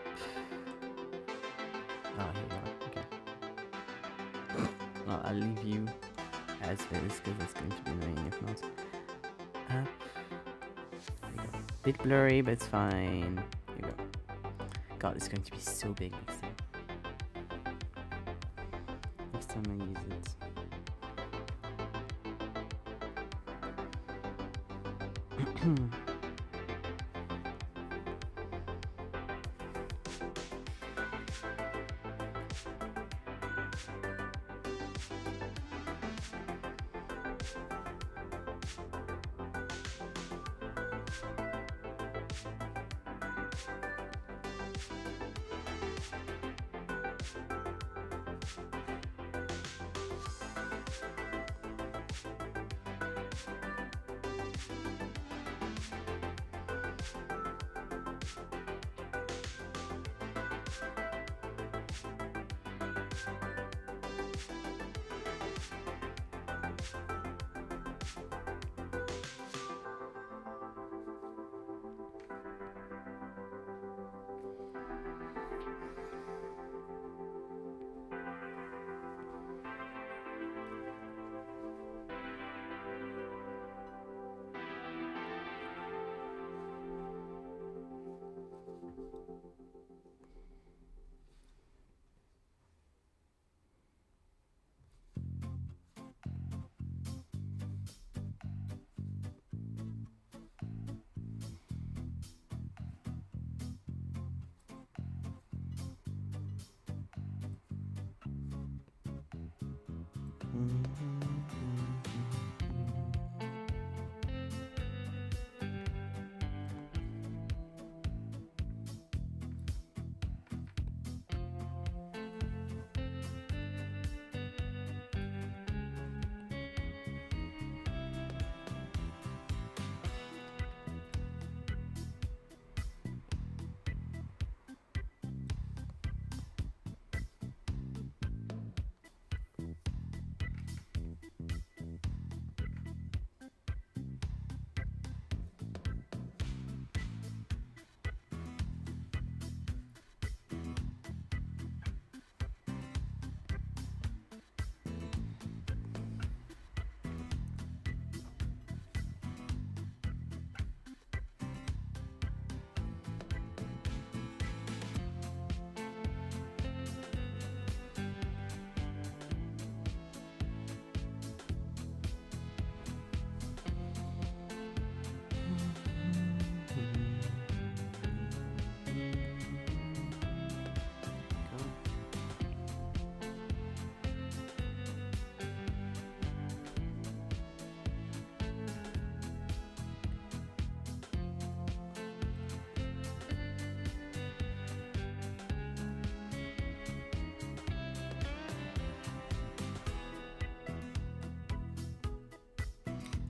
Oh, here we are. Okay. Well, I'll leave you as is because it's going to be annoying if not. Up. There you go. Bit blurry, but it's fine. Here you go. God, it's going to be so big next time. Next time I use it.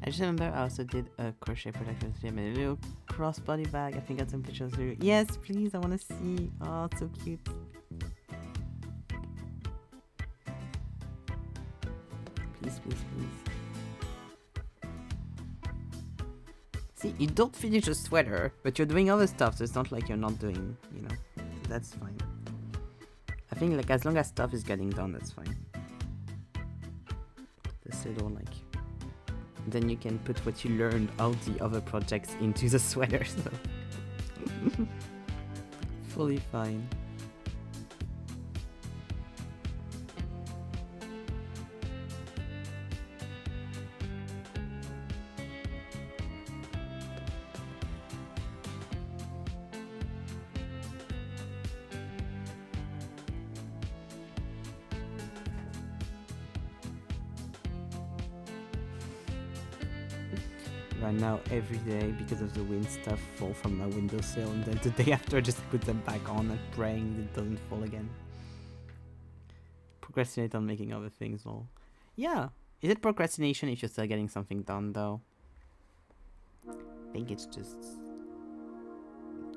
I just remember I also did a crochet project with him and a little crossbody bag. I think I got some pictures of you. Yes, please, I want to see. Oh, it's so cute. Please, please, please. See, you don't finish a sweater, but you're doing other stuff, so it's not like you're not doing, you know. So that's fine. I think like as long as stuff is getting done, that's fine. This little like... Then you can put what you learned out the other projects into the sweater, so... Fully fine. right now every day because of the wind stuff fall from my windowsill, and then the day after I just put them back on and praying it doesn't fall again. Procrastinate on making other things, lol. Yeah. Is it procrastination if you're still getting something done though? I think it's just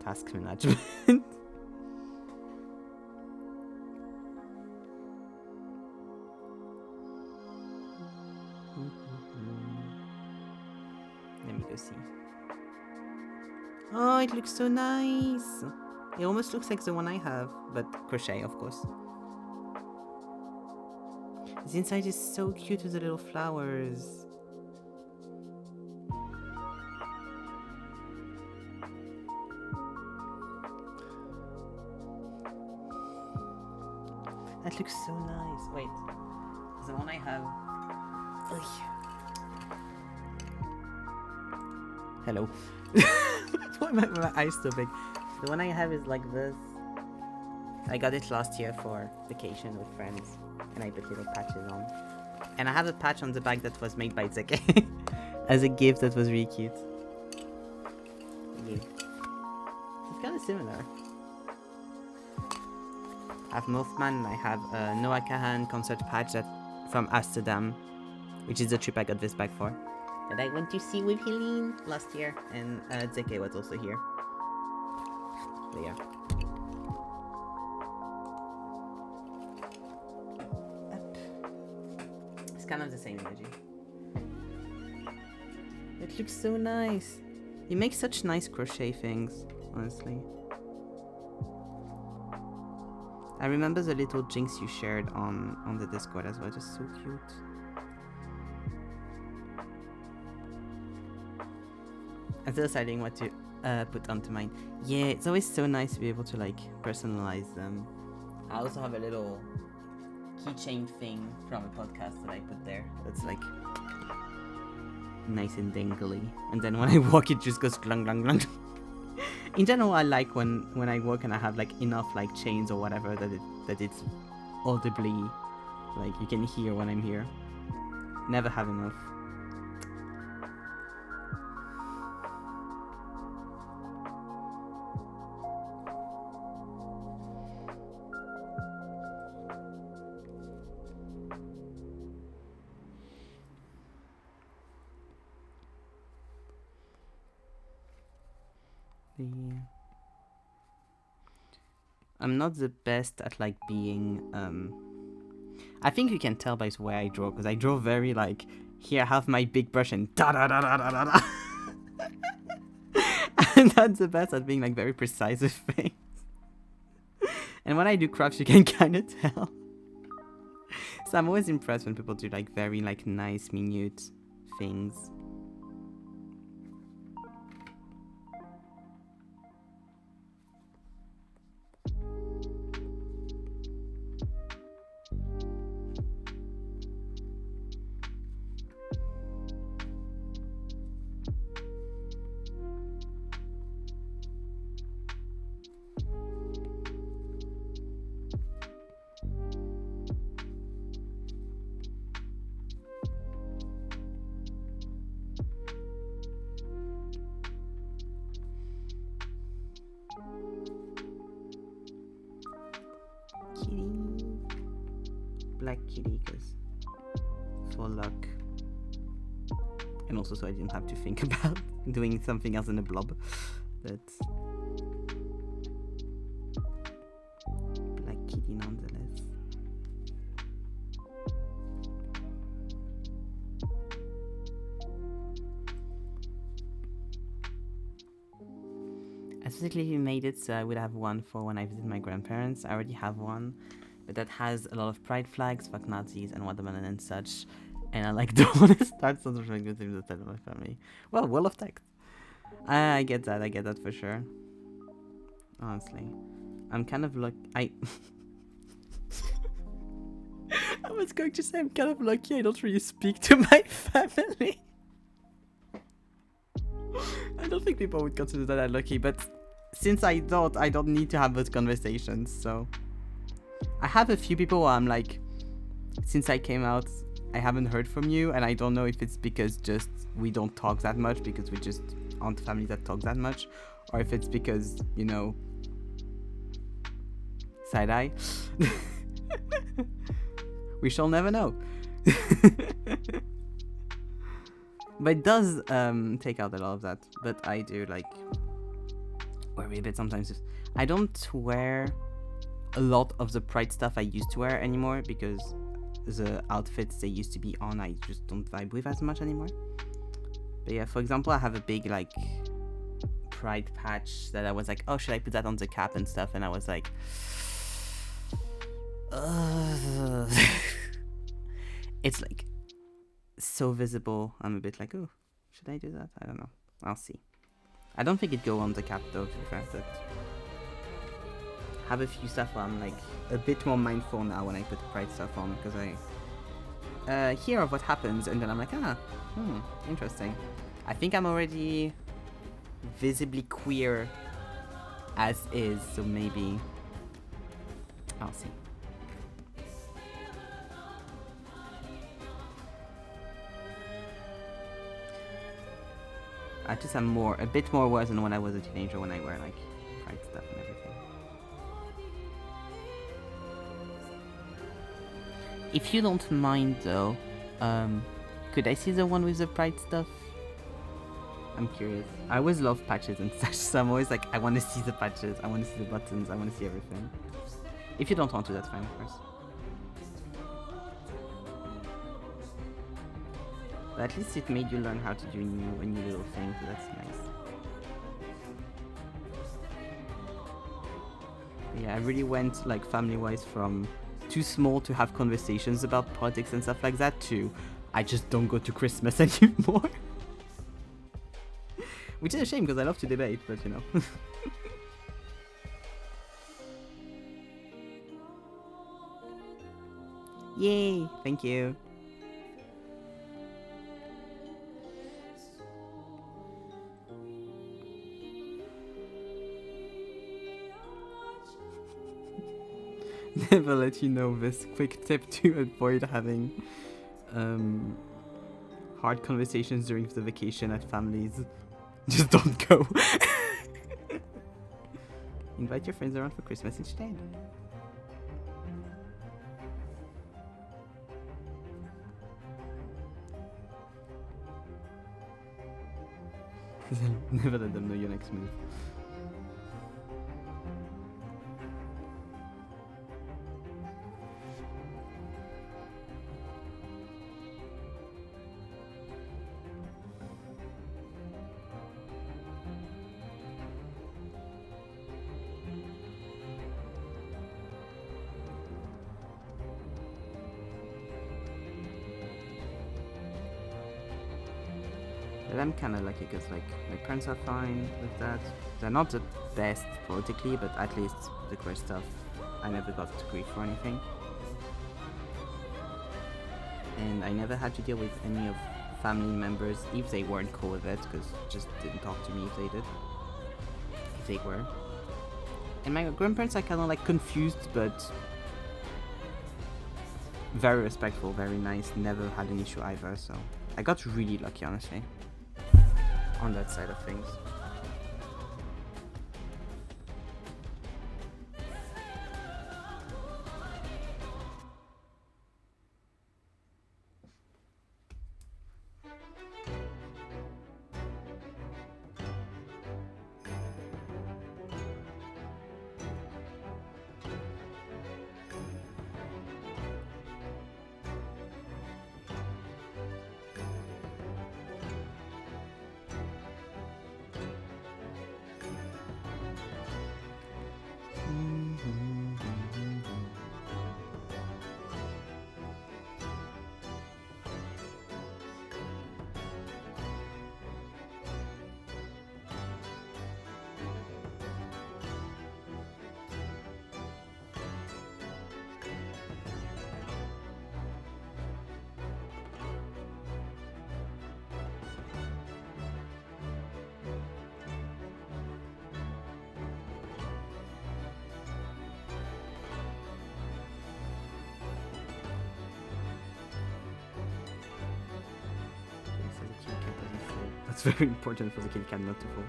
task management. Let me go see. Oh, it looks so nice. It almost looks like the one I have, but crochet, of course. The inside is so cute with the little flowers. That looks so nice. Wait, the one I have. Ugh. Hello. Why are my eyes so big? The one I have is like this. I got it last year for vacation with friends, and I put little patches on. And I have a patch on the back that was made by Zeke as a gift. That was really cute. Yeah. It's kind of similar. I have Mothman, and I have a Noah Kahan concert patch that from Amsterdam, which is the trip I got this bag for. That I went to see with Helene last year, and Zeke was also here. So yeah. It's kind of the same energy. It looks so nice. You make such nice crochet things, honestly. I remember the little jinx you shared on the Discord as well. Just so cute. I'm still deciding what to put onto mine. Yeah, it's always so nice to be able to like personalize them. I also have a little keychain thing from a podcast that I put there. That's like nice and dangly. And then when I walk, it just goes glung glung glung. In general, I like when I walk and I have like enough like chains or whatever that it's audibly like you can hear when I'm here. Never have enough. I'm not the best at like being I think you can tell by the way I draw, because I draw very like, here I have my big brush and da da da da da da da. And that's the best at being like very precise with things. And when I do crafts, you can kind of tell. So I'm always impressed when people do like very like nice minute things. Black kitty, because for luck, and also so I didn't have to think about doing something else in a blob. But black kitty nonetheless. I specifically made it so I would have one for when I visit my grandparents. I already have one, but that has a lot of pride flags, fuck Nazis, and watermelon and such. And I like don't want to start something with the side of my family. Well, wall of text. I get that for sure. Honestly, I'm kind of I was going to say I'm kind of lucky I don't really speak to my family. I don't think people would consider that lucky, but since I don't need to have those conversations, so I have a few people where I'm like, since I came out, I haven't heard from you, and I don't know if it's because just we don't talk that much because we just aren't family that talk that much, or if it's because, you know, side eye. We shall never know. But it does take out a lot of that. But I do like worry a bit sometimes. I don't wear a lot of the Pride stuff I used to wear anymore because the outfits they used to be on I just don't vibe with as much anymore. But yeah, for example, I have a big like Pride patch that I was like, oh, should I put that on the cap and stuff? And I was like, it's like so visible. I'm a bit like, oh, should I do that? I don't know. I'll see. I don't think it'd go on the cap though, to be fair, but have a few stuff where I'm like a bit more mindful now when I put Pride stuff on, because I hear of what happens and then I'm like, interesting. I think I'm already visibly queer as is, so maybe I'll see. I just am a bit more aware than when I was a teenager when I wear like Pride stuff and everything. If you don't mind though, could I see the one with the Pride stuff? I'm curious. I always love patches and such, so I'm always like, I want to see the patches, I want to see the buttons, I want to see everything. If you don't want to, that's fine, of course. But at least it made you learn how to do a new little thing, so that's nice. But yeah, I really went like family-wise from too small to have conversations about politics and stuff like that to I just don't go to Christmas anymore. Which is a shame because I love to debate, but you know. Yay! Thank you. Never let you know this quick tip to avoid having hard conversations during the vacation at families. Just don't go. Invite your friends around for Christmas instead. Never let them know your next move. But I'm kind of lucky because like my parents are fine with that. They're not the best politically, but at least the queer stuff I never got grief or anything. And I never had to deal with any of family members if they weren't cool with it, because just didn't talk to me if they did. If they were. And my grandparents are kind of like confused, but very respectful, very nice, never had an issue either, so I got really lucky, honestly, on that side of things. It's very important for the Kit Kat not to fall.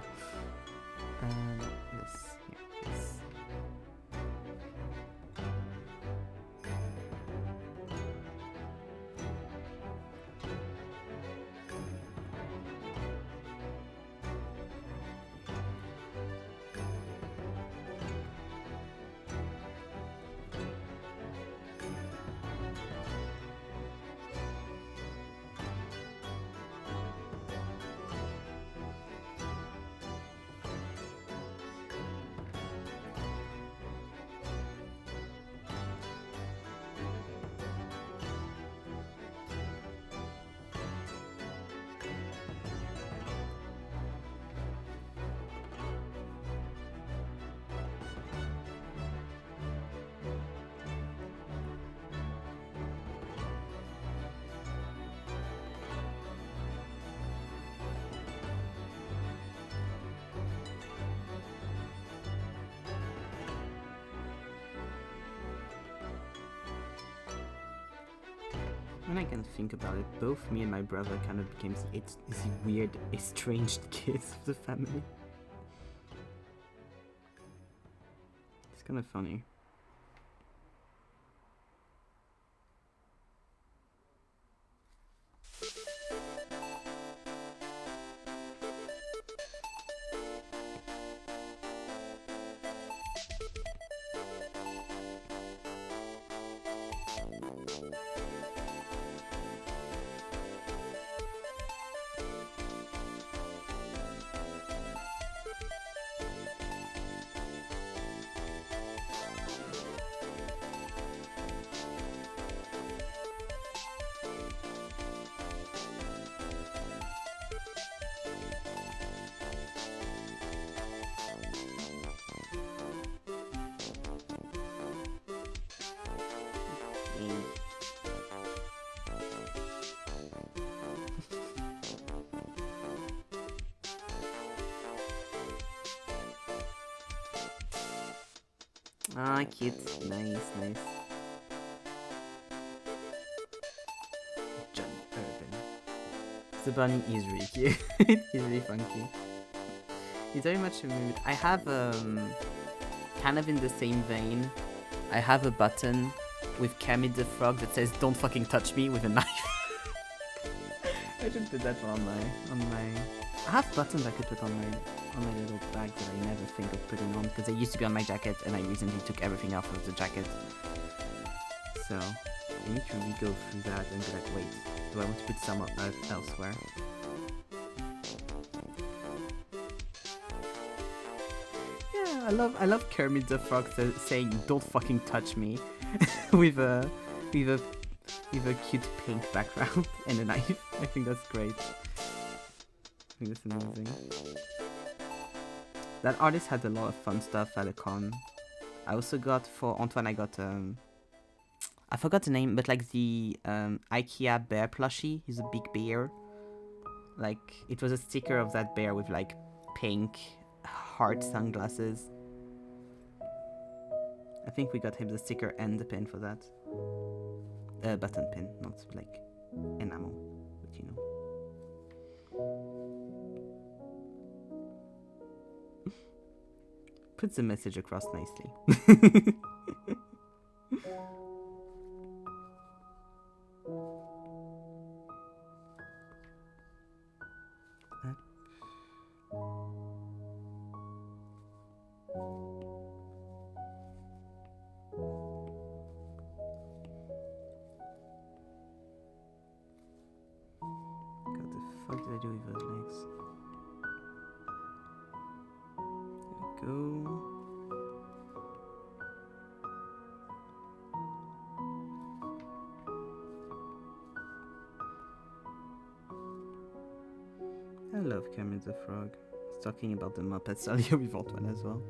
Yes, yeah, yes. When I can think about it, both me and my brother kind of became these weird, estranged kids of the family. It's kind of funny. Ah, cute. Nice, nice. John Urban. The bunny is really cute. He's really funky. He's very much a mood. I have, kind of in the same vein, I have a button with Kermit the Frog that says "Don't fucking touch me" with a knife. I should put that on my. I have buttons I could put on my little bag that I never think of putting on because they used to be on my jacket and I recently took everything off of the jacket. So I need to really go through that and be like, wait, do I want to put some elsewhere? Yeah, I love Kermit the Frog saying "Don't fucking touch me" with a cute pink background and a knife. I think that's great. I think that's amazing. That artist had a lot of fun stuff at a con. I also got for Antoine, I got I forgot the name, but like the IKEA bear plushie. He's a big bear. Like it was a sticker of that bear with like pink heart sunglasses. I think we got him the sticker and the pin for that. Button pin, not like enamel, but you know. Puts the message across nicely. What did I do with those legs? There we go. I love Kermit the Frog. I was talking about the Muppets earlier with Antoine as well.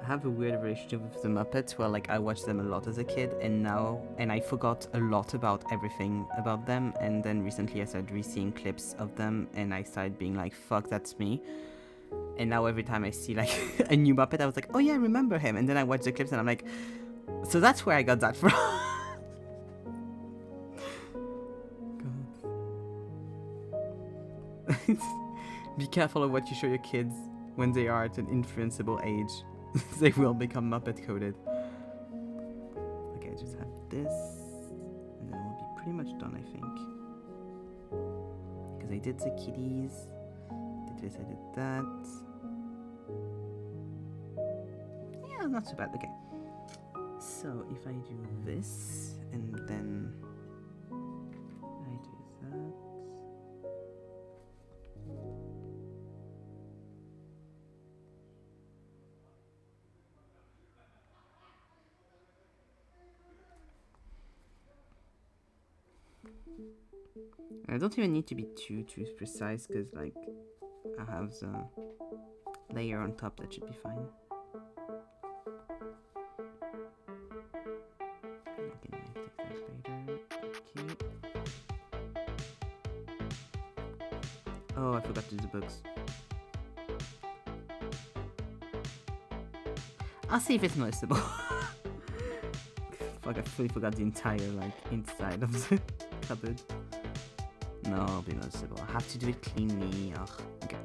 I have a weird relationship with the Muppets where like I watched them a lot as a kid and I forgot a lot about everything about them, and then recently I started re-seeing clips of them and I started being like, fuck, that's me. And now every time I see like a new Muppet I was like, oh yeah, I remember him, and then I watch the clips and I'm like, So that's where I got that from. God. Be careful of what you show your kids when they are at an influenceable age. They will become Muppet coded. Okay, I just have this. And then we'll be pretty much done, I think. Because I did the kitties. Did this, I did that. Yeah, not so bad. Okay. So if I do this, and then I do that. I don't even need to be too precise, because like I have the layer on top, that should be fine. I can make that later. Okay. Oh, I forgot to do the books. I'll see if it's noticeable. Fuck, I fully forgot the entire like inside of the cupboard. No, it'll be noticeable. I have to do it cleanly. Ugh, okay.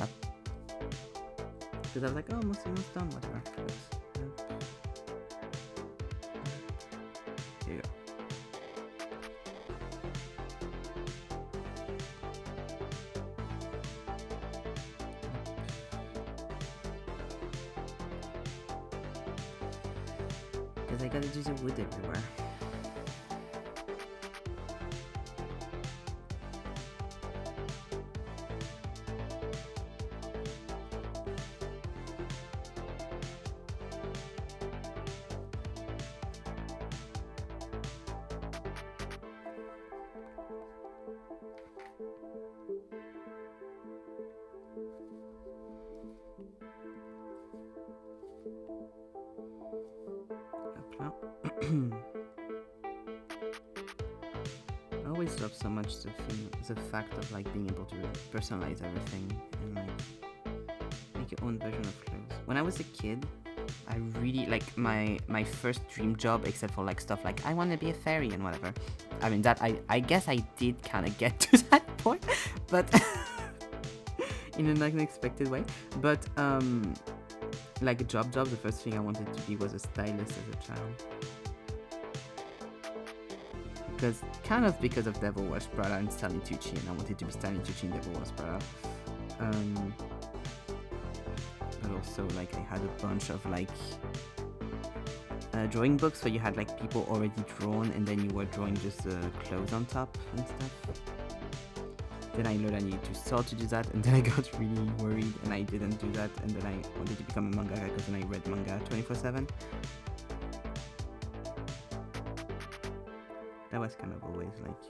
Because I was like, oh, almost done, whatever. Here you go. Because I gotta do the wood everywhere. I always love so much the fact of like being able to personalize everything and like make your own version of clothes. When I was a kid, I really like my first dream job, except for like stuff like I want to be a fairy and whatever. I mean that I guess I did kind of get to that point, but in an unexpected way. But like a job, the first thing I wanted to be was a stylist as a child. Because of Devil Wears Prada and Stanley Tucci, and I wanted to be Stanley Tucci in Devil Wears Prada. But also like I had a bunch of like drawing books where you had like people already drawn, and then you were drawing just the clothes on top and stuff. Then I learned I needed to start to do that, and then I got really worried and I didn't do that, and then I wanted to become a mangaka because then I read manga 24/7. That was kind of always like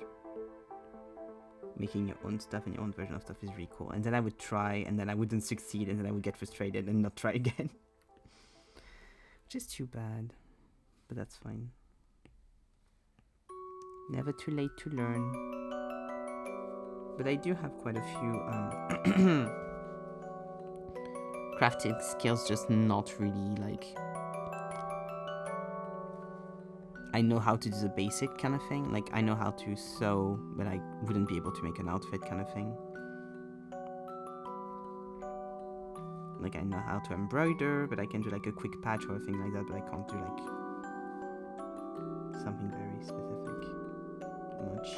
making your own stuff and your own version of stuff is really cool. And then I would try, and then I wouldn't succeed, and then I would get frustrated and not try again. Which is too bad, but that's fine. Never too late to learn. But I do have quite a few crafting skills, just not really like... I know how to do the basic kind of thing. Like, I know how to sew, but I wouldn't be able to make an outfit kind of thing. Like, I know how to embroider, but I can do like a quick patch or a thing like that, but I can't do like something very specific much.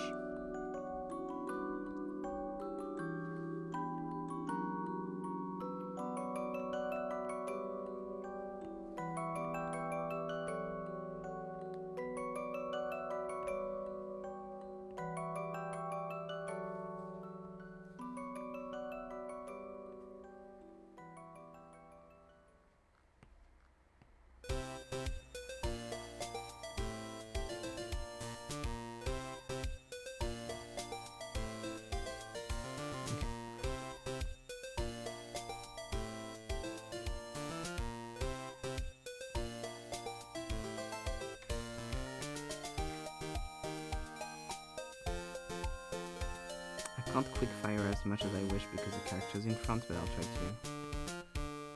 I can't quickfire as much as I wish because the character's in front, but I'll try to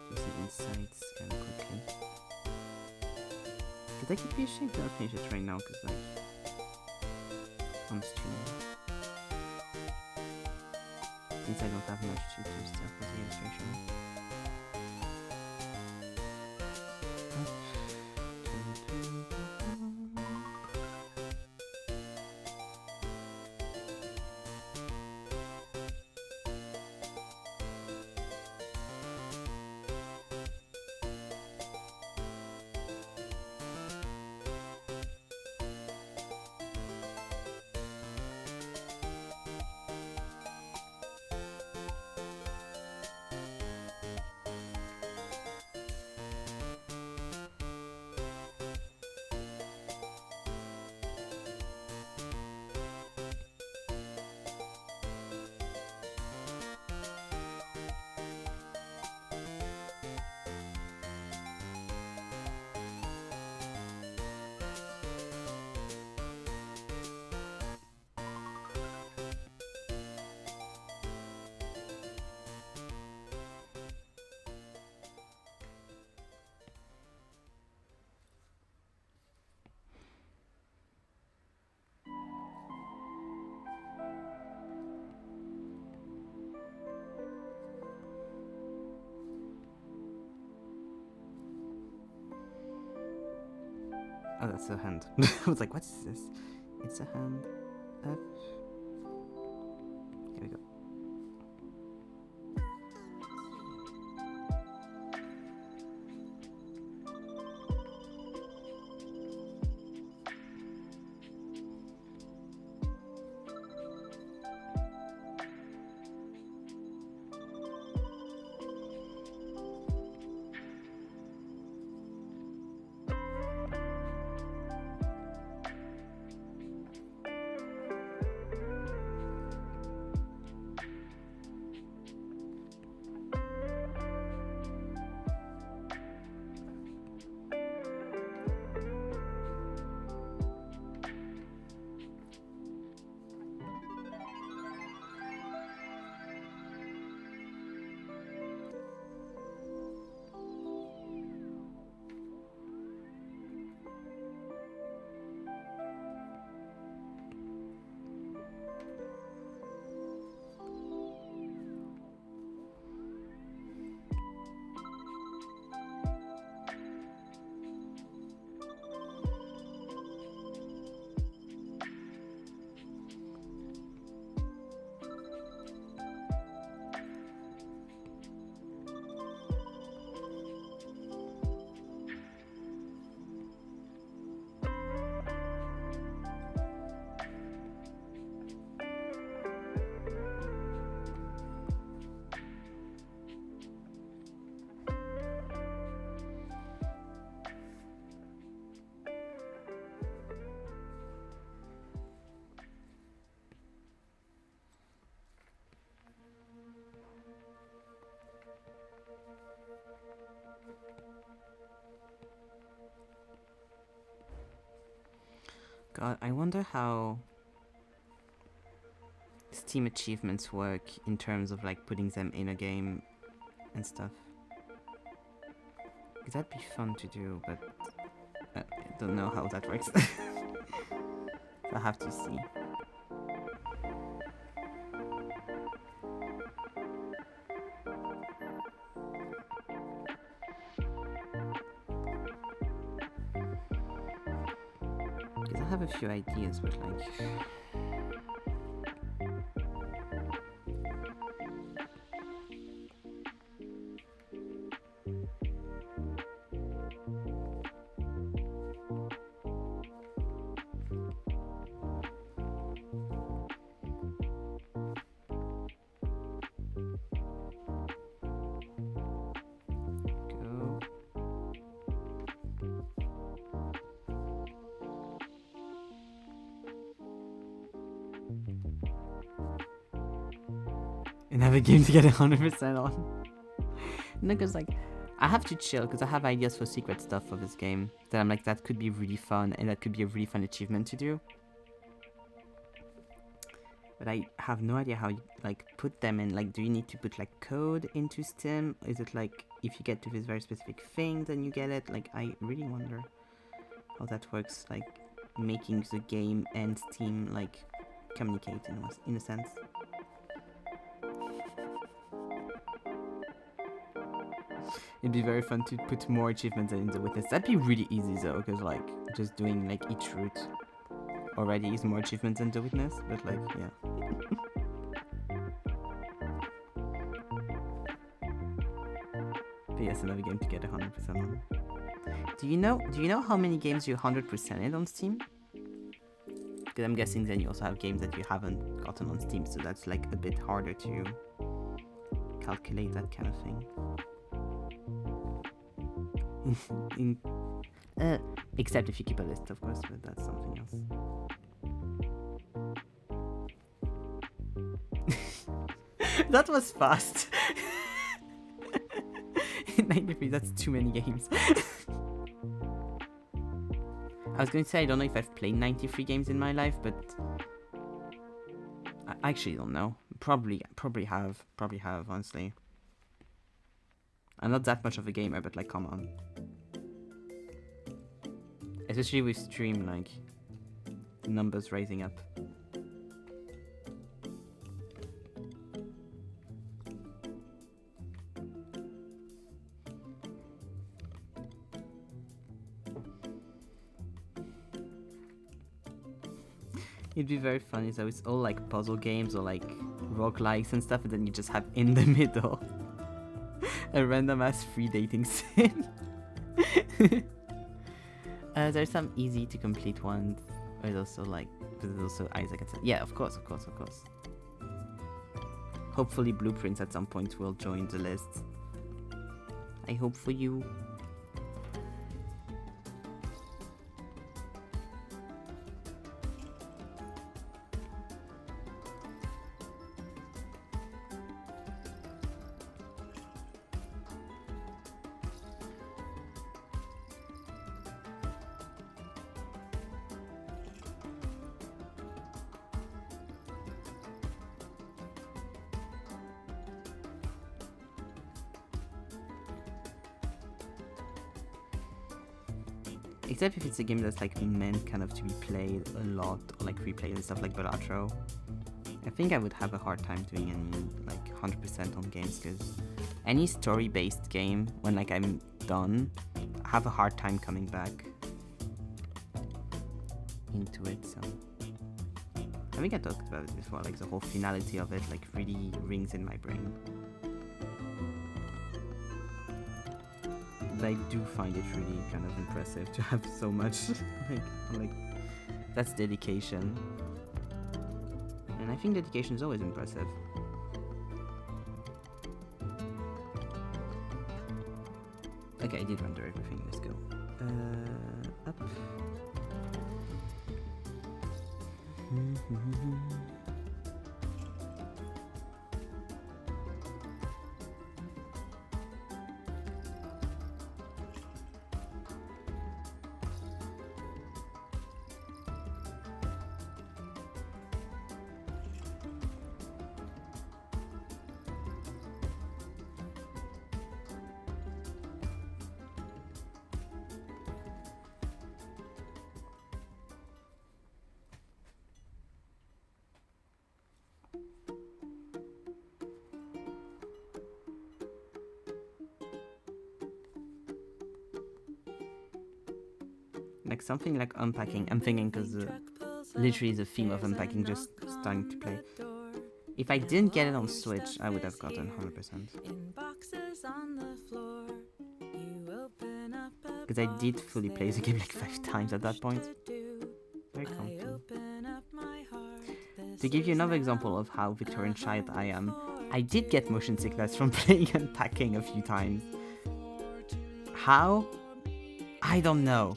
do some insights kind of quickly. like it'd be a shame to not finish it right now, because like I'm streaming. Since I don't have much to do stuff with the illustration. Oh, that's a hand. I was like, what is this? It's a hand. Up. Here we go. God, I wonder how Steam achievements work in terms of like putting them in a game and stuff. Because that'd be fun to do, but I don't know how that works. I'll have to see. Because I have a few ideas, but like... and have a game to get 100% on. No, because like I have to chill because I have ideas for secret stuff for this game that I'm like, that could be really fun and that could be a really fun achievement to do. But I have no idea how you like put them in. Like, do you need to put like code into Steam? Is it like if you get to this very specific thing then you get it? Like, I really wonder how that works, like making the game and Steam like communicate in a sense. It'd be very fun to put more achievements in the witness. That'd be really easy though, because like just doing like each route already is more achievements than the witness, but like yeah. But yes, another game to get 100% on. Do you know how many games you 100%ed on Steam? Because I'm guessing then you also have games that you haven't gotten on Steam, so that's like a bit harder to calculate that kind of thing. Except if you keep a list, of course, but that's something else. 'That was fast. 93, that's too many games. I was going to say, I don't know if I've played 93 games in my life, but I actually don't know. Probably have, honestly. I'm not that much of a gamer, but like, come on. Especially with stream, like, the numbers rising up. It'd be very funny, so it's all like puzzle games or like roguelikes and stuff, and then you just have in the middle a random ass free dating sim. There's some easy to complete ones. There's also like, there's also Isaac. Yeah, of course. Hopefully Blueprints at some point will join the list. I hope for you. Except if it's a game that's like meant kind of to be played a lot or like replayed and stuff like Balatro. I think I would have a hard time doing any like 100% on games, because any story-based game, when like I'm done, I have a hard time coming back into it. So I think I talked about it before, like the whole finality of it like really rings in my brain. But I do find it really kind of impressive to have so much, like that's dedication. And I think dedication is always impressive. Okay, I did render everything, let's go. Up. Like something like unpacking. I'm thinking because literally the theme of unpacking just starting to play. If I didn't get it on Switch, I would have gotten 100%. Because I did fully play the game like 5 times at that point. Very comfortable. To give you another example of how Victorian child I am, I did get motion sickness from playing unpacking a few times. How? I don't know.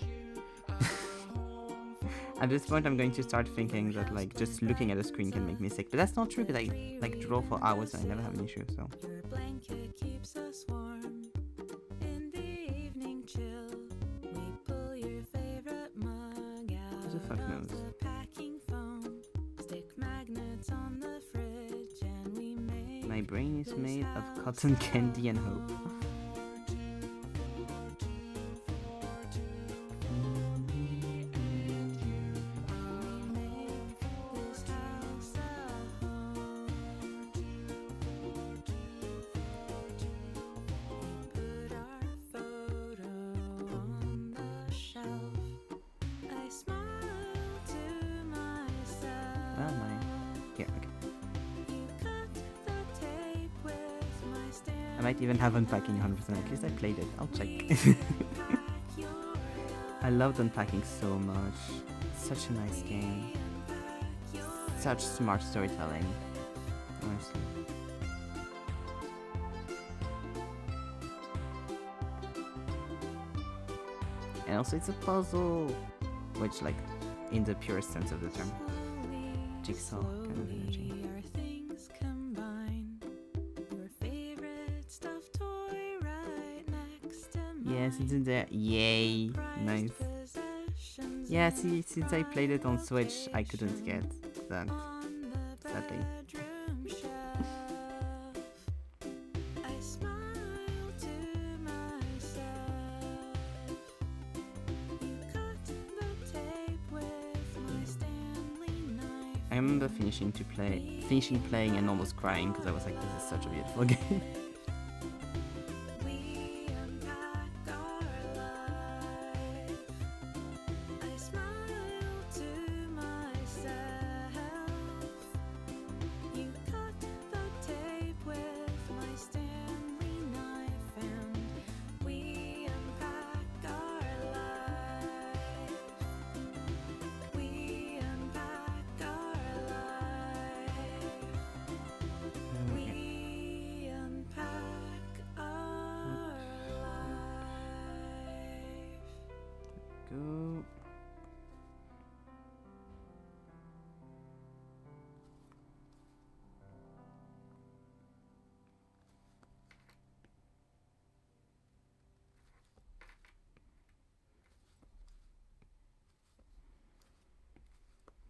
At this point, I'm going to start thinking that like just looking at a screen can make me sick, but that's not true because I like draw for hours and I never have an issue. So. Who the fuck knows? My brain is made of cotton candy and hope. Where am I? Here, okay. I might even have Unpacking 100%. At least I played it. I'll check. I loved Unpacking so much. Such a nice game. Such smart storytelling. Honestly. And also it's a puzzle, which like in the purest sense of the term. Jigsaw kind of energy. Yes, it's in there. Yay. Nice. Yeah, see, since I played it on Switch, I couldn't get that, sadly. I remember finishing playing and almost crying because I was like, this is such a beautiful game. Go.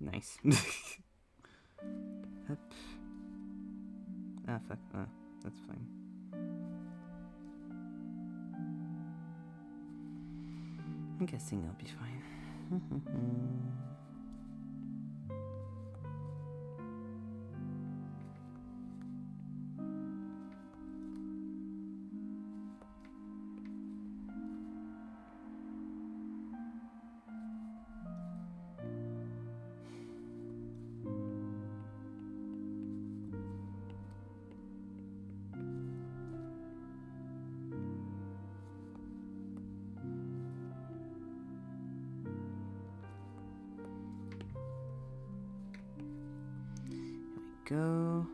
Nice. Up. Ah, fuck. Ah, that's fine. I'm guessing I'll be fine. Go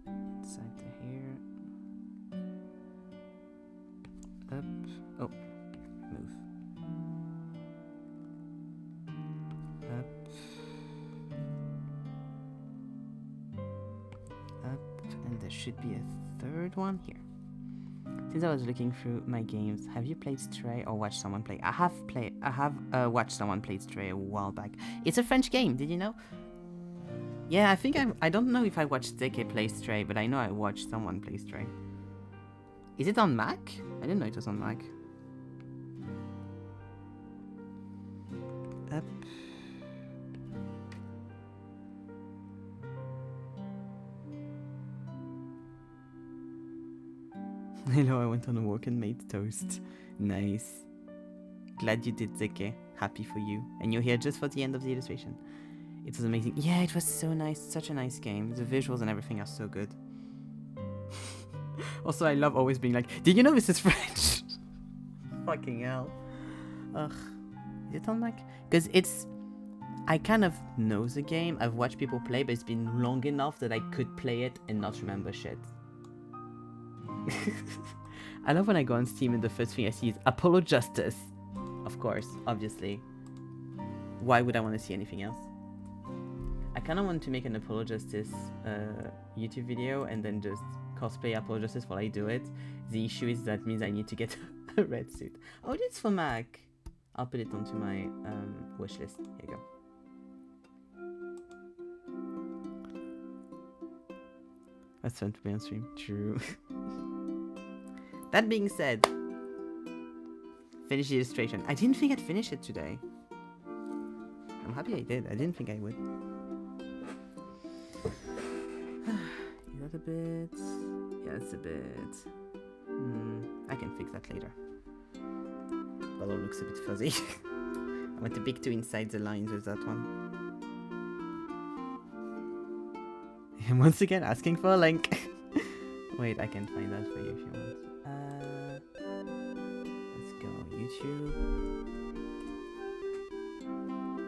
inside to here. Up. Oh, move. Up. Up, and there should be a third one here. Since I was looking through my games, have you played Stray or watched someone play? I have watched someone play Stray a while back. It's a French game, did you know? Yeah, I think I don't know if I watched Deke play Stray, but I know I watched someone play Stray. Is it on Mac? I didn't know it was on Mac. Up. Hello, I went on a walk and made toast. Nice. Glad you did, Zeke. Happy for you. And you're here just for the end of the illustration. It was amazing. Yeah, it was so nice. Such a nice game. The visuals and everything are so good. Also, I love always being like, did you know this is French? Fucking hell. Ugh. Is it on Mac? Because it's... I kind of know the game. I've watched people play, but it's been long enough that I could play it and not remember shit. I love when I go on Steam and the first thing I see is Apollo Justice. Of course, obviously. Why would I want to see anything else? I kind of want to make an Apollo Justice YouTube video and then just cosplay Apollo Justice while I do it. The issue is that means I need to get a red suit. Oh, it is for Mac. I'll put it onto my wish list. Here you go. That's fun to be on stream. True. That being said, finish the illustration. I didn't think I'd finish it today. I'm happy I did. I didn't think I would. Is that a bit? Yeah, it's a bit. I can fix that later. That all looks a bit fuzzy. I went a bit too inside the lines with that one. am once again asking for a link. Wait, I can find that for you if you want. Let's go YouTube.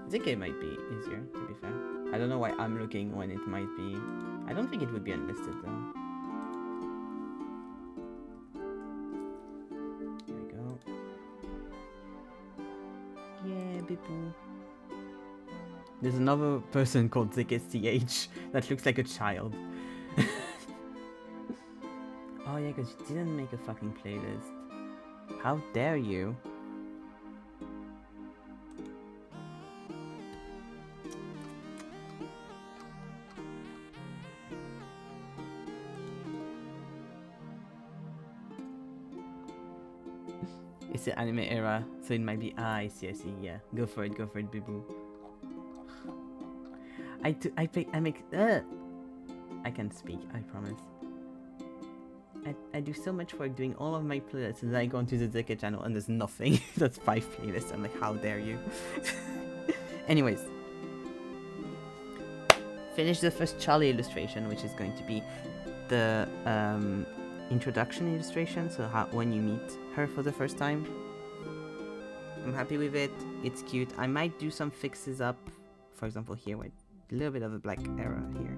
I think it might be easier, to be fair. I don't know why I'm looking when it might be. I don't think it would be unlisted though. There we go. Yeah, Bipu. There's another person called ZKSTH that looks like a child. Oh yeah, because you didn't make a fucking playlist. How dare you? It's the anime era, so it might be. Ah, I see, yeah. Go for it, Bibu. I can speak, I promise. I do so much work doing all of my playlists, and then I go onto the ZK channel and there's nothing. That's 5 playlists. I'm like, how dare you? Anyways. Finish the first Charlie illustration, which is going to be the introduction illustration, so when you meet her for the first time. I'm happy with it. It's cute. I might do some fixes up. For example, here, with a little bit of a black error here.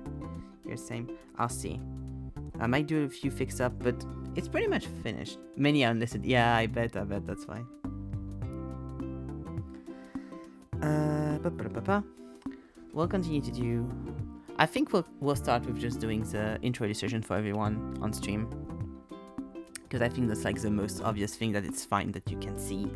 Here, same. I'll see. I might do a few fix up, but it's pretty much finished. Many are unlisted. Yeah, I bet that's fine. We'll continue to do. I think we'll start with just doing the intro illustration for everyone on stream, because I think that's like the most obvious thing that it's fine that you can see.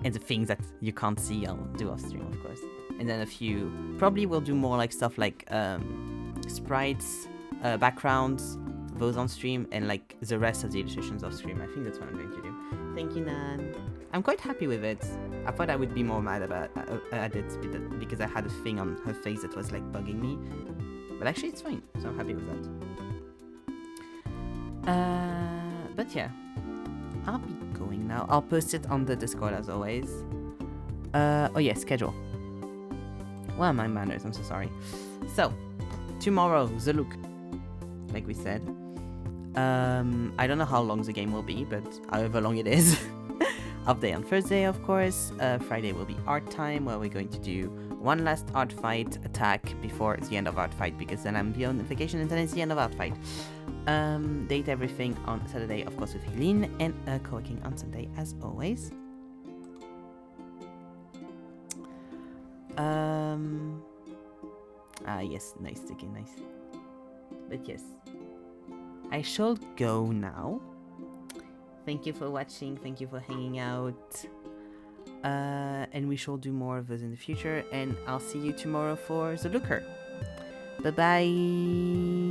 And the things that you can't see, I'll do off stream, of course. And then a few. Probably we'll do more like stuff like sprites, backgrounds, those on stream, and like the rest of the illustrations off stream. I think that's what I'm going to do. Thank you, Nan. I'm quite happy with it. I thought I would be more mad about at it because I had a thing on her face that was like bugging me, but actually it's fine, so I'm happy with that. But yeah, I'll be going now. I'll post it on the Discord as always. Oh yeah, schedule. Well, my manners, I'm so sorry. So, tomorrow, the look, like we said. I don't know how long the game will be, but however long it is. Update on Thursday, of course. Friday will be art time, where we're going to do one last art fight attack before the end of art fight, because then I'm beyond vacation and then it's the end of art fight. Date everything on Saturday, of course, with Helene, and co-working on Sunday, as always. Yes, nice, Sticky, nice. But yes, I shall go now. Thank you for watching, thank you for hanging out. And we shall do more of this in the future, and I'll see you tomorrow for the looker. Bye-bye!